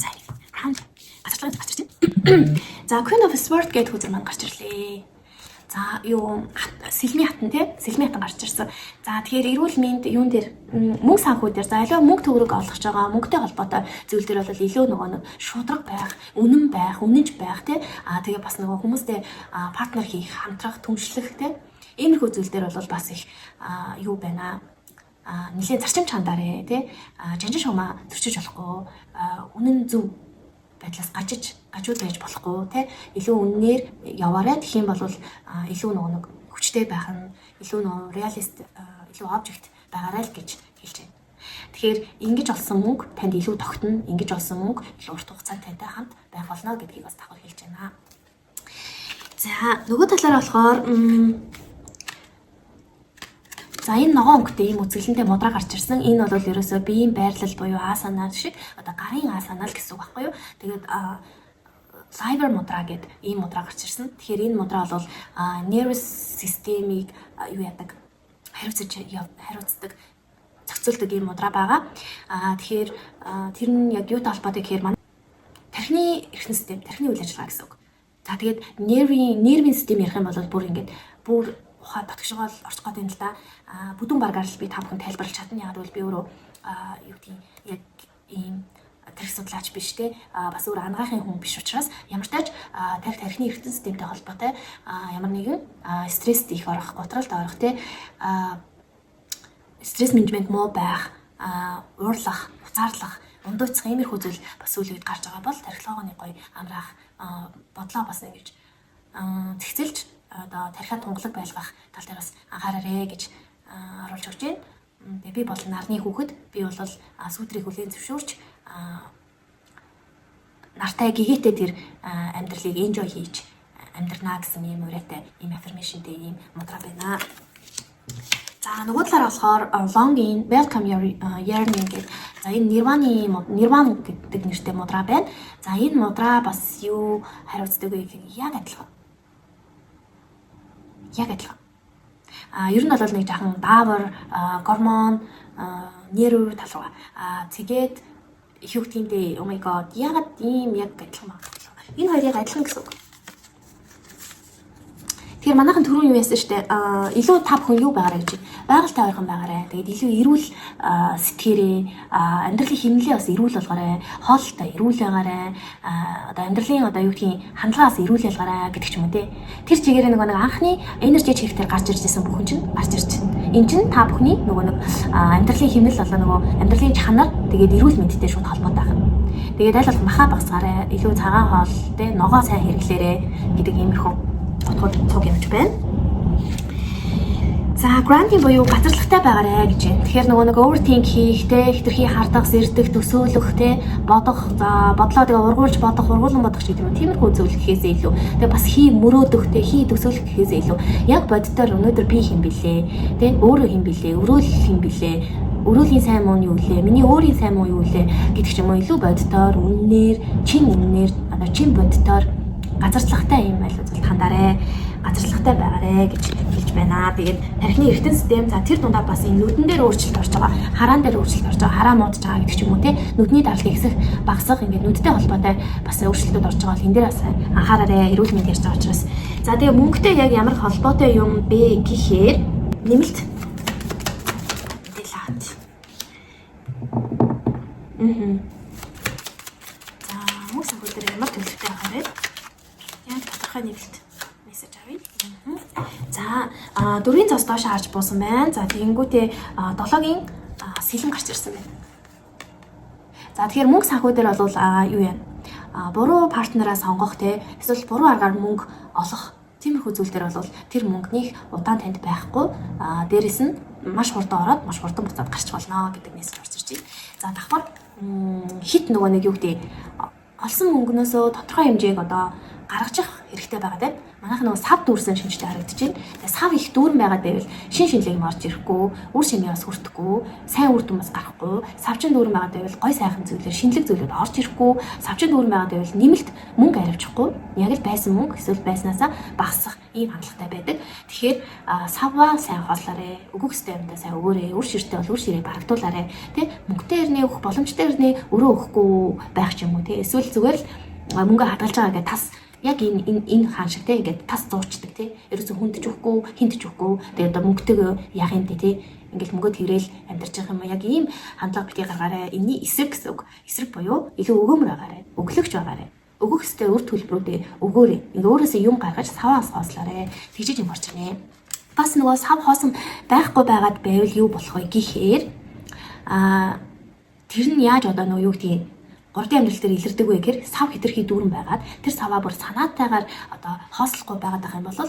За раунд гацчлага гарч ирсэн. За Queen of Swords гэдэг хүзэр маань гарч ирлээ. За юу сэлмийн хатан сэлмийн хатан гарч ирсэн. За тэгэхээр эрүүл мэнд юун дээр мөнгө санхүү дээр за аливаа мөнгө төгрөг олгож байгаа мөнгөтэй холбоотой зүйл дээр бол илүү нөгөө нэг шудраг байх, үнэн байх, үнэнч байх тэгээ бас нөгөө хүмүүстэй партнер хийх, хамтрах, түншлэх иймэрхүү зүйл дээр бол бас их юу байна нэлээд зарчим чандаарэ жанжин шугамаа төрчиж болохгүй үнэн зөв байдлаас гажууд байж болохгүй илүү үннээр яваарай гэх юм бол илүү нэг хүчтэй байх нь илүү нэг реалист илүү обжект байгаарай л гэж хэлж байна. Тэгэхээр ингэж олсон мөнгө танд илүү тогтно, ингэж олсон мөнгө илүү урт хугацаанд тантай хамт байх болно гэдгийг бас давхар хэлж байна. За нөгөө талаараа болохоор за энэ ногоон өнгөтэй ийм үзэсгэлэнтэй мудраа гарч ирсэн. Энэ бол ерөөсөө биеийн байрлал буюу асана шиг одоо гарын асана л гэсэн үг байхгүй юу. Тэгээд Cyber мудраа гэдэг ийм мудраа гарч ирсэн. Тэгэхээр энэ мудраа бол nervous system-ийг юу яадаг хариуцдаг зохицуулдаг ийм мудраа байгаа. Тэгэхээр тэр нь яг юутай холбоотой гэхээр тархины эрхтэн систем, тархины үйл ажиллагаа гэсэн үг. За тэгээд нервийн систем ярих юм бол бүр ухаан татгшгаал орчих гээд юм л да. Бүдүүн баргаар л би та бүхэн тайлбарлаж чадна. Яг бол би өөрөө юу гэдэг яг ийм тарих судлаач биш бас өөр анагаахын хүн биш учраас ямар ч тач тархины эрхтэн системтэй холбоотой ямар нэгэн стресст их орох, готролд орох стресс менежмент муу байх, уурлах, уцаарлах, ундууцах иймэрхүү зүйл бас сүүлийн үед гарч байгаа бол тархилгооны гоё амраах бодлоо бас ингэж зэгцэлж одоо тархиа тунгалаг байлгах тал дээр бас анхаараарэ гэж оруулж өгч байна. Би бол нарны хүүхэд. Би бол сүудрийг хүлээн зөвшөөрч нартай гэгээтэй тэр амьдралыг enjoy хийж амьдрнаа гэсэн ийм ураатай ийм affirmationтэй ийм мудра байна. За нөгөө талаараа болохоор long in welcome your yearning гэдэг. За энэ нирван гэдэг нэртэй мудра байна. За энэ мудра бас юу хариуцдаг вэ гэхээр яг адилхан. Ер нь бол нэг жахан даавар, гормон, нейро тал руу. Тэгээд их үг тиймдээ oh my god ягаад ийм яг адилхан байна. Энэ хоёрыг адилхан гэсэн үг. Тэгэхээр манайхан түрүүн юу яасан штэ илүү та бүхэн юу байгаарэ гэж байгальтай ойрхон байгаарэ. Тэгээд илүү эрүүл сэтгэрээ амьдралын хэмнэлээ бас эрүүл болгоорой. Хоолтой эрүүл байгаарэ. Одоо амьдралын одоо юу гэдгийг хандлагаас эрүүл ялгаарай гэдэг ч юм уу те. Тэр чигээр нэг анхны энержи чирэгтэр гарч ирж байсан бүхэн чинь гарч ирж байна. Энэ чинь та бүхний нөгөө нэг амьдралын хэмнэл болоо нөгөө амьдралын чанар тэгээд эрүүл мэндтэй шууд холбоотой байна. Тэгээд аль болох махаа багсгаарай. Илүү цагаан хоол те ногоо сайн хэрэглээрэй гэдэг иймэрхүү цог юмч байна. За, grounding буюу газарлагтай байгаарэ гэж байна. Тэгэхээр нөгөө нэг overthink хийх, хитрхи хардах, сэрдэх, төсөөлөх, бодох, за бодлоо тэгээ ургуулж бодох, ургуулсан бодох ч гэдэг юм. Тиймэрхүү зүйл гэхээсээ илүү. Тэгээ бас мөрөөдөх, хий төсөөлөх гэхээсээ илүү. Яг боддоор өнөөдөр би хэм бэлээ, өөрөө хэм бэлээ, өрөөлөх хэм бэлээ. Өрөөлийн сайн муу нь юу вэ? Миний өөрийн сайн муу юу вэ гэдэг ч юм уу илүү боддоор, үннээр, чин боддоор газарлагтай юм байлуу зүйл хандаарэ. Газарлагтай байгаарэ гэж хэлж байна. Тэгээд тархины эргэтэн систем за тэр дундаа бас энэ нүдэн дээр өөрчлөлт орж байгаа, хараан дээр өөрчлөлт орж байгаа, хараа муудаж байгаа гэдэг ч юм уу те. Нүдний даралгын хэсэг багасах ингээд нүдтэй холбоотой бас өөрчлөлтүүд орж байгаа бол энэ дээр бас анхаараарэ. Эрүүл мэнд ярьж байгаа учраас. За тэгээд мөнгөтэй яг ямар холбоотой юм бэ гэхээр нэмэлт дэлхийд. За мөнгө санхүү дээр ямар төлөвтэй байгаа вэ? Яг тодорхой нэмэлт мессеж авъя. За дөрвийн цас доош харж буусан байна. За тэгэнгүүтээ 7-гийн сэлэн гарч ирсэн байна. За тэгэхээр мөнгө санхүү дээр бол юу яа? Буруу партнераа сонгох эсвэл буруу аргаар мөнгө олох тиймэрхүү зүйл дээр бол тэр мөнгөний удаан танд байхгүй. Дээрэс нь маш хурдан ороод маш хурдан буцаад гарч болно гэдэг мессеж орж ирж байна. За давхар хит нөгөө нэг юу гэдэг олсон мөнгнөөсөө тодорхой хэмжээг одоо гаргаж явах хэрэгтэй байгаа тийм. Манайх нөгөө сав дүүрсэн шинжтэй харагдаж байна. Тэгээ сав их дүүрэн байгаад байвал шинжлэх нь орж ирэхгүй, үр шимээ бас хүртэхгүй, сайн үр дүн бас гарахгүй, савчин дүүрэн байгаад байвал гой сайхан зүйлээр шинэлэг зүйлүүд орж ирэхгүй, савчин дүүрэн байгаад байвал нэмэлт мөнгө аривчихгүй, яг л байсан мөнгө эсвэл байснаасаа багасах ийм хандлагатай байдаг. Тэгэхээр саваа сайн хооллоорой, өгөх системтэй сайн өгөөрэй, үр ширтээ бол үр ширээ барагдуулаарай. Тэ мөнгөтэй ирнэ өгөх боломжтой ирнэ өрөө өгөхгүй байх ч юм уу те. Эсвэл зүгээр л мөнгө хадгалж байгаа гэдэг тас яг энэ хаан шиг те ингээд тас зуучдаг те ерөөсө хүндэж өгөхгүй хинтэж өгөхгүй тэгээд одоо мөнгөтэйг яах юм те ингээд мөнгө тэрэл амьдарч байгаа юм яг ийм хандлага битгий гаргаарай. Энэний эсрэг гэсэн үг. Эсрэг буюу илүү өгөөмөр байгаарай. Өглөгч байгаарай. Өгөх ёстой үр төлбөрүүдээ өгөөрэй. Ингээ өөрөөсөө юм гаргаж саваас хоослоорой. Тэгжиж юм орч ирнэ. Бас нөгөө сав хоосон байхгүй байгаад байвал юу болох вэ гэхээр тэр нь яаж одоо нөгөө юу гэдгийг гурдын амьдрал дээр илэрдэг вэ гэхээр сав хэтэрхий дүүрэн байгаад тэр саваа бүр санаатайгаар одоо хоослохгүй байгаад байх юм бол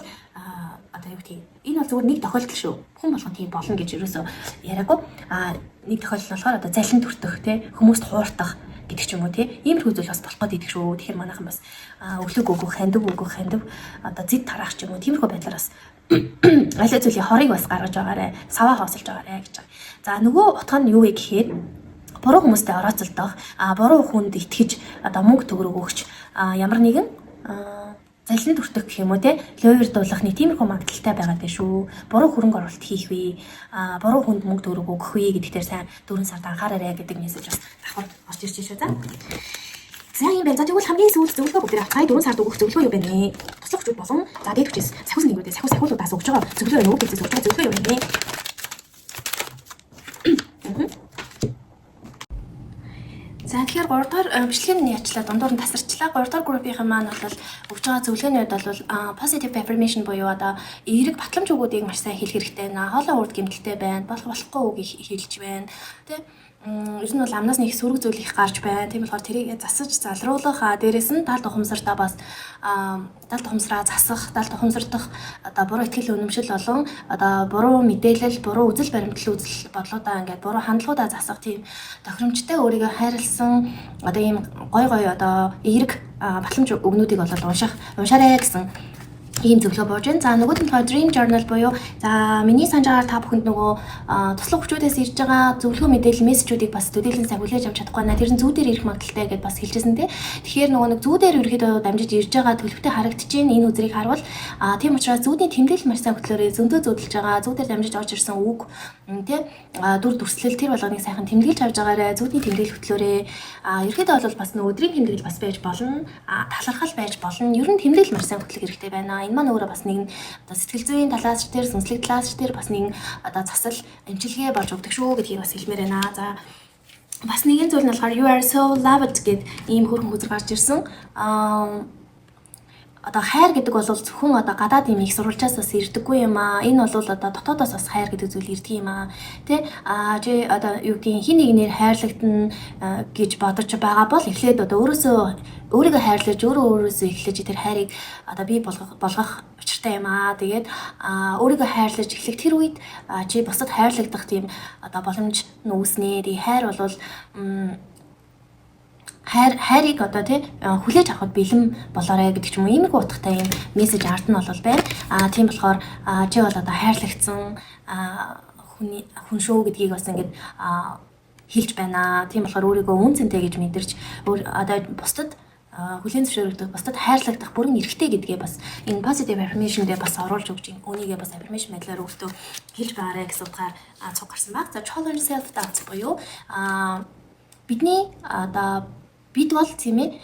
одоо юу гэдгийг энэ бол зөвхөн нэг тохиолдол шүү. Хүн болгон тийм болно гэж юусоо яриаггүй. Нэг тохиолдол болохоор одоо залин төртөх те хүмүүст хууртах гэдэг ч юм уу те иймэрхүү зүйл бас болох гэдэг шүү. Тэгэхээр манайхан бас өглөг өгөх, хандив одоо зэд тараах ч юм уу тиймэрхүү байдлаар бас аль зүйлийн хорыг бас гаргаж байгаарэ, саваа хоосолж байгаарэ гэж. За нөгөө утга нь юу вэ гэхээр буруу хүмүүстэй орооцолдох, буруу хүнд итгэж одоо мөнгө төгрөг өгч ямар нэгэн залин төртөх гэх юм уу те лойер дуулах нэг тиймэрхүү магадaltaй байгаад байна шүү. Буруу хөрөнгө оруулалт хийх вэ? Буруу хүнд мөнгө төгрөг өгөх вэ гэдэгтэр сайн 4 сард анхаараарай гэдэг мессеж бас давхар орж ирж шүү. За юм байна. За тэгвэл хамгийн сүүлд зөвлөгөө бүгдээ сая 4 сард өгөх зөвлөгөө юу бэ нэ? Туслах хүчүүд болон за дээд хүчээс сахиус нэгүүдээ сахиулуудаас өгж байгаа зөвлөгөө юу гэж зөвлөж байгаа зөвлөгөө юу вэ? За тэгэхээр 3 дахь бичлэгийн яачлаа дундуур нь тасарчлаа. 3 дахь группийн маань бол өгж байгаа зөвлөгөөний хувьд бол positive affirmation буюу одоо эерэг батламж үгүүдийг маш сайн хэлэх хэрэгтэй байна. Хоолой урд гэмтэлтэй байна. Болохгүй үг хэлж байна. Тэ ер нь бол амнаас нэг сөрөг зүйл их гарч байна. Тийм болохоор тэрийг засаж залруулах, дээрээс нь даалт ухамсартаа бас даалт ухамсараа засах, даалт ухамсардах одоо буруу ихтгэл үнэмшил болон одоо буруу мэдээлэл, буруу үзэл баримтлал үзэл бодлуудаа ингээд буруу хандлагуудаа засах тийм тохиромжтой өөрийгөө хайрлсан одоо ийм гой одоо эерэг батламж өгнүүдийг бол уншаарай гэсэн ийм зөвлөгөө бууж байна. За нөгөөд нь болохоор Dream Journal буюу за миний санаж байгаагаар та бүхэнд нөгөө туслах хүчүүдээс ирж байгаа зөвлөгөө мэдээлэл мессежүүдийг бас төдийлөн цаг хүлээж авч чадахгүй байна. Тэр нь зүүдээр ирэх магадaltaй гэдээ бас хэлжсэн тий. Тэгэхээр нөгөө нэг зүүдээр ерөөхдөө дамжиж ирж байгаа төлөвтэй харагдчихээн энэ үзрийг харуул. Тийм учраас зүүдийн тэмдэглэл маш сайн хөтлөөрэй. Зөндөө зүүдэлж байгаа. Зүүдээр дамжиж орж ирсэн үг тий дүр дүрслэл тэр болгоныг сайхан тэмдэглэж авч байгаарэ. Зүүдийн тэмдэглэл хөтлөөрэй. Ерөөхдөө бол бас нөгөө өдрийн тэмдэглэл бас байж болно. Талархал байж болно. Ер нь тэмдэглэл маш сайн хөтлөх хэрэгтэй байна. Энэ маань өөрөө бас нэгэн одоо сэтгэл зүйн талаас ч тэр сүнслэг талаас ч тэр бас нэгэн одоо засал эмчилгээ болж өгдөг шүү гэдгийг бас хэлмээр байна. За бас нэгэн зүйл нь болохоор you are so loved гэд ийм хөрхөн хүзэр гарч ирсэн. Одоо хайр гэдэг бол зөвхөн одоо гадаад юм их сурвалжаас бас ирдэггүй юм аа. Энэ бол одоо дотоодоос бас хайр гэдэг зүйл ирдэг юм аа. Тэ чи одоо юу гэдгийг хин нэгнээр хайрлагдана гэж бодож байгаа бол эхлээд одоо өөрийгөө хайрлаж өөрөөсөө эхлэж тэр хайрыг одоо бий болгох учиртай юм аа. Тэгээд өөрийгөө хайрлаж эхлэх тэр үед чи бусдад хайрлагдах тийм одоо боломж нүүснэ. Тэгээ хайр бол хайрыг одоо тий хүлээж авахд бэлэн болоорой гэдэг ч юм уу иймэрхүү утгатай юм мессеж арт нь бол байна. Тийм болохоор чи бол одоо хайрлагдсан хүн шүү гэдгийг бас ингэж хэлж байна. Тийм болохоор өөрийгөө үн цэнтэй гэж мэдэрч одоо бусдад хүлээн зөвшөөрөгдөх, бусдад хайрлагдах бүрэн эрхтэй гэдгээ бас энэ positive affirmation дээр бас оруулж өгч үүнийгээ бас affirmation байдлаар өөртөө хэлж байгаарэ гэсэн утгаар цуг гарсан баг. За challenge self doubt буюу бидний одоо бид бол тийм ээ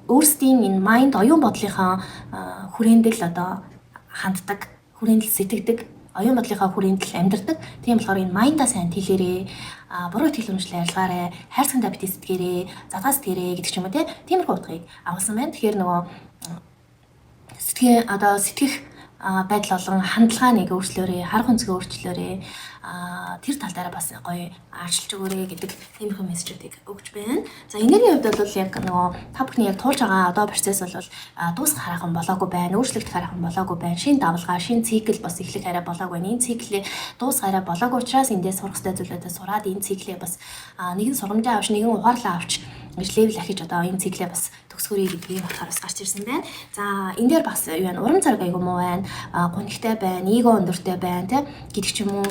өөрсдийн энэ майнд оюун бодлынхаа хүрээндэл одоо ханддаг, хүрээндэл сэтгэдэг, оюун бодлынхаа хүрээндэл амьдардаг. Тийм болохоор энэ майндаа сайн тэлээрээ, буруу итгэл үнэмшил арилгаарэ, хайрцагтаа бити сэтгээрээ, задгаа сэтгээрээ гэдэг ч юм уу тиймэрхүү утгыг агуулсан байна. Тэгэхээр нөгөө сэтгэх байдал болон хандлагааныг өөрчлөөрэй, харах өнцгөө өөрчлөөрэй. Тэр тал дээр бас гоё аачлж өгөөрэй гэдэг тиймэрхүү мессежүүдийг өгч байна. За энергийн хувьд бол яг нөгөө та бүхний яг туулж байгаа одоо процесс бол дуусах хараахан болоогүй байна. Өөрчлөгдөх хараахан болоогүй байна. Шинэ давалгаа, шинэ цикл бас эхлэх арай болоогүй байна. Энэ циклээ дуусах арай болоогүй учраас эндээс сурах ёстой зүйлүүдээ сураад энэ циклээ бас нэгэн сургамжаа авч, нэгэн ухаарлаа авч левел ахиж одоо энэ циклээ бас төгсгөрэй гэдгийг болохоор бас гарч ирсэн байна. За энэ дээр бас юу вэ? Урам зориг айгуу муу байна. Гонигтай байна, эго өндөртэй байна тий гэдэг ч юм уу.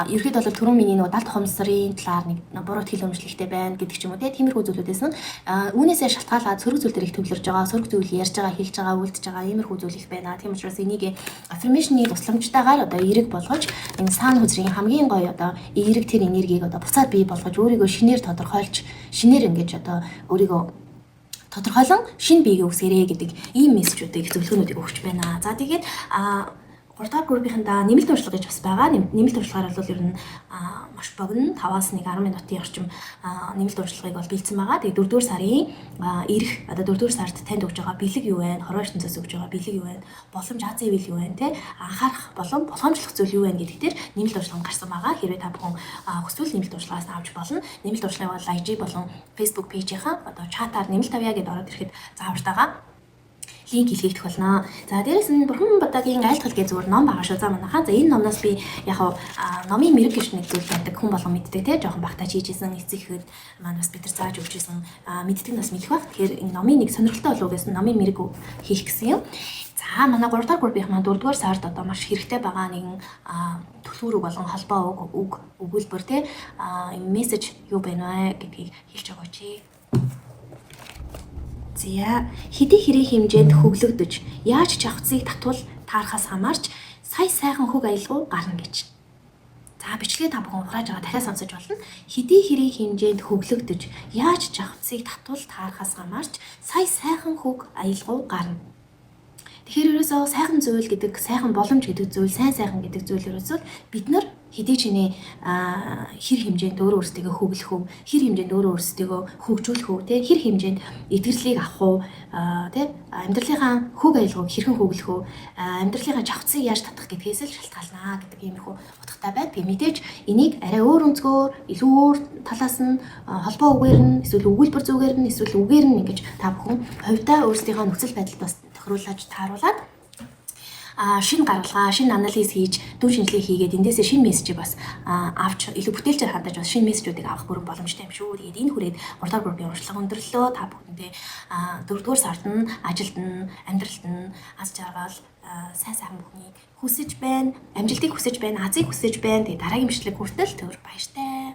Ерхэд бол түрүүн миний нөгөө далд хомсрын талаар нэг буруу итгэл үнэмшлэгтэй байна гэдэг ч юм уу тий тиймэрхүү зүйлүүдээс нь үүнээсээ шалтгаалаад сөрөг зүйл дээр их төвлөрж байгаа, сөрөг зүйл ярьж байгаа, хэлж байгаа, үлдэж байгаа иймэрхүү зүйл их байна. Тийм учраас энийг affirmation-ы тусламжтайгаар одоо эерэг болгож энэ саан хүзрийн хамгийн гоё одоо эерэг тэр энергийг одоо буцаад бий болгож өөрийгөө шинээр тодорхойлж шинээр ингэж одоо өөрийгөө тодорхойлон шинэ биеийг үсгэрээ гэдэг ийм мессежүүдийг зөвлөгөөнүүдийг өгч байна. За тэгээд 3 дахь группийнхандаа нэмэлт туршлага гэж бас байгаа. Нэмэлт туршлагаар бол ер нь маш богино 5-аас 10 минутын орчим нэмэлт туршлагыг бол бэлдсэн байгаа. Тэгээд 4 дугаар сарын ирэх одоо 4 дугаар сард танд өгж байгаа бэлэг юу вэ? Хорвоо ертөнцөөс өгж байгаа бэлэг юу вэ? Боломж Азийн ивэл юу вэ? Тэ анхаарах болон болгоомжлох зүйл юу вэ гэдэг дээр нэмэлт туршлага гарсан байгаа. Хэрвээ та бүхэн хүсвэл нэмэлт туршлагаас авч болно. Нэмэлт туршлагыг бол IG болон Facebook пэйжийнхаа одоо чатаар нэмэлт авъя гэдээ ороод ирэхэд заавартайгаа линк илгээгдэх болно. За дээрэс нь Бурхан Будагийн айлтгал гэж зүгээр ном байгаа шүү. За манайхаа. За энэ номноос би яг номын мэрэг гэж нэг зүйл байдаг хүн болгон мэддэг те. Жохон багтаа чийжсэн эцэгхэд маань бас бид нар зааж өгчээсэн мэддэг нас мэдэх баг. Тэгэхээр энэ номын нэг сонирхолтой болов гэсэн номын мэрэг хийх гэсэн юм. За манай 3 дахь группийн маань 4 дугаар сард одоо маш хэрэгтэй байгаа нэгэн төлхүүрэг болон холбоо үг өгүүлбэр те. Мессеж юу байна вэ гэдгийг хэлж өгөөч. За хэдий хэрэг хэмжээнд хөглөгдөж яаж чавцыг татвал таарахаас хамаарч сая сайхан хөг аялгау гарна гэж. За бичлэгээ та бүхэн ухрааж байгаа дахиад сонсож болно. Хэдий хэрэг хэмжээнд хөглөгдөж яаж чавцыг татвал таарахаас хамаарч сая сайхан хөг аялгау гарна. Тэгэхээр ерөөсөө сайхан зүйл гэдэг, сайхан боломж гэдэг зүйл, сайхан гэдэг зүйл ерөөсөө бид нар хэдий чиний хэр хэмжээнд өөрөө өөрсдөө хөглөх үү, хэр хэмжээнд өөрөө өөрсдөө хөгжүүлэх үү, тэ хэр хэмжээнд итгэлийг авах уу, тэ амьдралынхаа хөг аялгауг хэрхэн хөглөх үү, амьдралынхаа чавцыг яаж татах гэдгээс л шалтгаална гэдэг иймэрхүү утгатай байна. Би мэдээж энийг арай өөр өнцгөөр, илүү өөр талаас нь холбоо үгээр нь, эсвэл өгүүлбэр зүгээр нь, эсвэл үгээр нь ингэж та бүхэн хувьдаа өөрсдийнхөө нөхцөл байдалд бас тохируулж тааруулаад шинэ гаргалгаа, шинэ анализ хийж, дүн шинжилгээ хийгээд эндээсээ шинэ мессежийг бас авч илүү бүтээлчээр хандаж бас шинэ мессежүүдийг авах бүрэн боломжтой юм шүү. Тэгээд энэ хүрээд 3 дахь группийн урьдчилан өндөрлөө. Та бүхэндээ 4 дугаар сард нь ажилд нь, амьдралд нь аз жаргал сайн бүхнийг хүсэж байна. Амжилтыг хүсэж байна, азыг хүсэж байна. Тэгээ дараагийн бичлэг хүртэл төр баяртай.